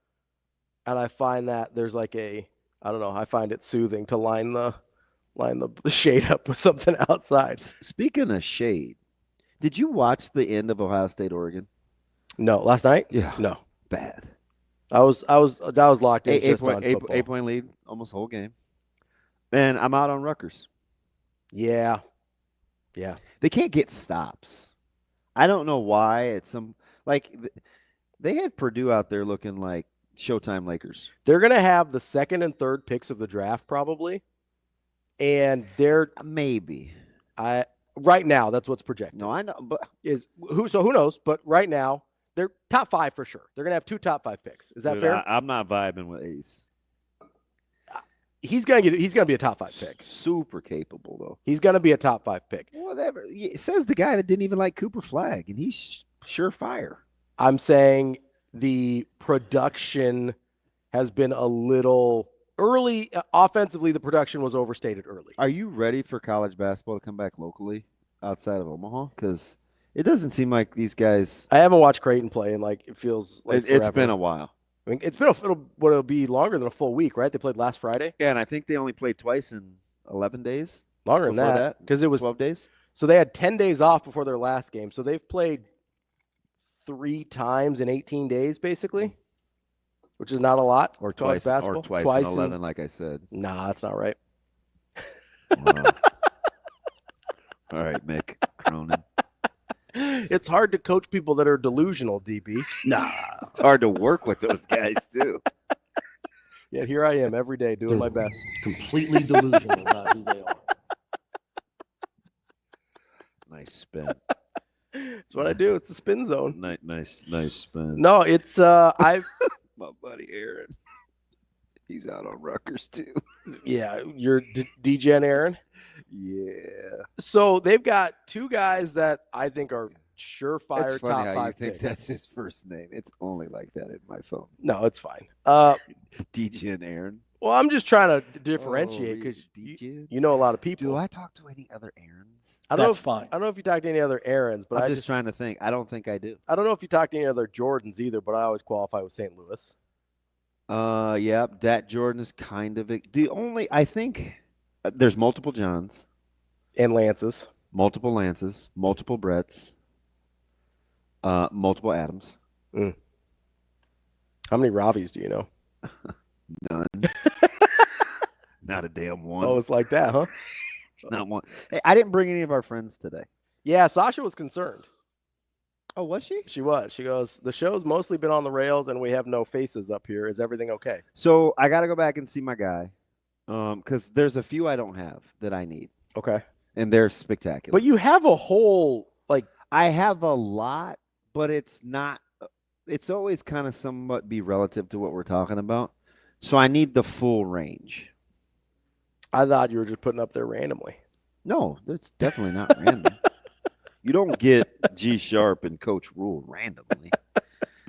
Speaker 4: and I find that there's like I find it soothing to line the shade up with something outside.
Speaker 5: Speaking of shade, did you watch the end of Ohio State, Oregon?
Speaker 4: No, last night.
Speaker 5: Yeah.
Speaker 4: No.
Speaker 5: Bad.
Speaker 4: I was locked in.
Speaker 5: Eight point lead, almost whole game. And I'm out on Rutgers.
Speaker 4: Yeah. Yeah.
Speaker 5: They can't get stops. I don't know why. It's they had Purdue out there looking like Showtime Lakers.
Speaker 4: They're going to have the second and third picks of the draft probably. And they're
Speaker 5: maybe.
Speaker 4: Right now, that's what's projected.
Speaker 5: No, I know, but
Speaker 4: who knows? But right now, they're top 5 for sure. They're gonna have 2 top 5 picks. Is that fair?
Speaker 5: I'm not vibing with Ace.
Speaker 4: He's gonna be a top 5 pick.
Speaker 5: Super capable though.
Speaker 4: He's gonna be a top 5 pick.
Speaker 5: Whatever. It says the guy that didn't even like Cooper Flagg, and he's surefire.
Speaker 4: I'm saying the production has been a little early. Offensively, the production was overstated early.
Speaker 5: Are you ready for college basketball to come back locally outside of Omaha? Because it doesn't seem like these guys.
Speaker 4: I haven't watched Creighton play, and it feels like
Speaker 5: it's been a while.
Speaker 4: I mean, it'll be longer than a full week, right? They played last Friday.
Speaker 5: Yeah, and I think they only played twice in 11 days.
Speaker 4: Longer than that, because it was
Speaker 5: 12 days.
Speaker 4: So they had 10 days off before their last game. So they've played 3 times in 18 days, basically, which is not a lot.
Speaker 5: Or twice,
Speaker 4: basketball.
Speaker 5: or twice in 11, like I said.
Speaker 4: Nah, that's not right.
Speaker 5: Wow. All right, Mick Cronin.
Speaker 4: It's hard to coach people that are delusional, DB.
Speaker 5: Nah, it's hard to work with those guys, too.
Speaker 4: Yet here I am every day doing my best.
Speaker 11: Completely delusional about who they are.
Speaker 5: Nice spin.
Speaker 4: That's what I do. It's a spin zone.
Speaker 5: Nice spin.
Speaker 4: No, it's I've
Speaker 5: my buddy Aaron. He's out on Rutgers too.
Speaker 4: Yeah, you're DGen Aaron.
Speaker 5: Yeah.
Speaker 4: So they've got 2 guys that I think are surefire
Speaker 5: It's funny
Speaker 4: top
Speaker 5: how
Speaker 4: 5
Speaker 5: you think
Speaker 4: picks.
Speaker 5: that's his first name. It's only like that in my phone.
Speaker 4: No, it's fine.
Speaker 5: DJ and Aaron.
Speaker 4: Well, I'm just trying to differentiate because you know a lot of people.
Speaker 5: Do I talk to any other Aarons?
Speaker 11: That's fine.
Speaker 4: I don't know if you talk to any other Aarons, but
Speaker 5: I'm just trying to think. I don't think I do.
Speaker 4: I don't know if you talk to any other Jordans either, but I always qualify with St. Louis.
Speaker 5: Yeah, that Jordan is kind of the only. I think there's multiple Johns
Speaker 4: and Lances,
Speaker 5: multiple Bretts, multiple Adams.
Speaker 4: How many Ravis do you know?
Speaker 5: None. Not a damn one.
Speaker 4: Oh, it's like that, huh?
Speaker 5: Not one. Hey, I didn't bring any of our friends today.
Speaker 4: Yeah, Sasha was concerned.
Speaker 5: Oh, was she?
Speaker 4: She was. She goes, the show's mostly been on the rails, and we have no faces up here. Is everything okay?
Speaker 5: So I got to go back and see my guy because there's a few I don't have that I need.
Speaker 4: Okay.
Speaker 5: And they're spectacular.
Speaker 4: But you have a whole,
Speaker 5: I have a lot, but it's not – it's always kind of somewhat be relative to what we're talking about. So I need the full range.
Speaker 4: I thought you were just putting up there randomly.
Speaker 5: No, that's definitely not random. You don't get G Sharp and Coach Rule randomly.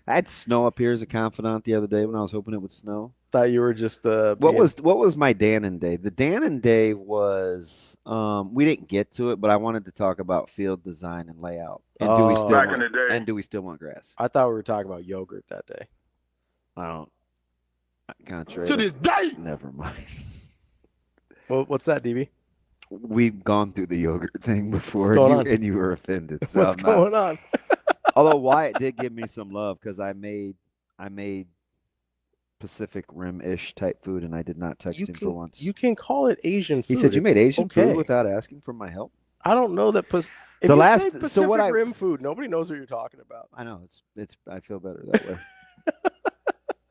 Speaker 5: I had snow up here as a confidant the other day when I was hoping it would snow.
Speaker 4: Thought you were just
Speaker 5: What was my Dannon day? The Dannon day was we didn't get to it, but I wanted to talk about field design and layout. And do we still want grass?
Speaker 4: I thought we were talking about yogurt that day.
Speaker 5: I don't. Contrary
Speaker 11: To this day.
Speaker 5: Never mind.
Speaker 4: Well, what's that, DB?
Speaker 5: We've gone through the yogurt thing before, and you were offended. So
Speaker 4: what's going on?
Speaker 5: Although Wyatt did give me some love because I made Pacific Rim-ish type food, and I did not text him for once.
Speaker 4: You can call it Asian food.
Speaker 5: He said you made Asian food without asking for my help.
Speaker 4: I don't know that. Say Pacific Rim food, nobody knows what you're talking about.
Speaker 5: I know it's. I feel better that way.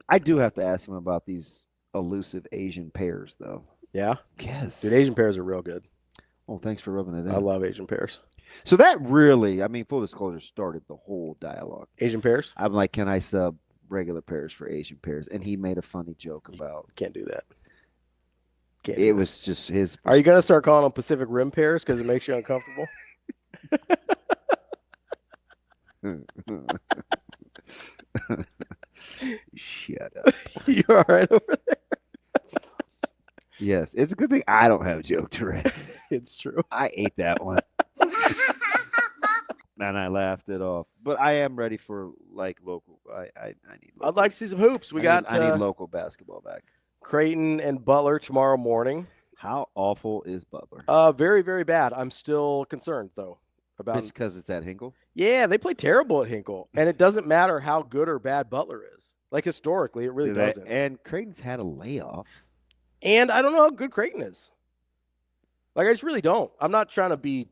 Speaker 5: I do have to ask him about these elusive Asian pears, though.
Speaker 4: Yeah.
Speaker 5: Yes.
Speaker 4: Dude, Asian pears are real good.
Speaker 5: Oh, thanks for rubbing it in.
Speaker 4: I love Asian pears.
Speaker 5: So that really, I mean, full disclosure, started the whole dialogue.
Speaker 4: Asian pears?
Speaker 5: I'm like, can I sub regular pears for Asian pears? And he made a funny joke about.
Speaker 4: Can't do that.
Speaker 5: It was just his.
Speaker 4: Are you going to start calling them Pacific Rim pears because it makes you uncomfortable?
Speaker 5: Shut up.
Speaker 4: You all right over there?
Speaker 5: Yes, it's a good thing I don't have joke Tourette's.
Speaker 4: It's true.
Speaker 5: I ate that one. And I laughed it off. But I am ready for like local. I need. Local.
Speaker 4: I'd like to see some hoops. I
Speaker 5: need local basketball back.
Speaker 4: Creighton and Butler tomorrow morning.
Speaker 5: How awful is Butler?
Speaker 4: Very, very bad. I'm still concerned though about
Speaker 5: because it's at Hinkle.
Speaker 4: Yeah, they play terrible at Hinkle, and it doesn't matter how good or bad Butler is. Like historically, it really doesn't.
Speaker 5: And Creighton's had a layoff.
Speaker 4: And I don't know how good Creighton is. Like I just really don't. I'm not trying to be,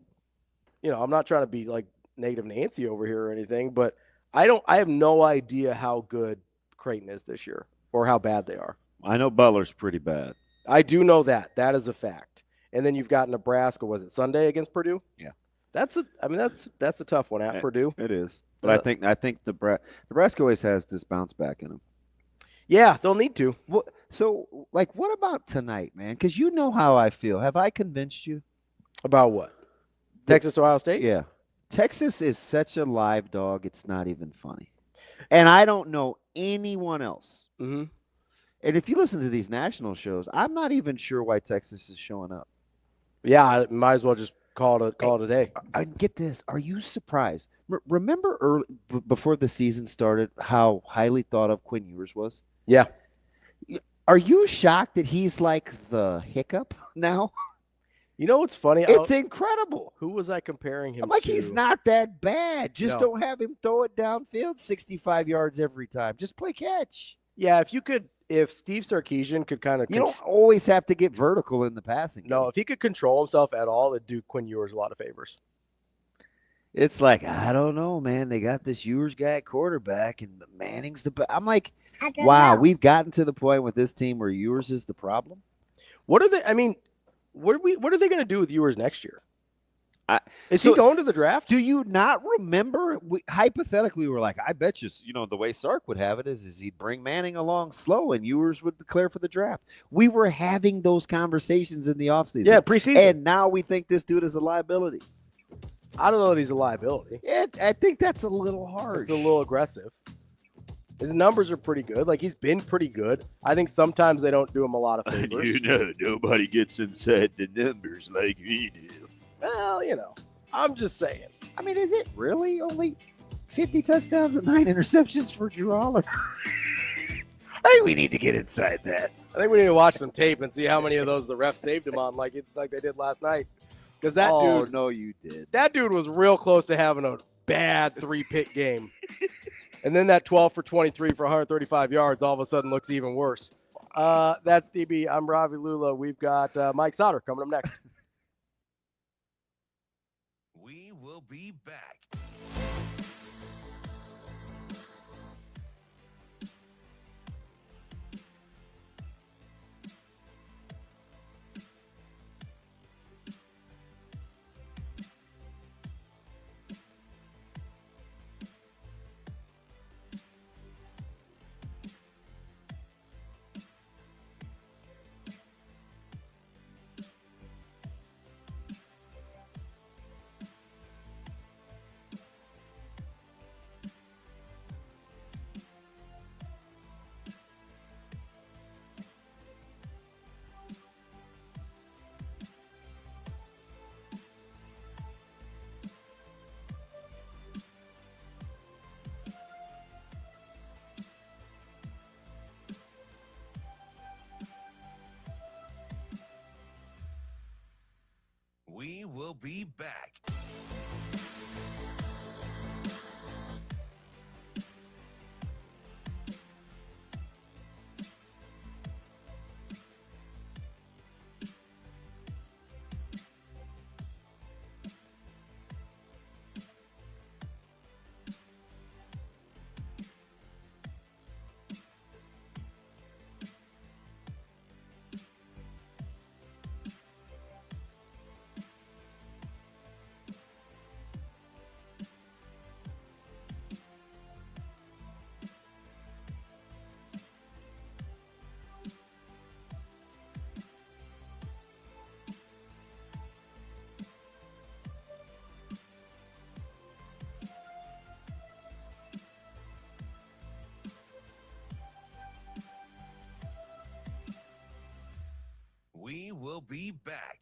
Speaker 4: like negative Nancy over here or anything, but I have no idea how good Creighton is this year or how bad they are.
Speaker 5: I know Butler's pretty bad.
Speaker 4: I do know that. That is a fact. And then you've got Nebraska. Was it Sunday against Purdue?
Speaker 5: Yeah. That's
Speaker 4: a tough one at Purdue.
Speaker 5: It is. But I think Nebraska always has this bounce back in them.
Speaker 4: Yeah, they'll need to.
Speaker 5: So, what about tonight, man? Because you know how I feel. Have I convinced you?
Speaker 4: About what? Texas, Ohio State?
Speaker 5: Yeah. Texas is such a live dog, it's not even funny. And I don't know anyone else.
Speaker 4: Mm-hmm.
Speaker 5: And if you listen to these national shows, I'm not even sure why Texas is showing up.
Speaker 4: Yeah, I might as well just call it a day.
Speaker 5: I get this. Are you surprised? Remember early before the season started how highly thought of Quinn Ewers was?
Speaker 4: Yeah.
Speaker 5: Are you shocked that he's like the hiccup now?
Speaker 4: You know what's funny?
Speaker 5: It's incredible.
Speaker 4: Who was I comparing him
Speaker 5: I'm like,
Speaker 4: to?
Speaker 5: He's not that bad. Just don't have him throw it downfield 65 yards every time. Just play catch.
Speaker 4: Yeah, if Steve Sarkisian could kind of...
Speaker 5: You don't always have to get vertical in the passing game.
Speaker 4: No, if he could control himself at all, it'd do Quinn Ewers a lot of favors.
Speaker 5: It's like, I don't know, man. They got this Ewers guy at quarterback, and Manning's the... I'm like, wow, we've gotten to the point with this team where Ewers is the problem?
Speaker 4: What are they going to do with Ewers next year? Is he going to the draft?
Speaker 5: Do you not remember? Hypothetically, we're like, I bet you, the way Sark would have it is he'd bring Manning along slow and Ewers would declare for the draft. We were having those conversations in the offseason.
Speaker 4: Yeah, preseason.
Speaker 5: And now we think this dude is a liability.
Speaker 4: I don't know that he's a liability.
Speaker 5: Yeah, I think that's a little harsh.
Speaker 4: It's a little aggressive. His numbers are pretty good. Like, he's been pretty good. I think sometimes they don't do him a lot of favors.
Speaker 5: Nobody gets inside the numbers like we do.
Speaker 4: Well, I'm just saying.
Speaker 5: I mean, is it really only 50 touchdowns and 9 interceptions for Drew Aller? I think we need to get inside that.
Speaker 4: I think we need to watch some tape and see how many of those the refs saved him on like they did last night. Because that dude.
Speaker 5: Oh, no, you did.
Speaker 4: That dude was real close to having a bad 3-pick game. And then that 12 for 23 for 135 yards all of a sudden looks even worse. That's DB. I'm Ravi Lulla. We've got Mike Sautter coming up next.
Speaker 1: We will be back. will be back. We will be back.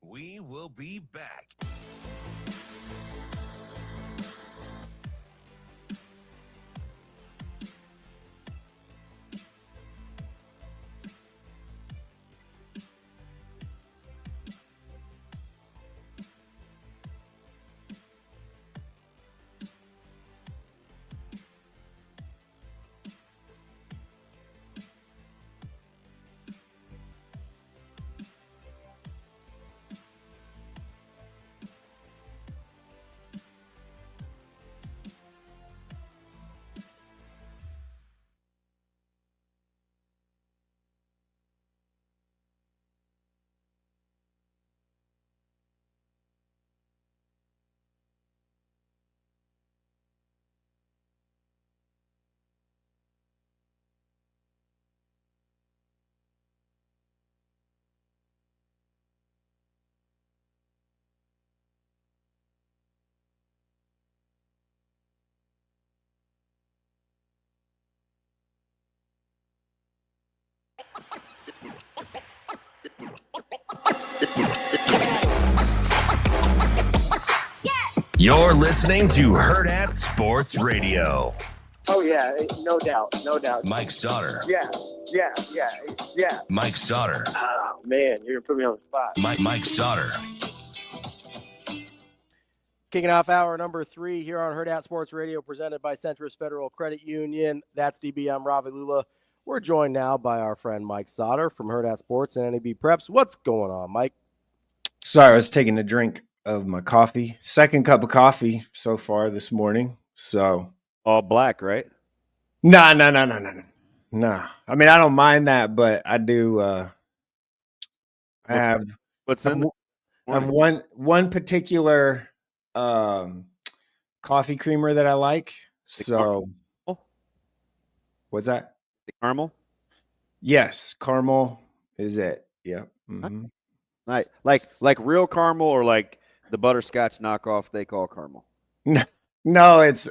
Speaker 1: We will be back. You're listening to Hurrdat Sports Radio.
Speaker 6: Oh, yeah, no doubt, no doubt.
Speaker 1: Mike Sautter.
Speaker 6: Yeah.
Speaker 1: Mike Sautter.
Speaker 6: Oh, man, you're going to put me on the spot.
Speaker 1: Mike Sautter.
Speaker 4: Kicking off hour number 3 here on Hurrdat Sports Radio, presented by Centris Federal Credit Union. That's DB. I'm Ravi, Lulla. We're joined now by our friend Mike Sautter from Hurrdat Sports and NAB Preps. What's going on, Mike?
Speaker 12: Sorry, I was taking a drink of my coffee. Second cup of coffee so far this morning. So
Speaker 5: All black, right?
Speaker 12: No. I mean, I don't mind that, but I do.
Speaker 5: What's in?
Speaker 12: I have one particular coffee creamer that I like. So, what's that?
Speaker 5: The caramel.
Speaker 12: Yes, caramel is it. Yeah. Mm-hmm.
Speaker 5: Like real caramel, or like the butterscotch knockoff they call caramel.
Speaker 12: No, it's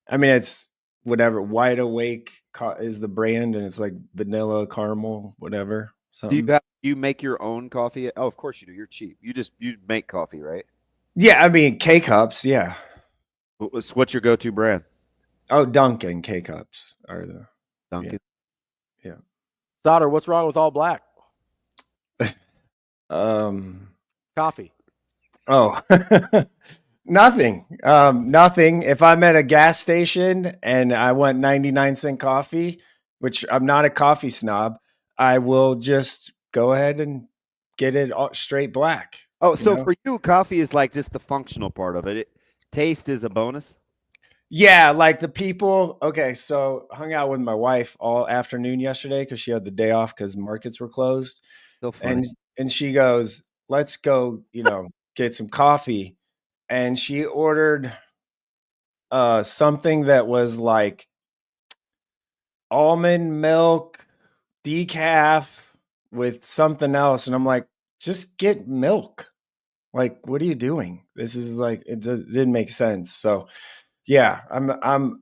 Speaker 12: it's whatever. Wide Awake is the brand, and it's like vanilla caramel, whatever.
Speaker 5: Do you make your own coffee? Oh, of course you do. You're cheap. You make coffee, right?
Speaker 12: Yeah, I mean K-Cups. Yeah.
Speaker 5: What's your go-to brand?
Speaker 12: Oh, Dunkin' K-Cups are the
Speaker 5: Dunkin'.
Speaker 12: Yeah.
Speaker 4: Sautter, what's wrong with all black? Coffee.
Speaker 12: Oh, nothing. Nothing. If I'm at a gas station and I want 99-cent coffee, which I'm not a coffee snob, I will just go ahead and get it straight black.
Speaker 5: Oh, so for you, coffee is like just the functional part of it. Taste is a bonus?
Speaker 12: Yeah, like the people. Okay, so hung out with my wife all afternoon yesterday because she had the day off because markets were closed,
Speaker 5: So funny.
Speaker 12: and she goes, "Let's go, get some coffee," and she ordered something that was like almond milk decaf with something else, and I'm like, just get milk. Like, what are you doing? This is like didn't make sense. So yeah,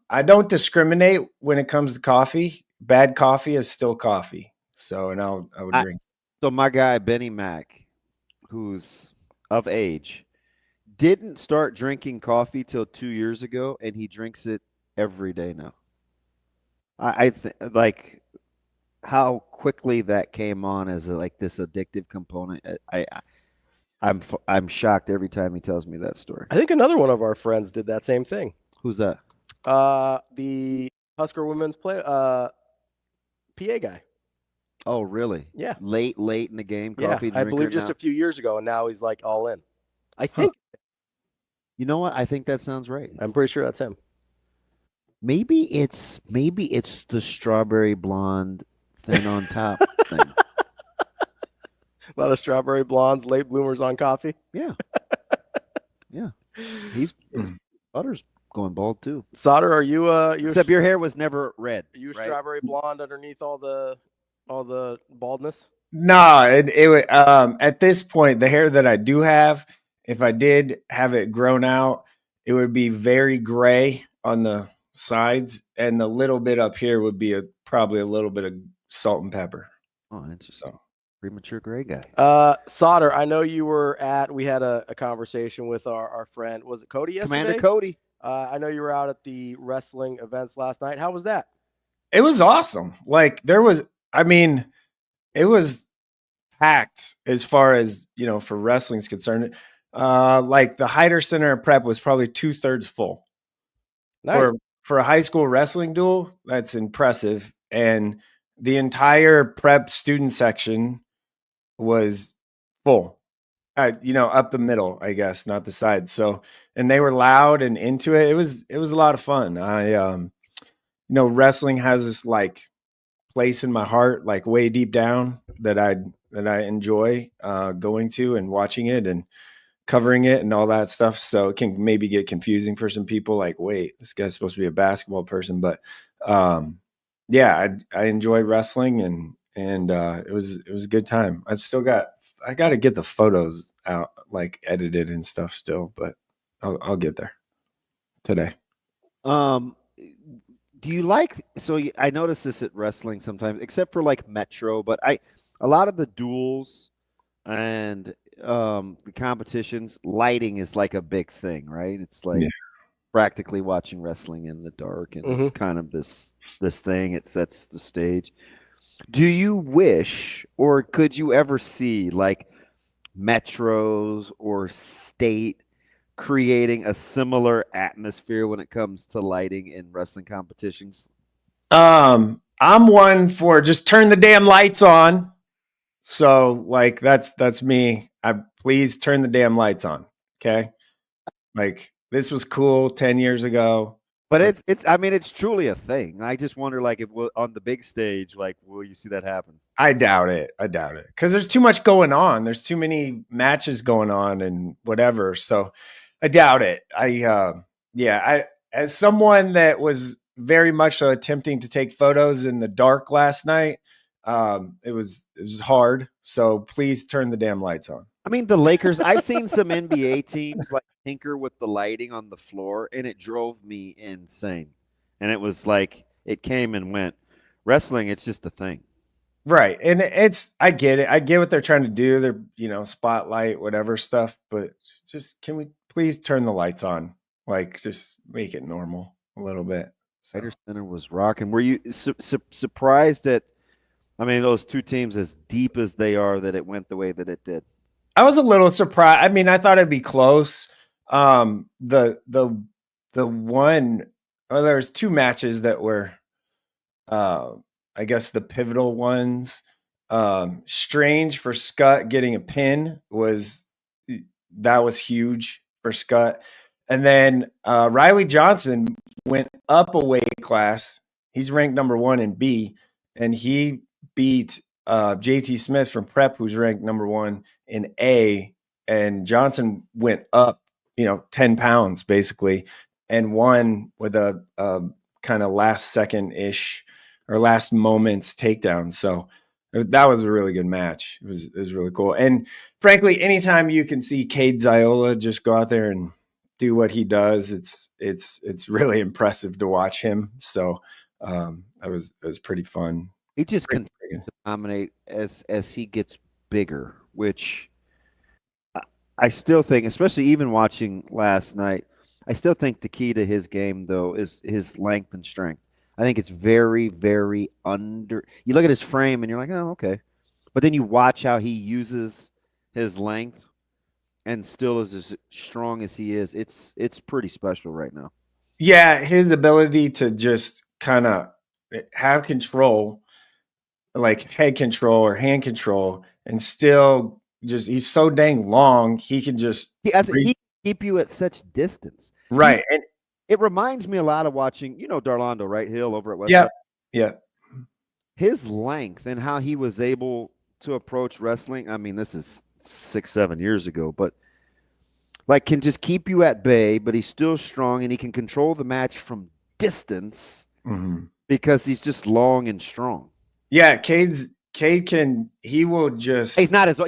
Speaker 12: I don't discriminate when it comes to coffee. Bad coffee is still coffee. So and I would drink.
Speaker 5: So my guy Benny Mac, who's of age, didn't start drinking coffee till 2 years ago, and he drinks it every day now. I like how quickly that came on as like this addictive component. I'm shocked every time he tells me that story.
Speaker 4: I think another one of our friends did that same thing.
Speaker 5: Who's that?
Speaker 4: The Husker women's PA guy.
Speaker 5: Oh, really?
Speaker 4: Yeah.
Speaker 5: Late in the game, coffee drinker.
Speaker 4: I believe just a few years ago, and now he's like all in. I think.
Speaker 5: You know what? I think that sounds right.
Speaker 4: I'm pretty sure that's him.
Speaker 5: Maybe it's the strawberry blonde thin on top thing.
Speaker 4: A lot of strawberry blondes, late bloomers on coffee.
Speaker 5: Yeah. Yeah. His butter's going bald too.
Speaker 4: Sautter, are you
Speaker 5: except your hair was never red.
Speaker 4: Are you
Speaker 5: right?
Speaker 4: strawberry blonde underneath all the baldness?
Speaker 12: No, it at this point, the hair that I do have, if I did have it grown out, it would be very gray on the sides, and the little bit up here would be probably a little bit of salt and pepper.
Speaker 5: Oh, interesting. So. Premature gray guy.
Speaker 4: Sautter, I know you were we had a conversation with our friend. Was it Cody yesterday?
Speaker 5: Commander Cody.
Speaker 4: I know you were out at the wrestling events last night. How was that?
Speaker 12: It was awesome. Like it was packed as far as, for wrestling's concerned. Like the Hyder Center Prep was probably 2/3 full.
Speaker 4: Nice.
Speaker 12: For a high school wrestling duel, that's impressive. And the entire prep student section was full, up the middle, I guess, not the sides. So, and they were loud and into it. It was a lot of fun. Wrestling has this like place in my heart, like way deep down that I enjoy going to and watching it and covering it and all that stuff. So it can maybe get confusing for some people. Like, wait, this guy's supposed to be a basketball person, but yeah, I enjoy wrestling and it was a good time. I got to get the photos out, like edited and stuff still, but I'll get there today.
Speaker 5: Do you like? So I notice this at wrestling sometimes, except for like Metro, but a lot of the duels and the competitions, lighting is like a big thing, right? It's like practically watching wrestling in the dark, and it's kind of this thing. It sets the stage. Do you wish, or could you ever see like Metros or State creating a similar atmosphere when it comes to lighting in wrestling competitions?
Speaker 12: I'm one for just turn the damn lights on. So like that's me. Please turn the damn lights on. Okay. Like this was cool 10 years ago.
Speaker 5: But it's truly a thing. I just wonder, like, if on the big stage, like, will you see that happen?
Speaker 12: I doubt it. Because there's too much going on. There's too many matches going on and whatever. So I doubt it. As someone that was very much so attempting to take photos in the dark last night, it was hard. So please turn the damn lights on.
Speaker 5: I mean, the Lakers, I've seen some NBA teams like tinker with the lighting on the floor, and it drove me insane. And it was like, it came and went. Wrestling, it's just a thing.
Speaker 12: Right. And I get it. I get what they're trying to do. They're, spotlight, whatever stuff, but just, can we please turn the lights on? Like, just make it normal a little bit.
Speaker 5: Cider Center was rocking. Were you surprised that, those two teams, as deep as they are, that it went the way that it did?
Speaker 12: I was a little surprised. I mean, I thought it'd be close. The one, there's two matches that were, I guess the pivotal ones. Strange for Scott getting a pin was huge for Scott. And then Riley Johnson went up a weight class. He's ranked number 1 in B, and he beat JT Smith from Prep, who's ranked number 1 in A. And Johnson went up, 10 pounds basically, and won with a kind of last second-ish or last moments takedown. So that was a really good match. It was really cool. And frankly, anytime you can see Cade Ziola just go out there and do what he does, it's really impressive to watch him. So it was pretty fun.
Speaker 5: He just continues to dominate as he gets bigger, which I still think, especially even watching last night, I still think the key to his game, though, is his length and strength. I think it's very, very under. You look at his frame and you're like, oh, okay. But then you watch how he uses his length and still is as strong as he is. It's pretty special right now.
Speaker 12: Yeah, his ability to just kind of have control, like head control or hand control, and still just he's so dang long. He can just
Speaker 5: he can keep you at such distance,
Speaker 12: right? And
Speaker 5: it reminds me a lot of watching, Darlando, right? Hill over at West.
Speaker 12: Yeah.
Speaker 5: His length and how he was able to approach wrestling. I mean, this is 6-7 years ago, but like can just keep you at bay, but he's still strong and he can control the match from distance because he's just long and strong.
Speaker 12: Yeah, Cade can. He will just.
Speaker 5: He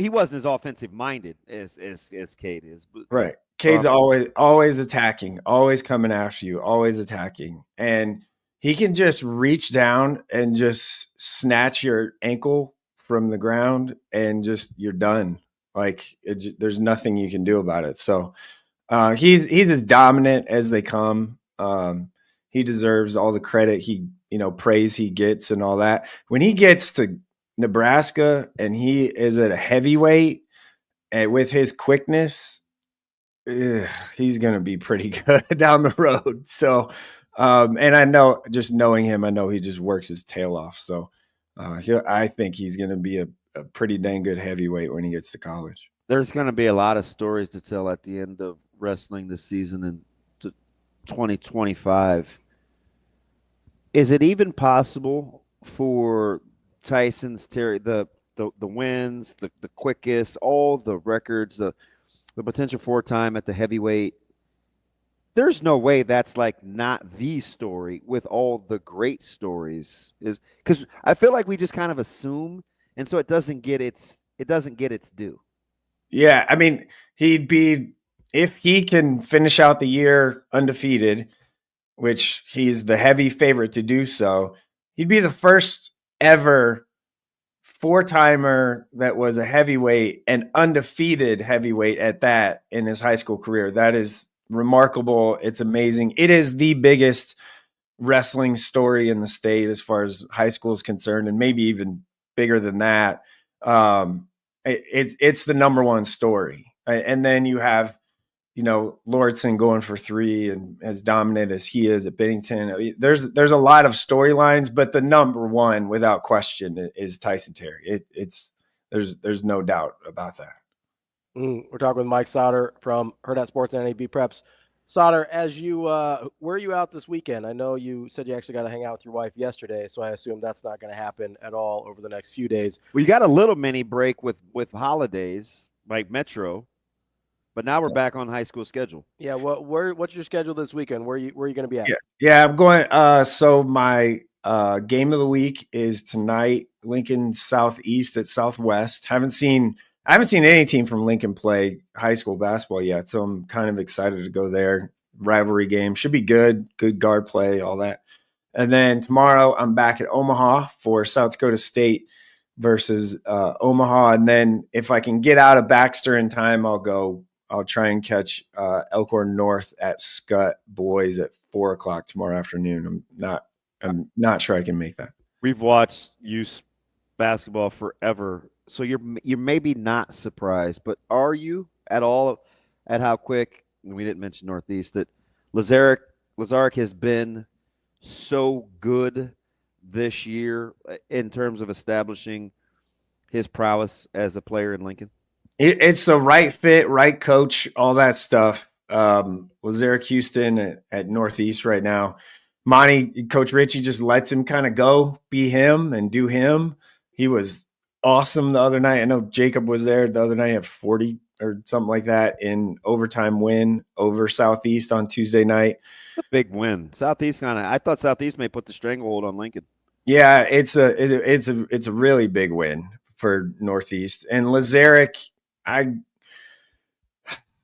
Speaker 5: wasn't as offensive minded as Cade is. But,
Speaker 12: right. Cade's always attacking, always coming after you, always attacking. And he can just reach down and just snatch your ankle from the ground and just you're done. Like there's nothing you can do about it. So he's as dominant as they come. He deserves all the credit praise he gets and all that. When he gets to Nebraska and he is at a heavyweight and with his quickness, he's going to be pretty good down the road. So, and I know just knowing him, I know he just works his tail off. So I think he's going to be a pretty dang good heavyweight when he gets to college.
Speaker 5: There's going to be a lot of stories to tell at the end of wrestling this season in 2025. Is it even possible for Tyson's the wins, the quickest, all the records, the potential 4-time at the heavyweight? There's no way that's like not the story with all the great stories, is because I feel like we just kind of assume, and so it doesn't get its due.
Speaker 12: Yeah, I mean, he'd be, if he can finish out the year undefeated, which he's the heavy favorite to do so, he'd be the first ever 4-timer that was a heavyweight and undefeated heavyweight at that in his high school career. That is remarkable. It's amazing. It is the biggest wrestling story in the state as far as high school is concerned, and maybe even bigger than that. It's the number one story. And then you have, Lordson going for 3 and as dominant as he is at Bennington. I mean, there's a lot of storylines, but the number one, without question, is Tyson Terry. There's no doubt about that.
Speaker 4: We're talking with Mike Sautter from Hurrdat Sports and NAB Preps. Sautter, as you where are you out this weekend? I know you said you actually got to hang out with your wife yesterday, so I assume that's not going to happen at all over the next few days.
Speaker 5: Well, you got a little mini break with holidays like Metro. But now we're back on high school schedule.
Speaker 4: Yeah, what's your schedule this weekend? Where are you going to be at?
Speaker 12: Yeah, I'm going. So my game of the week is tonight, Lincoln Southeast at Southwest. I haven't seen any team from Lincoln play high school basketball yet, so I'm kind of excited to go there. Rivalry game should be good guard play, all that. And then tomorrow I'm back at Omaha for South Dakota State versus Omaha. And then if I can get out of Baxter in time, I'll try and catch Elkhorn North at Scott Boys at 4:00 tomorrow afternoon. I'm not sure I can make that.
Speaker 5: We've watched youth basketball forever, so you're maybe not surprised, but are you at all at how quick? And we didn't mention Northeast that Lazaric has been so good this year in terms of establishing his prowess as a player in Lincoln.
Speaker 12: It's the right fit, right coach, all that stuff. Lazarick Houston at Northeast right now. Coach Richie just lets him kind of go, be him and do him. He was awesome the other night. I know Jacob was there the other night at 40 or something like that in overtime win over Southeast on Tuesday night.
Speaker 5: A big win. Southeast I thought Southeast may put the stranglehold on Lincoln.
Speaker 12: Yeah, it's a really big win for Northeast. And Lazarick, I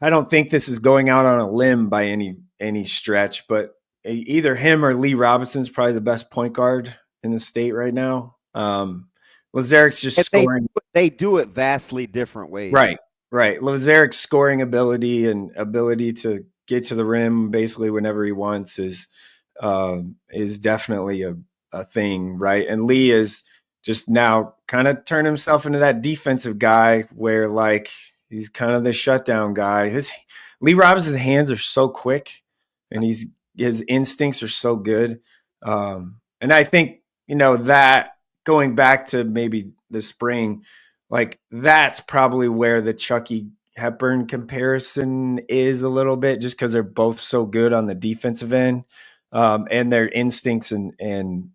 Speaker 12: don't think this is going out on a limb by any stretch, but either him or Lee Robinson's probably the best point guard in the state right now. Lazarick's just scoring.
Speaker 5: They do it vastly different ways.
Speaker 12: Right. Lazarick's scoring ability and ability to get to the rim basically whenever he wants is definitely a thing, right? And Lee is just now kind of turned himself into that defensive guy where like he's kind of the shutdown guy. Lee Robinson's hands are so quick and his instincts are so good. And I think, that going back to maybe the spring, like that's probably where the Chucky Hepburn comparison is a little bit, just because they're both so good on the defensive end, and their instincts and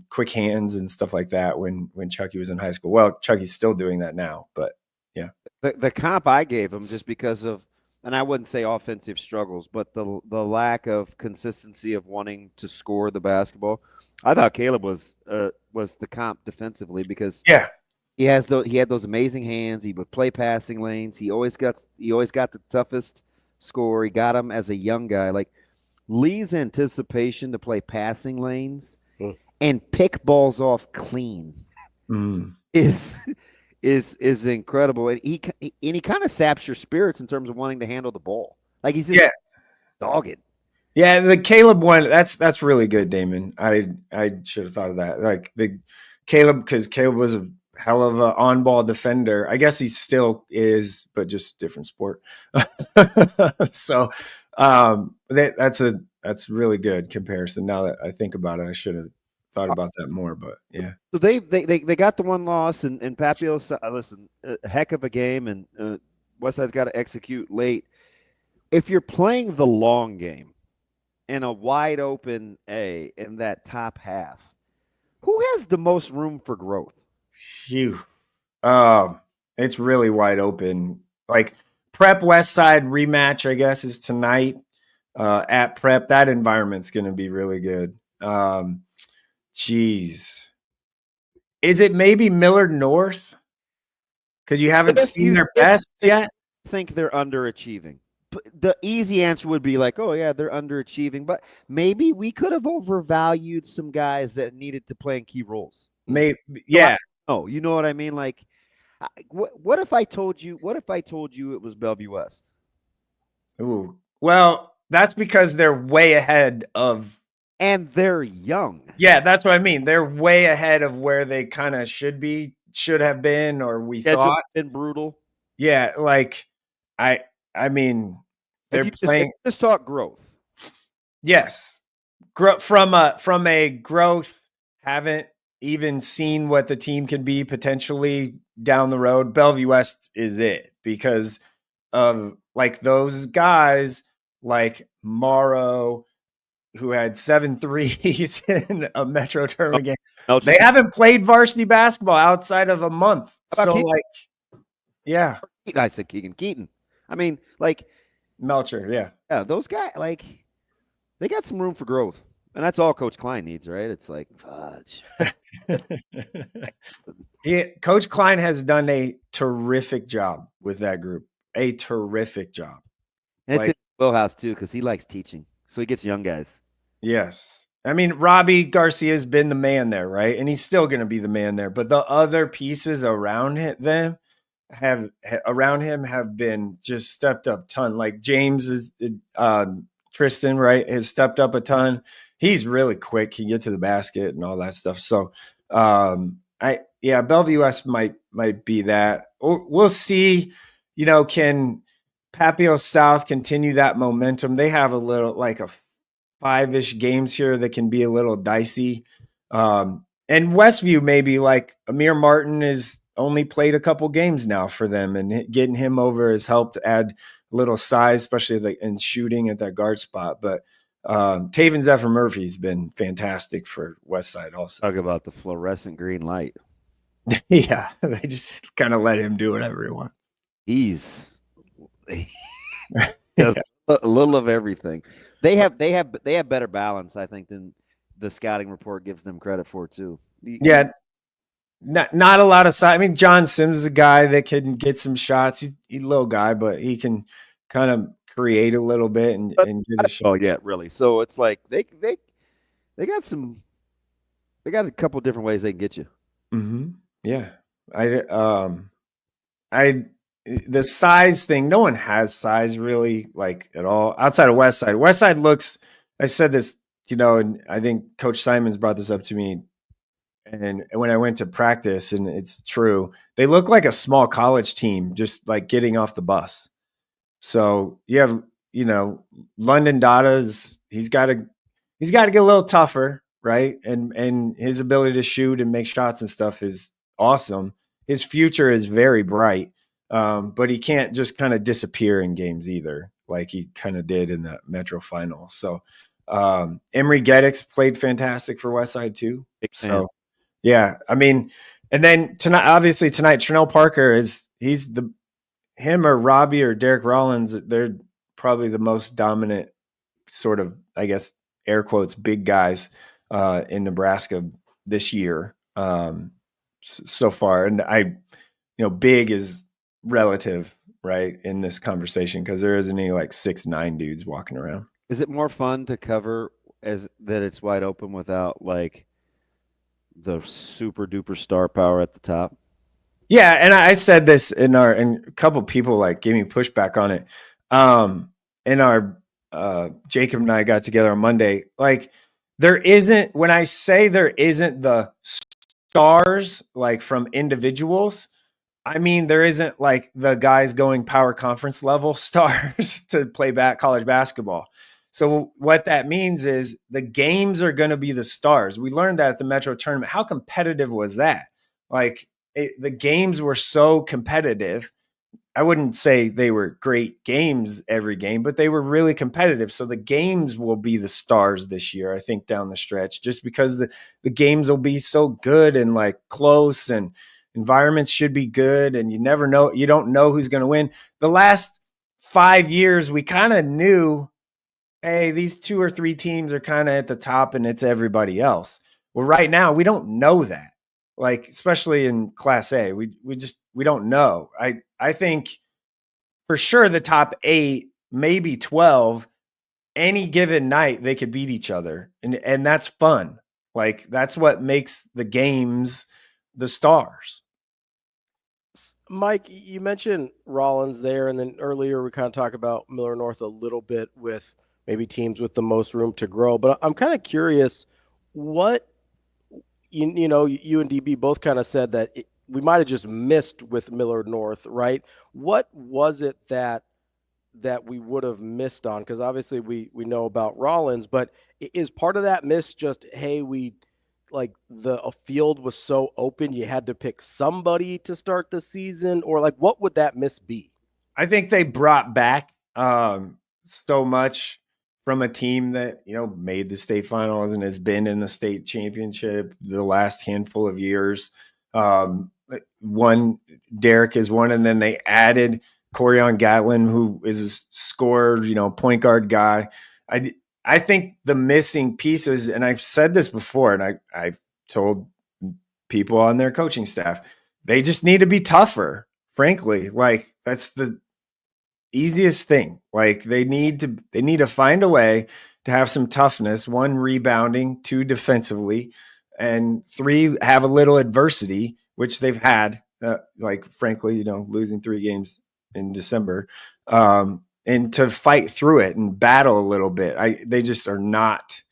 Speaker 12: quick hands and stuff like that when Chucky was in high school. Well, Chucky's still doing that now, but yeah.
Speaker 5: The comp I gave him just because of, and I wouldn't say offensive struggles, but the lack of consistency of wanting to score the basketball. I thought Caleb was the comp defensively because he had those amazing hands. He would play passing lanes. He always got the toughest score. He got him as a young guy. Like Lee's anticipation to play passing lanes and pick balls off clean is incredible. And he kind of saps your spirits in terms of wanting to handle the ball. Like he's just dogged.
Speaker 12: Yeah, the Caleb one, that's really good, Damon. I should have thought of that. Like because Caleb was a hell of an on-ball defender. I guess he still is, but just different sport. So that's really good comparison. Now that I think about it, I should have thought about that more, but yeah.
Speaker 5: So they got the one loss, and Papio, listen, a heck of a game, and Westside's got to execute late. If you're playing the long game in a wide open A in that top half, who has the most room for growth?
Speaker 12: Phew. It's really wide open. Like Prep Westside rematch, I guess, is tonight at Prep. That environment's going to be really good. Geez. Is it maybe Millard North? Because you haven't seen their best yet?
Speaker 5: I think they're underachieving. The easy answer would be like, oh, yeah, they're underachieving. But maybe we could have overvalued some guys that needed to play in key roles.
Speaker 12: Maybe, yeah.
Speaker 5: Oh, you know what I mean? Like, what if I told you it was Bellevue West?
Speaker 12: Ooh. Well, that's because they're way ahead of.
Speaker 5: And they're young.
Speaker 12: Yeah, that's what I mean. They're way ahead of where they kind of should have been, or we thought.
Speaker 5: Been brutal.
Speaker 12: Yeah, like I mean, they're playing.
Speaker 5: Let's talk growth.
Speaker 12: Yes, from a growth. Haven't even seen what the team can be potentially down the road. Bellevue West is it because of like those guys like Morrow, who had 7 threes in a Metro tournament game. They haven't played varsity basketball outside of a month. So
Speaker 5: Keaton?
Speaker 12: Yeah.
Speaker 5: I said Keaton. I mean, like
Speaker 12: Melcher, yeah.
Speaker 5: Yeah, those guys, like, they got some room for growth. And that's all Coach Klein needs, right? It's like, fudge.
Speaker 12: Coach Klein has done a terrific job with that group. A terrific job.
Speaker 5: And it's in Wheelhouse, too, because he likes teaching. So he gets young guys.
Speaker 12: Yes. I mean, Robbie Garcia's been the man there, right? And he's still going to be the man there. But the other pieces around him have been just stepped up a ton. Like James is Tristan, right, has stepped up a ton. He's really quick. He can get to the basket and all that stuff. So Bellevue West might be that. We'll see, can Papio South continue that momentum? They have a little like a 5-ish games here that can be a little dicey. And Westview, maybe like Amir Martin is only played a couple games now for them, and getting him over has helped add little size, especially in shooting at that guard spot. But Taven Zephyr Murphy's been fantastic for Westside also.
Speaker 5: Talk about the fluorescent green light.
Speaker 12: Yeah, they just kind of let him do whatever he wants.
Speaker 5: He does a little of everything. They have better balance, I think, than the scouting report gives them credit for too.
Speaker 12: Yeah. Not a lot of size. I mean, John Sims is a guy that can get some shots. He's a little guy, but he can kind of create a little bit and get a shot.
Speaker 5: Oh yeah, really. So it's like they got a couple different ways they can get you.
Speaker 12: Mm-hmm. Yeah. The size thing, no one has size really like at all outside of Westside. Westside looks, I said this, and I think Coach Simons brought this up to me. And when I went to practice, and it's true, they look like a small college team, just like getting off the bus. So you have, London Dada's, he's got to get a little tougher, right? And his ability to shoot and make shots and stuff is awesome. His future is very bright, but he can't just kind of disappear in games either, like he kind of did in the Metro Final. So Emery Geddix played fantastic for Westside too. So yeah, I mean, and then tonight, Trinell Parker him or Robbie or Derek Rollins, they're probably the most dominant sort of, I guess, air quotes, big guys in Nebraska this year so far. And big is relative, right, in this conversation because there isn't any like 6'9" dudes walking around.
Speaker 5: Is it more fun to cover as that it's wide open without like the super duper star power at the top?
Speaker 12: Yeah, and I said this and a couple people like gave me pushback on it. In our Jacob and I got together on Monday. Like when I say there isn't the stars like from individuals, I mean there isn't like the guys going power conference level stars to play college basketball. So what that means is the games are going to be the stars. We learned that at the Metro tournament. How competitive was that? Like the games were so competitive. I wouldn't say they were great games every game, but they were really competitive. So the games will be the stars this year, I think, down the stretch, just because the games will be so good and like close and environments should be good. And you don't know who's going to win. The last 5 years, we kind of knew, hey, these 2 or 3 teams are kind of at the top and it's everybody else. Well, right now we don't know that, like, especially in Class A, we don't know. I think for sure the top 8, maybe 12, any given night they could beat each other. And that's fun. Like that's what makes the games the stars.
Speaker 4: Mike, you mentioned Rollins there, and then earlier we kind of talked about Miller North a little bit with maybe teams with the most room to grow. But I'm kind of curious what, you and DB both kind of said that we might have just missed with Miller North, right? What was it that we would have missed on? Because obviously we know about Rollins, but is part of that miss just, hey, a field was so open you had to pick somebody to start the season? Or like what would that miss be?
Speaker 12: I think they brought back so much from a team that, made the state finals and has been in the state championship the last handful of years. Derek is one, and then they added Corian Gatlin, who is a scorer, point guard guy. I think the missing pieces, and I've said this before, and I've told people on their coaching staff, they just need to be tougher, frankly. Like that's the easiest thing. Like they need to find a way to have some toughness, 1, rebounding, 2, defensively, and 3, have a little adversity, which they've had, frankly, losing 3 games in December, and to fight through it and battle a little bit. They just are not,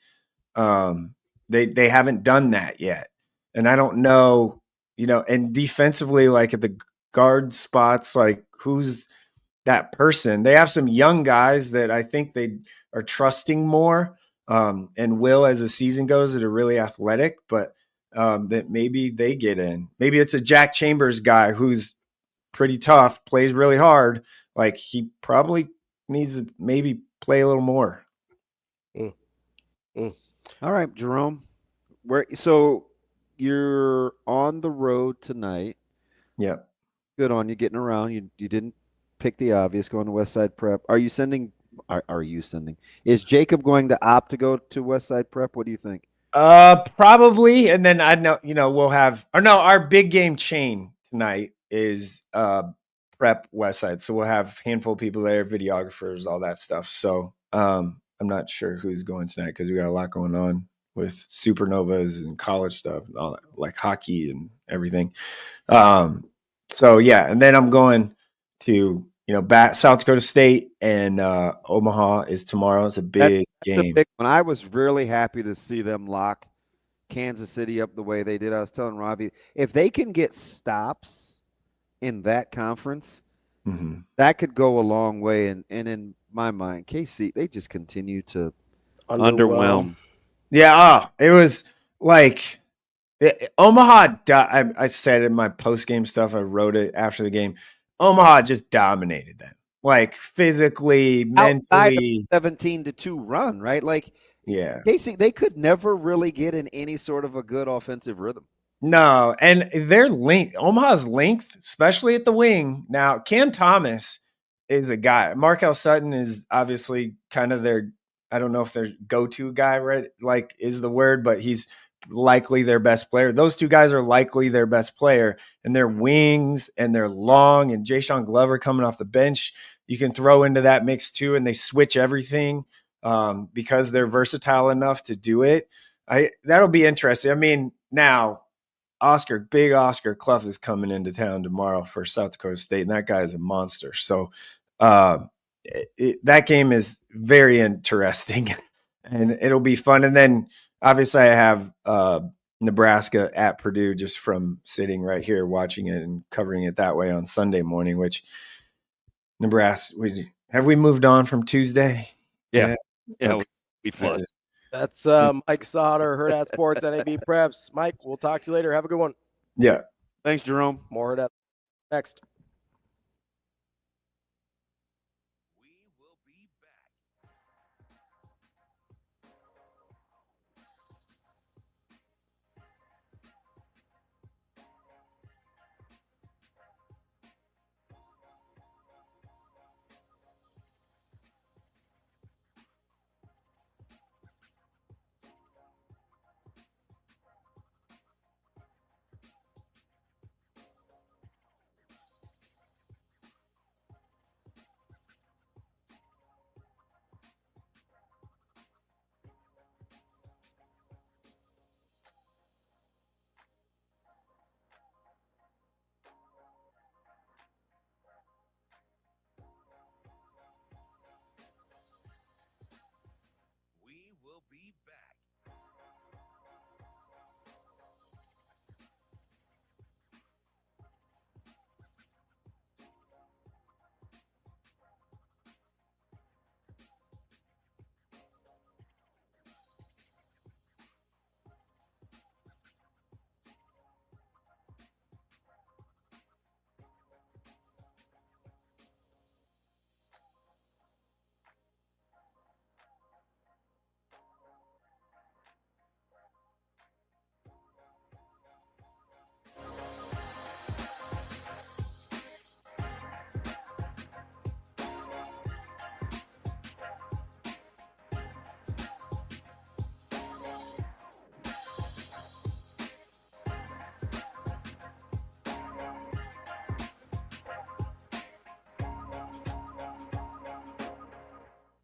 Speaker 12: they haven't done that yet. And I don't know, and defensively, like at the guard spots, like who's that person? They have some young guys that I think they are trusting more, and will as the season goes, that are really athletic, but that maybe they get in. Maybe it's a Jack Chambers guy who's pretty tough, plays really hard. like he probably needs to maybe play a little more.
Speaker 5: All right, Jerome. So you're on the road tonight.
Speaker 12: Yeah.
Speaker 5: Good on you getting around. You didn't pick the obvious, going to West Side Prep. Are you sending? Is Jacob going to opt to go to West Side Prep? What do you think?
Speaker 12: Probably. And then I know, we'll have, our big game chain tonight is Prep West Side. So we'll have a handful of people there, videographers, all that stuff. So I'm not sure who's going tonight because we got a lot going on with Supernovas and college stuff and all that, like hockey and everything. So yeah, and then I'm going to back South Dakota State and Omaha is tomorrow. It's a big game.
Speaker 5: I was really happy to see them lock Kansas City up the way they did. I was telling Ravi, if they can get stops in that conference, that could go a long way. And in my mind, KC, they just continue to underwhelm.
Speaker 12: Yeah, it was like Omaha. I said in my post-game stuff, I wrote it after the game. Omaha just dominated them, like physically, mentally.
Speaker 5: 17-2 run, right? Like,
Speaker 12: yeah,
Speaker 5: they could never really get in any sort of a good offensive rhythm.
Speaker 12: No, and their length, Omaha's length, especially at the wing. Now, Cam Thomas is a guy. Markel Sutton is obviously kind of their, I don't know if their go-to guy, right? Like is the word, but he's likely their best player. Those two guys are likely their best player, and their wings and they're long, and Jayshon Glover coming off the bench, you can throw into that mix too, and they switch everything because they're versatile enough to do it. That'll be interesting. I mean, now Big Oscar Clough is coming into town tomorrow for South Dakota State, and that guy is a monster. So that game is very interesting, and it'll be fun. And then obviously I have Nebraska at Purdue just from sitting right here watching it and covering it that way on Sunday morning, which Nebraska, have we moved on from Tuesday?
Speaker 13: Yeah.
Speaker 12: Okay.
Speaker 13: We flood.
Speaker 4: That's Mike Sautter, Hurrdat Sports, NAB Preps. Mike, we'll talk to you later. Have a good one.
Speaker 12: Yeah.
Speaker 5: Thanks, Jerome.
Speaker 4: More Hurrdat next.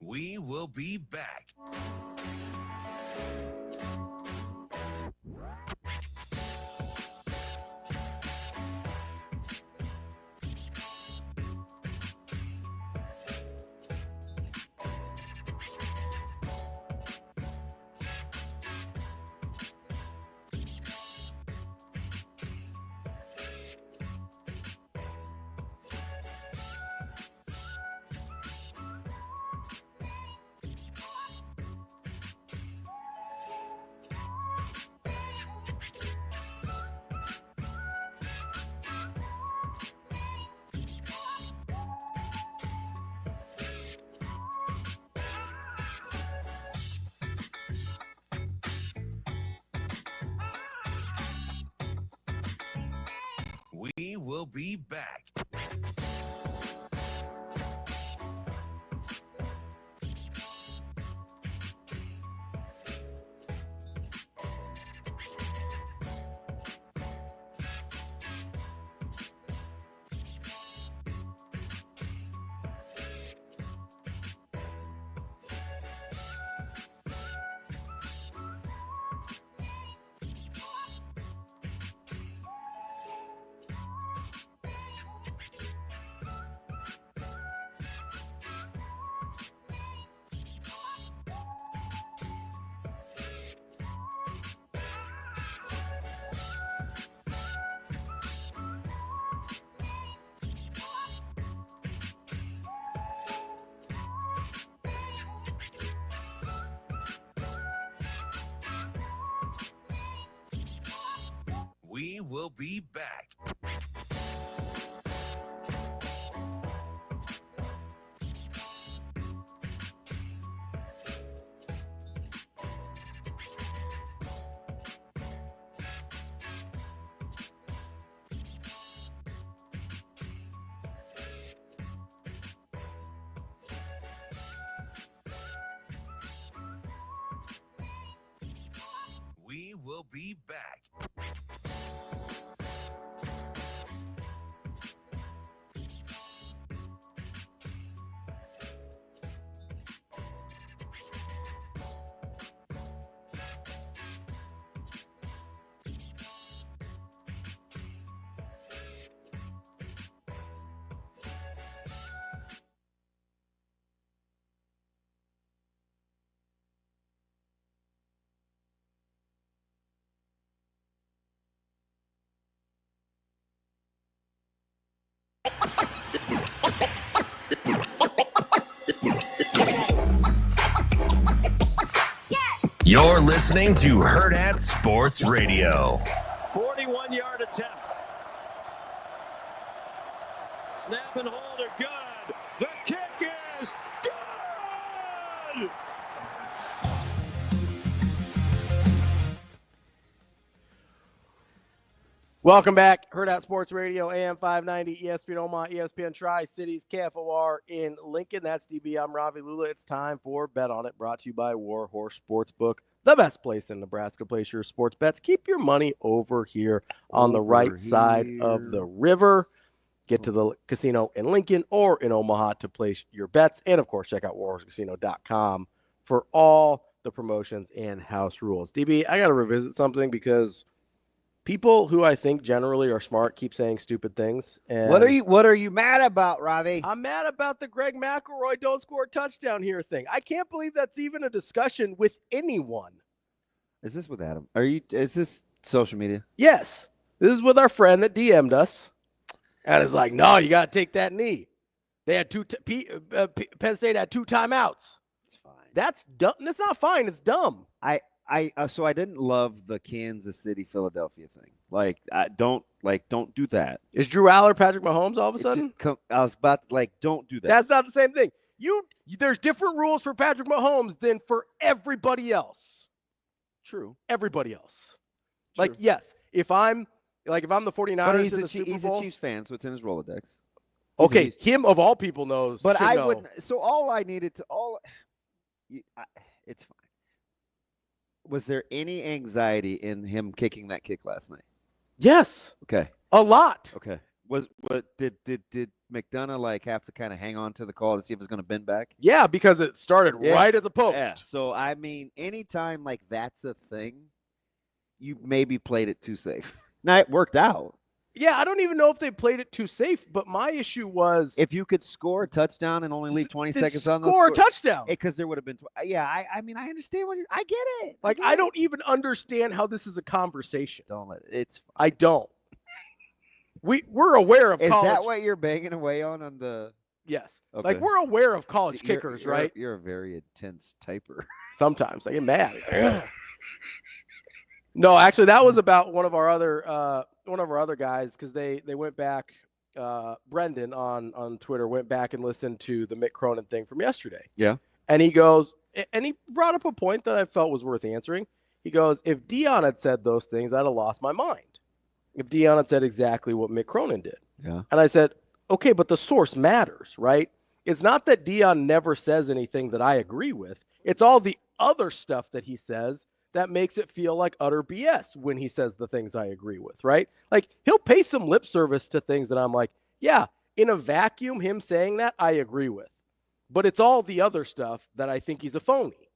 Speaker 1: We will be back. We will be back. We will be back. We will be back. You're listening to Hurrdat Sports Radio.
Speaker 2: 41-yard attempt. Snap and hold are good. The kick is good!
Speaker 4: Welcome back. Hurrdat Sports Radio, AM 590, ESPN Omaha, ESPN Tri-Cities, KFOR in Lincoln. That's DB. I'm Ravi Lulla. It's time for Bet On It, brought to you by Warhorse Sportsbook, the best place in Nebraska. Place your sports bets. Keep your money over here on the right side of the river. Get to the casino in Lincoln or in Omaha to place your bets. And, of course, check out warhorsecasino.com for all the promotions and house rules. DB, I got to revisit something because people who I think generally are smart keep saying stupid things. And
Speaker 13: What are you mad about, Ravi?
Speaker 4: I'm mad about the Greg McElroy don't score a touchdown here thing. I can't believe that's even a discussion with anyone.
Speaker 5: Is this with Adam? Is this social media?
Speaker 4: Yes. This is with our friend that DM'd us. And it's like, no, you got to take that knee. They had Penn State had 2 timeouts.
Speaker 13: It's fine.
Speaker 4: That's dumb. That's not fine. It's dumb.
Speaker 5: So I didn't love the Kansas City Philadelphia thing. Don't do that.
Speaker 4: Is Drew Aller Patrick Mahomes all of a sudden?
Speaker 5: I was about to don't do that.
Speaker 4: That's not the same thing. There's different rules for Patrick Mahomes than for everybody else.
Speaker 5: True.
Speaker 4: Everybody else.
Speaker 5: True.
Speaker 4: Yes, if I'm the 49ers
Speaker 5: but
Speaker 4: in the Super Bowl.
Speaker 5: He's a Chiefs fan, so it's in his Rolodex.
Speaker 4: Okay, him of all people knows.
Speaker 5: But I
Speaker 4: know.
Speaker 5: wouldn't. So all I needed to it's fine. Was there any anxiety in him kicking that kick last night?
Speaker 4: Yes.
Speaker 5: Okay.
Speaker 4: A lot.
Speaker 5: Okay. Did McDonough have to kind of hang on to the call to see if it was going to bend back?
Speaker 4: Yeah, because it started right at the post.
Speaker 5: Yeah. So I mean, anytime that's a thing, you maybe played it too safe. Now it worked out.
Speaker 4: Yeah, I don't even know if they played it too safe, but my issue was
Speaker 5: if you could score a touchdown and only leave 20 seconds on the
Speaker 4: score a touchdown.
Speaker 5: Because there would have been I mean, I understand I get it.
Speaker 4: I don't even understand how this is a conversation.
Speaker 5: Don't let it. It's fine.
Speaker 4: I don't. We're aware of college.
Speaker 5: Is that what you're banging away on the
Speaker 4: Yes.
Speaker 5: Okay.
Speaker 4: We're aware of college kickers, right?
Speaker 5: You're a very intense typer.
Speaker 4: Sometimes I get mad. No, actually, that was about one of our other guys because they went back. Brendan on Twitter went back and listened to the Mick Cronin thing from yesterday.
Speaker 5: Yeah,
Speaker 4: and he goes, and he brought up a point that I felt was worth answering. He goes, if Dion had said those things, I'd have lost my mind. if Deion had said exactly what Mick Cronin did.
Speaker 5: Yeah.
Speaker 4: And I said, okay, but the source matters, right? It's not that Deion never says anything that I agree with. It's all the other stuff that he says that makes it feel like utter BS when he says the things I agree with, right? Like, he'll pay some lip service to things that I'm like, yeah, in a vacuum, him saying that, I agree with. But it's all the other stuff that I think he's a phony,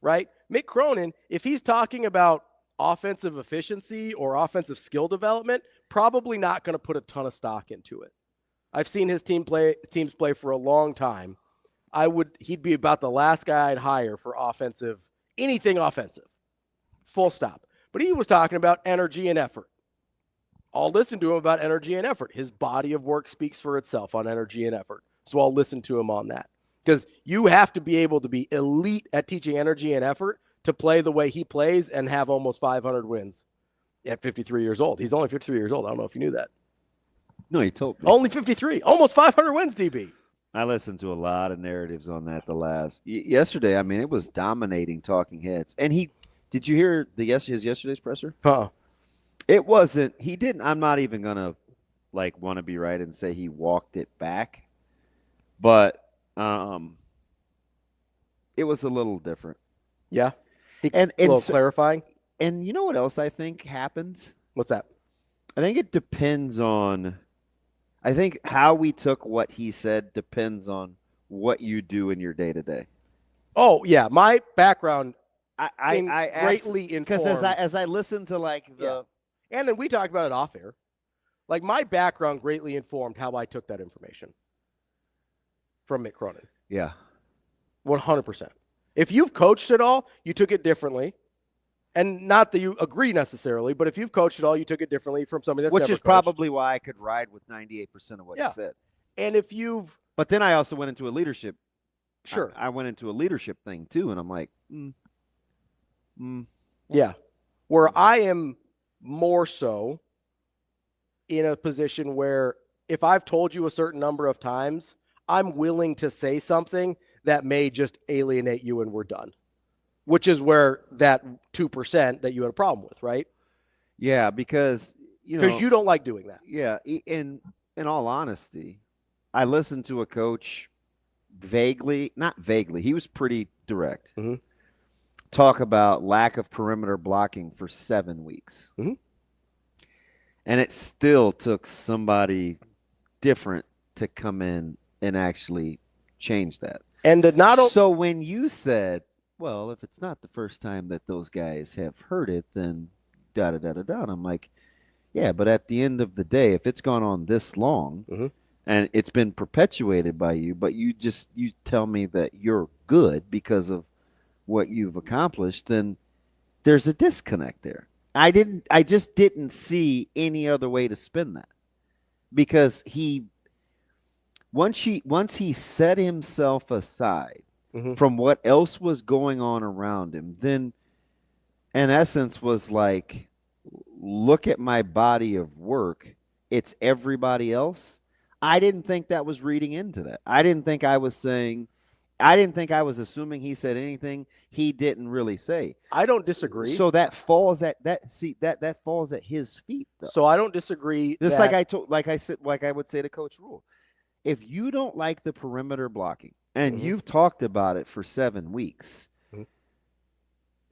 Speaker 4: right? Mick Cronin, if he's talking about offensive efficiency or offensive skill development, probably not going to put a ton of stock into it. I've seen his teams play for a long time. He'd be about the last guy I'd hire for anything offensive. Full stop. But he was talking about energy and effort. I'll listen to him about energy and effort. His body of work speaks for itself on energy and effort. So I'll listen to him on that. Because you have to be able to be elite at teaching energy and effort to play the way he plays and have almost 500 wins at 53 years old. He's only 53 years old. I don't know if you knew that.
Speaker 5: No, he told me.
Speaker 4: Only 53. Almost 500 wins, DB.
Speaker 5: I listened to a lot of narratives on that yesterday. I mean, it was dominating talking heads. And did you hear his yesterday's presser? It wasn't, he didn't, I'm not even going to want to be right and say he walked it back. But it was a little different.
Speaker 4: Yeah.
Speaker 5: And
Speaker 4: a little clarifying.
Speaker 5: And you know what else I think happens?
Speaker 4: What's that?
Speaker 5: I think it depends on, I think how we took what he said depends on what you do in your day-to-day.
Speaker 4: Oh, yeah. My background
Speaker 5: I
Speaker 4: greatly informed.
Speaker 5: Because as I listen to
Speaker 4: And then we talked about it off air. Like, my background greatly informed how I took that information from Mick Cronin.
Speaker 5: Yeah.
Speaker 4: 100%. If you've coached at all, you took it differently. And not that you agree necessarily, but if you've coached at all, you took it differently from somebody that's
Speaker 5: Which
Speaker 4: never
Speaker 5: is
Speaker 4: coached.
Speaker 5: Probably why I could ride with 98% of what he said.
Speaker 4: And if you've...
Speaker 5: But then I also went into a leadership.
Speaker 4: Sure.
Speaker 5: I went into a leadership thing, too, and I'm like,
Speaker 4: Yeah. Where I am more so in a position where if I've told you a certain number of times, I'm willing to say something that may just alienate you and we're done. Which is where that 2% that you had a problem with, right?
Speaker 5: Yeah, because you
Speaker 4: don't like doing that.
Speaker 5: Yeah, in all honesty, I listened to a coach not vaguely, he was pretty direct. Talk about lack of perimeter blocking for 7 weeks. And it still took somebody different to come in and actually change that.
Speaker 4: And
Speaker 5: so when you said, well, if it's not the first time that those guys have heard it, then da-da-da-da-da. And I'm like, yeah, but at the end of the day, if it's gone on this long and it's been perpetuated by you, but you tell me that you're good because of what you've accomplished, then there's a disconnect there. I just didn't see any other way to spin that. Because once he set himself aside from what else was going on around him, then in essence was like, look at my body of work. It's everybody else. I didn't think that was reading into that. I didn't think I was assuming he said anything he didn't really say.
Speaker 4: I don't disagree.
Speaker 5: So that falls at that falls at his feet, though.
Speaker 4: So I don't disagree.
Speaker 5: Just like I would say to Coach Rule, if you don't like the perimeter blocking and you've talked about it for 7 weeks,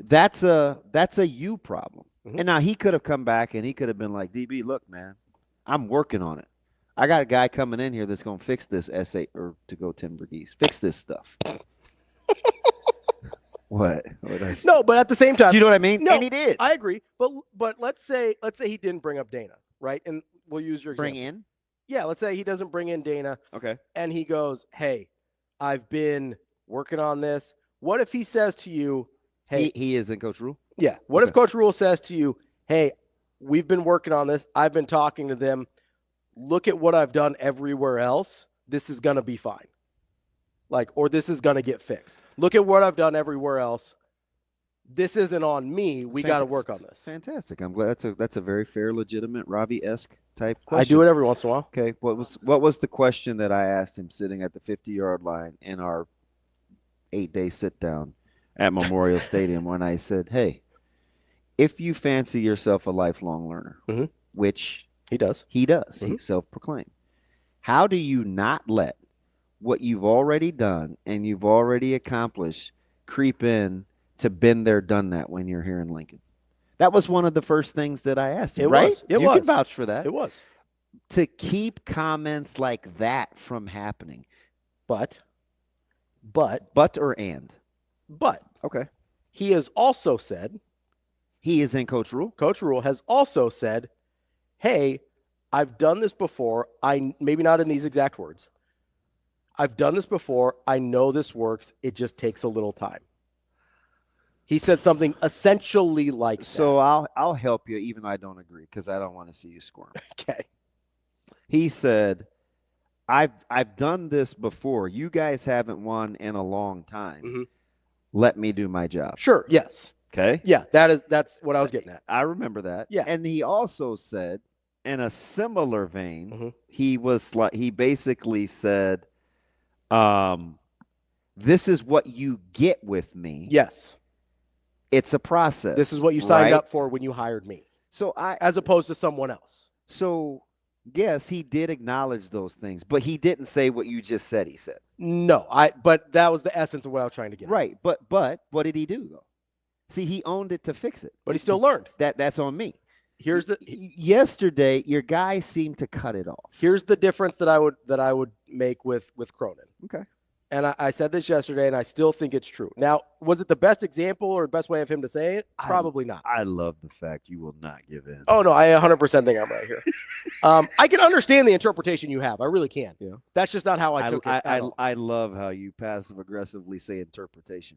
Speaker 5: that's a you problem. And now he could have come back and he could have been like, DB, look, man, I'm working on it. I got a guy coming in here that's going to fix this essay, or to go Tim Verghese, fix this stuff. What?
Speaker 4: No, but at the same time,
Speaker 5: you know what I mean?
Speaker 4: No,
Speaker 5: and he did.
Speaker 4: I agree. But let's say he didn't bring up Dana, right? And we'll use your example.
Speaker 5: Bring in?
Speaker 4: Yeah, let's say he doesn't bring in Dana.
Speaker 5: Okay.
Speaker 4: And he goes, hey, I've been working on this. What if he says to you, hey.
Speaker 5: He isn't Coach Rule?
Speaker 4: Yeah. What if Coach Rule says to you, hey, we've been working on this. I've been talking to them. Look at what I've done everywhere else. This is going to be fine. Or this is going to get fixed. Look at what I've done everywhere else. This isn't on me. We got to work on this.
Speaker 5: Fantastic. I'm glad that's a very fair, legitimate Ravi-esque type question.
Speaker 4: I do it every once in a while.
Speaker 5: Okay. What was the question that I asked him sitting at the 50-yard line in our 8-day sit down at Memorial Stadium when I said, hey, if you fancy yourself a lifelong learner, which
Speaker 4: he does.
Speaker 5: He's self-proclaimed. How do you not let what you've already done and you've already accomplished creep in to been there, done that when you're here in Lincoln? That was one of the first things that I asked him, right?
Speaker 4: You
Speaker 5: can vouch for that.
Speaker 4: It was.
Speaker 5: To keep comments like that from happening.
Speaker 4: But.
Speaker 5: Okay.
Speaker 4: He has also said.
Speaker 5: He is in Coach Rule.
Speaker 4: Coach Rule has also said, hey, I've done this before. Maybe not in these exact words. I've done this before. I know this works. It just takes a little time. He said something essentially like that.
Speaker 5: So I'll help you, even though I don't agree, because I don't want to see you squirm.
Speaker 4: Okay.
Speaker 5: He said, I've done this before. You guys haven't won in a long time.
Speaker 4: Mm-hmm.
Speaker 5: Let me do my job.
Speaker 4: Sure. Yes.
Speaker 5: Okay.
Speaker 4: Yeah, that's what I was getting at.
Speaker 5: I remember that.
Speaker 4: Yeah.
Speaker 5: And he also said, in a similar vein, he basically said, this is what you get with me.
Speaker 4: Yes.
Speaker 5: It's a process.
Speaker 4: This is what you signed up for when you hired me.
Speaker 5: So
Speaker 4: as opposed to someone else.
Speaker 5: So yes, he did acknowledge those things, but he didn't say what you just said he said.
Speaker 4: No, but that was the essence of what I was trying to get.
Speaker 5: Right. But what did he do though? See, he owned it to fix it.
Speaker 4: But he still learned.
Speaker 5: That's on me. Yesterday, your guy seemed to cut it off.
Speaker 4: Here's the difference that I would make with Cronin.
Speaker 5: Okay.
Speaker 4: And I said this yesterday, and I still think it's true. Now, was it the best example or the best way of him to say it? Probably not.
Speaker 5: I love the fact you will not give in.
Speaker 4: Oh, no, I 100% think I'm right here. I can understand the interpretation you have. I really can.
Speaker 5: Yeah.
Speaker 4: That's just not how I took it.
Speaker 5: I love how you passive-aggressively say interpretation.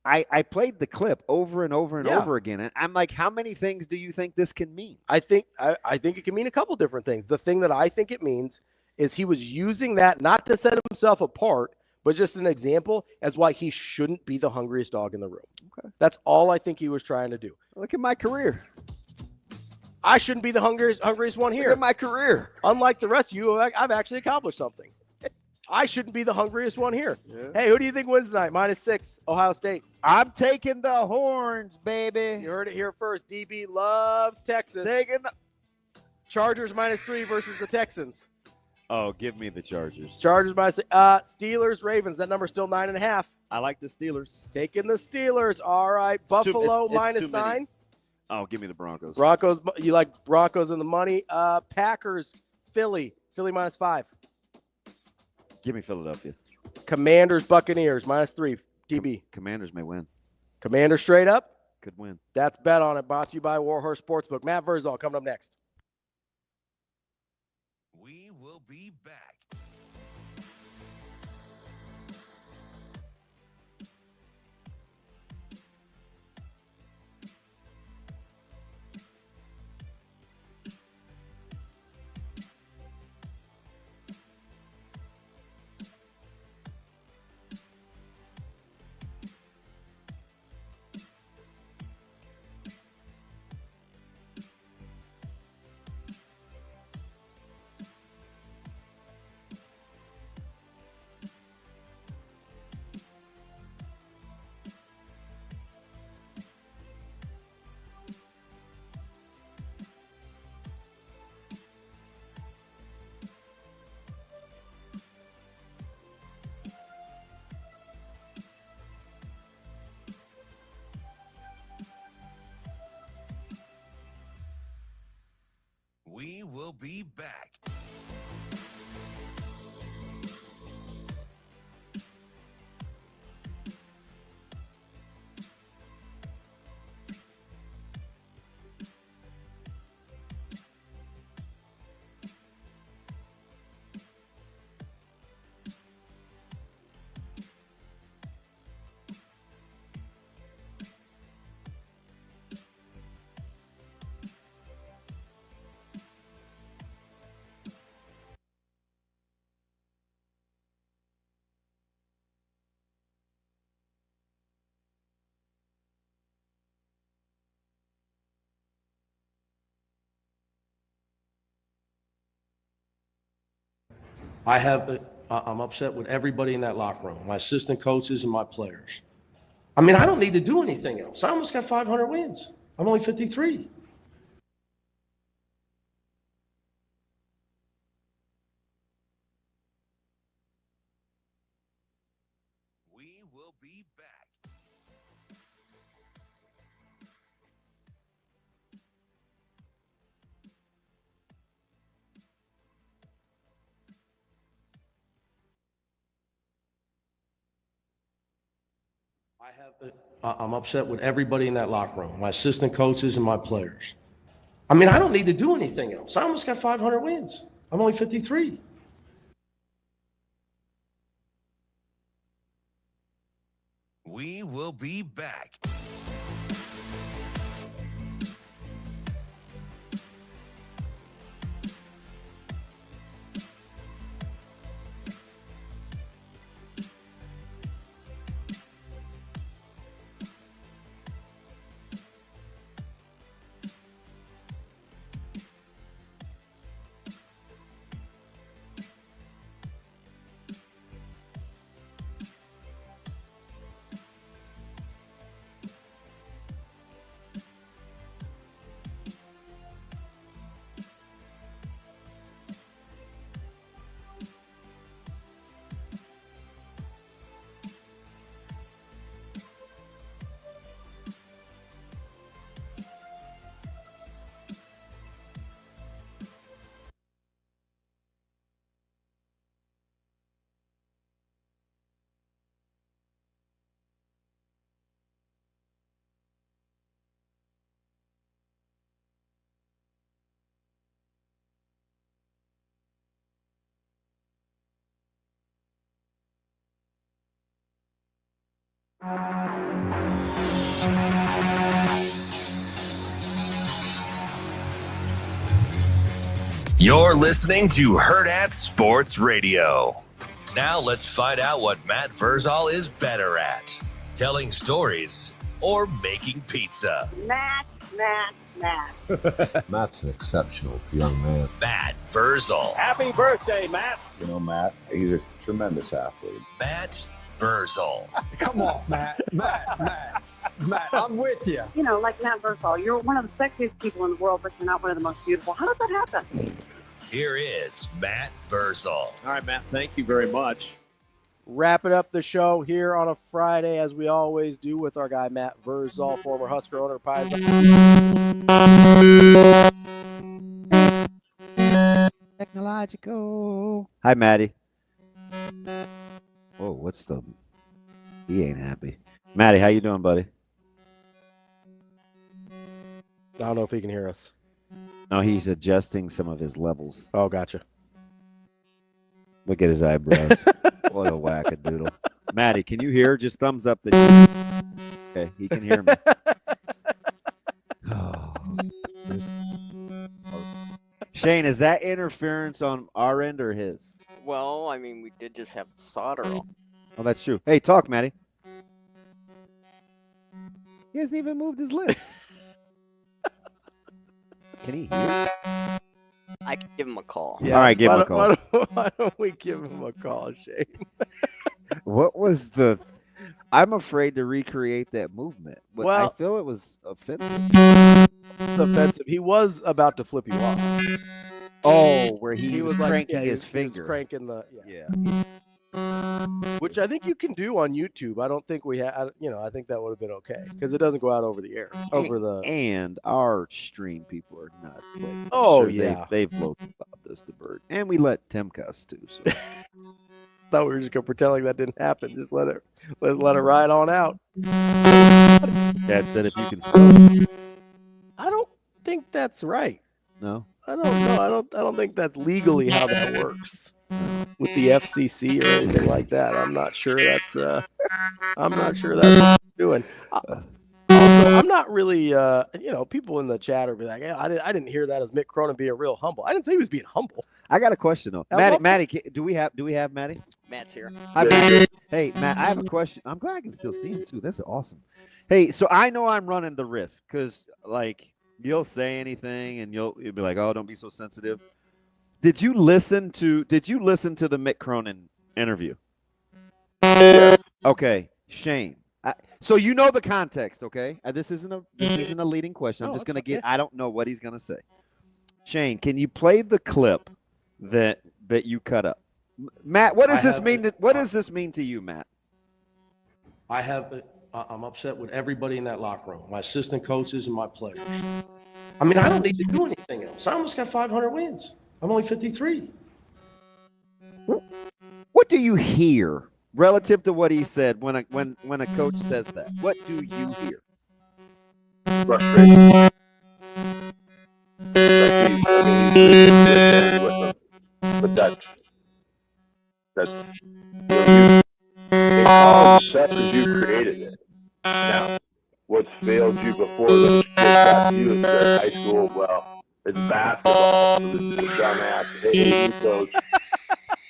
Speaker 5: I played the clip over and over and over again, and I'm like, how many things do you think this can mean?
Speaker 4: I think it can mean a couple different things. The thing that I think it means is he was using that not to set himself apart, but just an example as why he shouldn't be the hungriest dog in the room.
Speaker 5: Okay.
Speaker 4: That's all I think he was trying to do.
Speaker 5: Look at my career.
Speaker 4: I shouldn't be the hungriest one here.
Speaker 5: Look at my career.
Speaker 4: Unlike the rest of you, I've actually accomplished something. I shouldn't be the hungriest one here.
Speaker 5: Yeah.
Speaker 4: Hey, who do you think wins tonight? -6, Ohio State.
Speaker 5: I'm taking the horns, baby.
Speaker 4: You heard it here first. DB loves Texas.
Speaker 5: Taking the
Speaker 4: Chargers -3 versus the Texans.
Speaker 5: Oh, give me the Chargers.
Speaker 4: Chargers Steelers, Ravens. That number's still 9.5.
Speaker 5: I like the Steelers.
Speaker 4: Taking the Steelers. All right. Buffalo -9.
Speaker 5: Oh, give me the Broncos.
Speaker 4: Broncos. You like Broncos in the money. Packers, Philly -5.
Speaker 5: Give me Philadelphia.
Speaker 4: Commanders, Buccaneers -3. DB.
Speaker 5: Commanders may win.
Speaker 4: Commanders straight up.
Speaker 5: Could win.
Speaker 4: That's Bet On It. Brought to you by Warhorse Sportsbook. Matt Vrzal coming up next.
Speaker 1: We will be back. We will be back.
Speaker 11: I'm upset with everybody in that locker room, my assistant coaches and my players. I mean, I don't need to do anything else. I almost got 500 wins. I'm only 53.
Speaker 1: will be back.
Speaker 11: I'm upset with everybody in that locker room, my assistant coaches and my players. I mean, I don't need to do anything else. I almost got 500 wins. I'm only 53.
Speaker 1: We will be back. You're listening to Hurrdat Sports Radio. Now let's find out what Matt Vrzal is better at, telling stories or making pizza.
Speaker 14: Matt.
Speaker 15: Matt's an exceptional young man.
Speaker 1: Matt Vrzal.
Speaker 2: Happy birthday, Matt.
Speaker 15: You know, Matt, he's a tremendous athlete.
Speaker 1: Matt Vrzal.
Speaker 2: Come on, Matt, I'm with you.
Speaker 14: You know, like Matt Versal, you're one of the sexiest people in the world, but you're not one of the most beautiful. How did that happen?
Speaker 1: Here is Matt Vrzal.
Speaker 2: All right, Matt, thank you very much.
Speaker 4: Wrapping up the show here on a Friday, as we always do, with our guy Matt Vrzal, former Husker owner,
Speaker 5: Technological. Hi, Maddie. Whoa, what's the... He ain't happy. Maddie, how you doing, buddy?
Speaker 4: I don't know if he can hear us.
Speaker 5: No, he's adjusting some of his levels.
Speaker 4: Oh, gotcha.
Speaker 5: Look at his eyebrows. What a wackadoodle. Maddie, can you hear? Just thumbs up. Okay, he can hear me. Oh, Shane, is that interference on our end or his?
Speaker 10: Well, I mean, we did just have Sautter on.
Speaker 5: Oh, that's true. Hey, talk, Maddie. He hasn't even moved his lips. Can he hear?
Speaker 10: I can give him a call.
Speaker 5: Yeah, all right, give him a call.
Speaker 4: Why don't we give him a call, Shane?
Speaker 5: What was the... I'm afraid to recreate that movement. But
Speaker 4: Well,
Speaker 5: I feel it was offensive.
Speaker 4: It's offensive. He was about to flip you off.
Speaker 5: Oh, where he was
Speaker 4: like,
Speaker 5: cranking
Speaker 4: yeah,
Speaker 5: his
Speaker 4: he was
Speaker 5: finger.
Speaker 4: cranking the...
Speaker 5: Yeah.
Speaker 4: Which I think you can do on YouTube. I don't think we had, I think that would have been okay because it doesn't go out over the air, over the.
Speaker 5: And our stream people are not playing.
Speaker 4: Oh,
Speaker 5: sure
Speaker 4: yeah.
Speaker 5: They've loaded us the bird. And we let Tim cuss too. So.
Speaker 4: Thought we were just going to pretend like that didn't happen. Just let it ride on out.
Speaker 5: Dad said if you can spell.
Speaker 4: I don't think that's right.
Speaker 5: No?
Speaker 4: I don't know. I don't think that's legally how that works. With the FCC or anything like that, I'm not sure that's what we're doing. Also, I'm not really, people in the chat are be like, I didn't hear that as Mick Cronin being real humble. I didn't say he was being humble.
Speaker 5: I got a question though, Maddie. Do we have Maddie?
Speaker 10: Matt's here.
Speaker 5: Hi, Matt. Hey, Matt, I have a question. I'm glad I can still see him too. That's awesome. Hey, so I know I'm running the risk because like you'll say anything and you'll be like, oh, don't be so sensitive. Did you listen to the Mick Cronin interview? Okay, Shane. So you know the context, okay? This isn't a leading question. I'm just gonna get. I don't know what he's gonna say. Shane, can you play the clip that you cut up? Matt, what does this mean? What does this mean to you, Matt?
Speaker 11: I'm upset with everybody in that locker room, my assistant coaches and my players. I mean, I don't need to do anything else. I almost got 500 wins. I'm only 53.
Speaker 5: What do you hear relative to what he said when a coach says that? What do you hear?
Speaker 16: Frustration. But that's in college, success you created it. Now, what's failed you before the kids got to you is that high school, well, it's basketball. So the dumbass, hey, coach,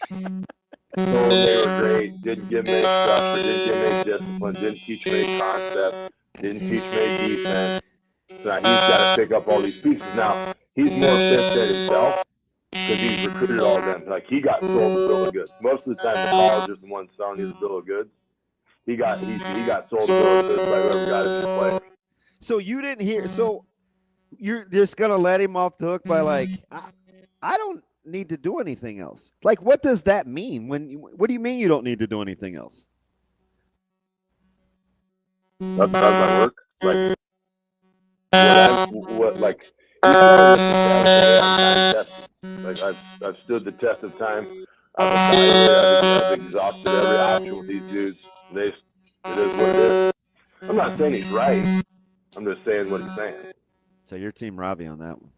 Speaker 16: told them they were great, didn't give them any structure, didn't give them any discipline, didn't teach them any concept, didn't teach them any defense. So now he's got to pick up all these pieces. Now, he's more fit than himself because he's recruited all of them. Like, he got sold a bill of goods. Most of the time, the college is the one selling you the bill of goods. He got sold a bill of goods by whoever got his players.
Speaker 5: So you didn't hear. So you're just gonna let him off the hook by like, I don't need to do anything else. Like, what does that mean? What do you mean you don't need to do anything else?
Speaker 16: That's my work. Like I've stood the test of time. I've exhausted every option with these dudes. It is what it is. I'm not saying he's right. I'm just saying what he's saying.
Speaker 5: So your team Ravi on that one.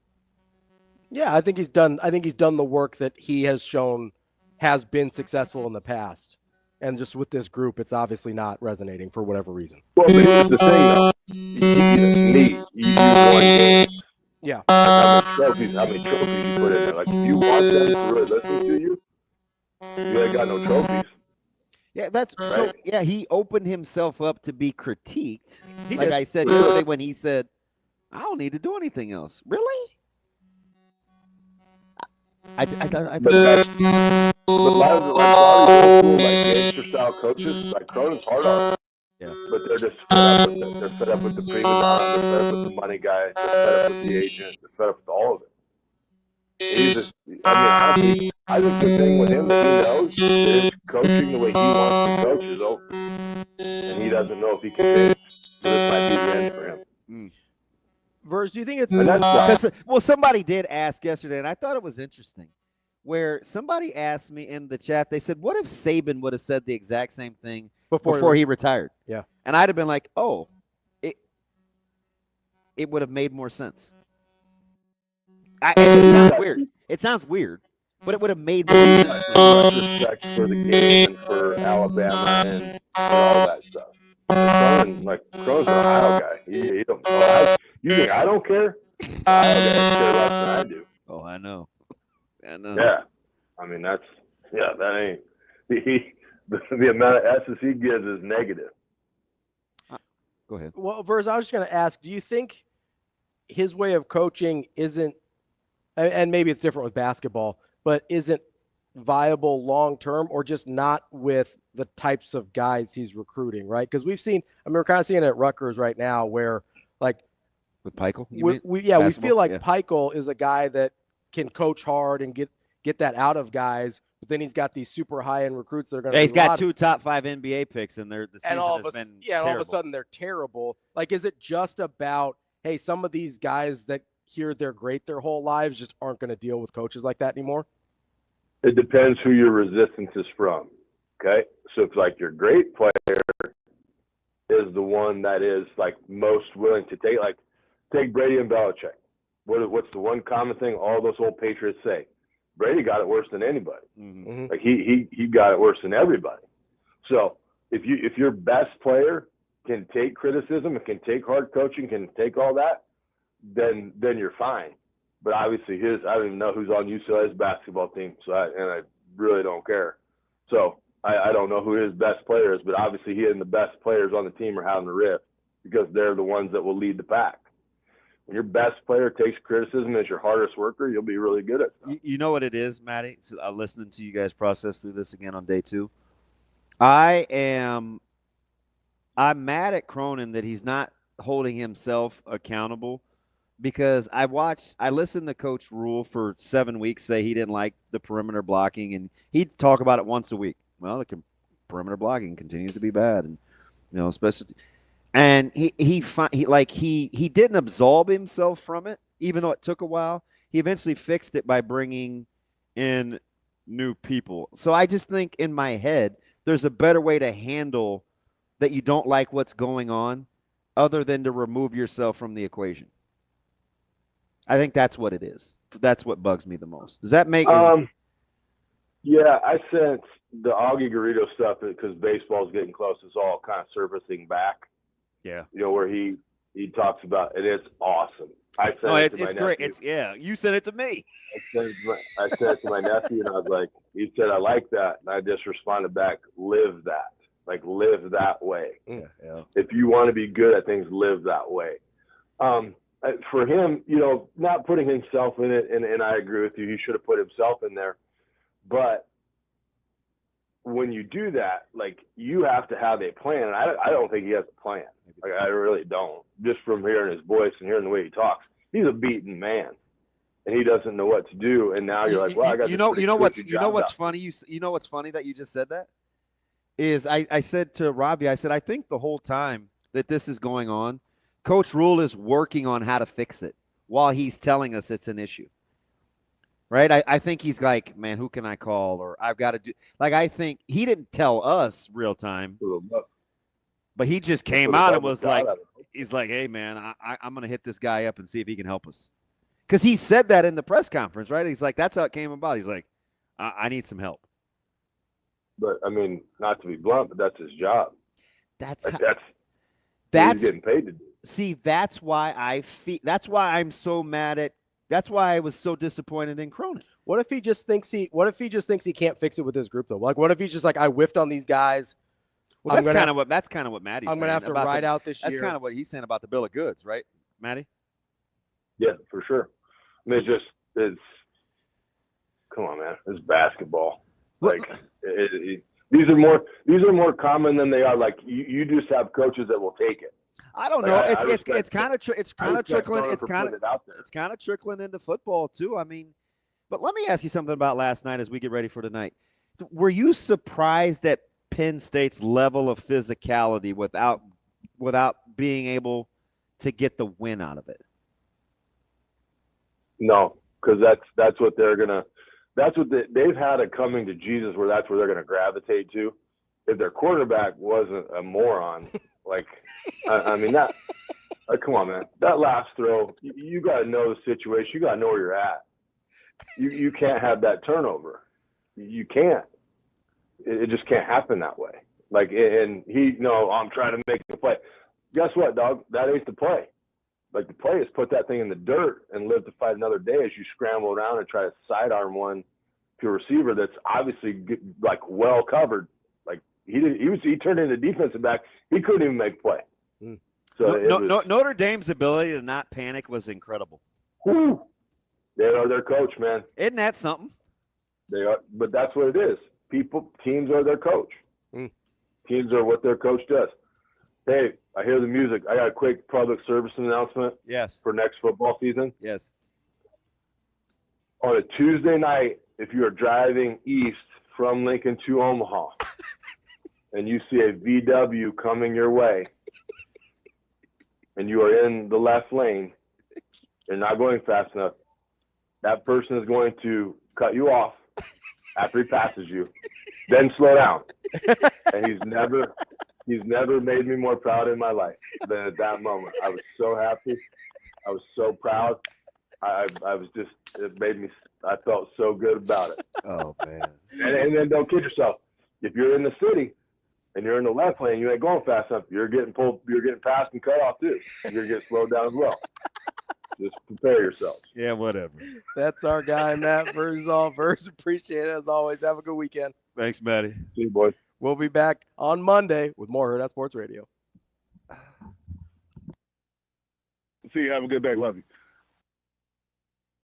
Speaker 4: Yeah, I think he's done the work that he has shown has been successful in the past. And just with this group, it's obviously not resonating for whatever reason.
Speaker 16: Well, but here's the thing, though. You won games.
Speaker 4: Yeah.
Speaker 16: Like how many trophies you put in there. Like, if you want them to really listen to you, you ain't got no trophies.
Speaker 5: Yeah, that's right? So. Yeah, he opened himself up to be critiqued. I said
Speaker 16: really?
Speaker 5: Yesterday when he said, "I don't need to do anything else." Really?
Speaker 16: But a lot of like gangster style coaches, like Cronin's hard on. Yeah. But they're just fed up with the prima donna, they're fed up with the money guy, they're fed up with the agent, they're fed up with all of it. Honestly, I think the thing with him that he knows is coaching the way he wants to coach is over. And he doesn't know if he can finish. So this might be the end for him.
Speaker 4: Verse, do you think it's
Speaker 5: well, somebody did ask yesterday, and I thought it was interesting, where somebody asked me in the chat, they said, what if Saban would have said the exact same thing before he retired?
Speaker 4: Yeah.
Speaker 5: And I'd have been like, oh, it would have made more sense. It sounds weird. It sounds weird, but it would have made more sense.
Speaker 16: Respect for the game and for Alabama and all that stuff. Cronin's an Ohio guy. He don't know. You think I don't care? Ohio guys care less than I do.
Speaker 5: Oh, I know.
Speaker 16: Yeah. I mean, that ain't the amount of S's he gives is negative.
Speaker 5: Go ahead.
Speaker 4: Well, Verz, I was just going to ask, do you think his way of coaching isn't, and maybe it's different with basketball, but isn't viable long-term, or just not with the types of guys he's recruiting, right? Because we've seen, we're kind of seeing it at Rutgers right now where, like,
Speaker 5: with Peichel?
Speaker 4: We feel like Peichel is a guy that can coach hard and get that out of guys, but then he's got these super high-end recruits that are going to.
Speaker 5: Yeah, he's got 2 top 5 NBA picks, and the season has been terrible.
Speaker 4: And all of a sudden they're terrible. Like, is it just about, hey, some of these guys that hear they're great their whole lives just aren't going to deal with coaches like that anymore?
Speaker 16: It depends who your resistance is from. Okay, so if like your great player is the one that is like most willing to take Brady and Belichick. What's the one common thing all those old Patriots say? Brady got it worse than anybody. Mm-hmm. Like he got it worse than everybody. So if your best player can take criticism and can take hard coaching, can take all that, then you're fine. But obviously I don't even know who's on UCLA's basketball team, so I really don't care. So I don't know who his best player is, but obviously he and the best players on the team are having a rift because they're the ones that will lead the pack. When your best player takes criticism as your hardest worker, you'll be really good at it.
Speaker 5: You know what it is, Matty? So, listening to you guys process through this again on day 2. I'm mad at Cronin that he's not holding himself accountable, because I listened to Coach Rule for 7 weeks say he didn't like the perimeter blocking, and he'd talk about it once a week. Well, the perimeter blocking continues to be bad, and You know, especially, and he didn't absolve himself from it, even though it took a while. He eventually fixed it by bringing in new people. So I just think in my head, there's a better way to handle that you don't like what's going on other than to remove yourself from the equation. I think that's what it is. That's what bugs me the most. Does that make
Speaker 16: Yeah, I sense the Augie Garrido stuff because baseball's getting close. It's all kind of surfacing back.
Speaker 5: Yeah.
Speaker 16: You know, where he talks about it. It's awesome. I sent it to my nephew.
Speaker 5: Great. You sent it to me.
Speaker 16: I sent it to my nephew, and I was like, he said, I like that. And I just responded back, live that. Like, live that way.
Speaker 5: Yeah.
Speaker 16: If you want to be good at things, live that way. For him, you know, not putting himself in it, and I agree with you, he should have put himself in there. But when you do that, like, you have to have a plan. And I don't think he has a plan. Like, I really don't. Just from hearing his voice and hearing the way he talks, he's a beaten man, and he doesn't know what to do. And now you're like, well, I got. You know
Speaker 5: what's funny? You know what's funny that you just said that is I said to Ravi, I said I think the whole time that this is going on, Coach Rule is working on how to fix it while he's telling us it's an issue. Right? I think he's like, man, who can I call? Or I've got to do – like, I think he didn't tell us real time, but he just came out and was like – he's like, hey, man, I'm going to hit this guy up and see if he can help us. Because he said that in the press conference, right? He's like, that's how it came about. He's like, I need some help.
Speaker 16: But, I mean, not to be blunt, but that's his job.
Speaker 5: That's
Speaker 16: what he's getting paid to do.
Speaker 5: See, that's why I'm so mad at – that's why I was so disappointed in Cronin.
Speaker 4: What if he just thinks he can't fix it with his group though? Like, what if he's just like, I whiffed on these guys.
Speaker 5: Well, that's kind of what Maddie's saying.
Speaker 4: I'm gonna have to ride out this year.
Speaker 5: That's kind of what he's saying about the bill of goods, right, Maddie?
Speaker 16: Yeah, for sure. I mean, it's come on, man. It's basketball. Like these are more common than they are. Like you just have coaches that will take it.
Speaker 5: I don't know. It's kind of trickling. It's kind of trickling into football too. I mean, but let me ask you something about last night as we get ready for tonight. Were you surprised at Penn State's level of physicality without being able to get the win out of it?
Speaker 16: No, because that's what they're gonna. That's what they've had a coming to Jesus where that's where they're gonna gravitate to. If their quarterback wasn't a moron. Like, I mean, come on, man. That last throw, you got to know the situation. You got to know where you're at. You can't have that turnover. You can't. It just can't happen that way. Like, and I'm trying to make the play. Guess what, dog? That ain't the play. Like, the play is put that thing in the dirt and live to fight another day as you scramble around and try to sidearm one to a receiver that's obviously, like, well covered. He turned into defensive back. He couldn't even make play. So
Speaker 5: Notre Dame's ability to not panic was incredible.
Speaker 16: Whew. They are their coach, man.
Speaker 5: Isn't that something?
Speaker 16: They are, but that's what it is. Teams are their coach. Teams are what their coach does. Hey, I hear the music. I got a quick public service announcement.
Speaker 5: Yes.
Speaker 16: For next football season.
Speaker 5: Yes.
Speaker 16: On a Tuesday night, if you are driving east from Lincoln to Omaha, and you see a VW coming your way, and you are in the left lane, you're not going fast enough, that person is going to cut you off after he passes you, then slow down. And he's never made me more proud in my life than at that moment. I was so happy. I was so proud. I felt so good about it.
Speaker 5: Oh, man.
Speaker 16: And then don't kid yourself. If you're in the city, and you're in the left lane, you ain't going fast enough. You're getting passed and cut off too. You're getting slowed down as well. Just prepare yourself.
Speaker 5: Yeah, whatever.
Speaker 4: That's our guy, Matt Vrzal. Appreciate it as always. Have a good weekend.
Speaker 5: Thanks, Matty.
Speaker 16: See you, boys.
Speaker 4: We'll be back on Monday with more Hurrdat Sports Radio.
Speaker 16: See you. Have a good day. Love you.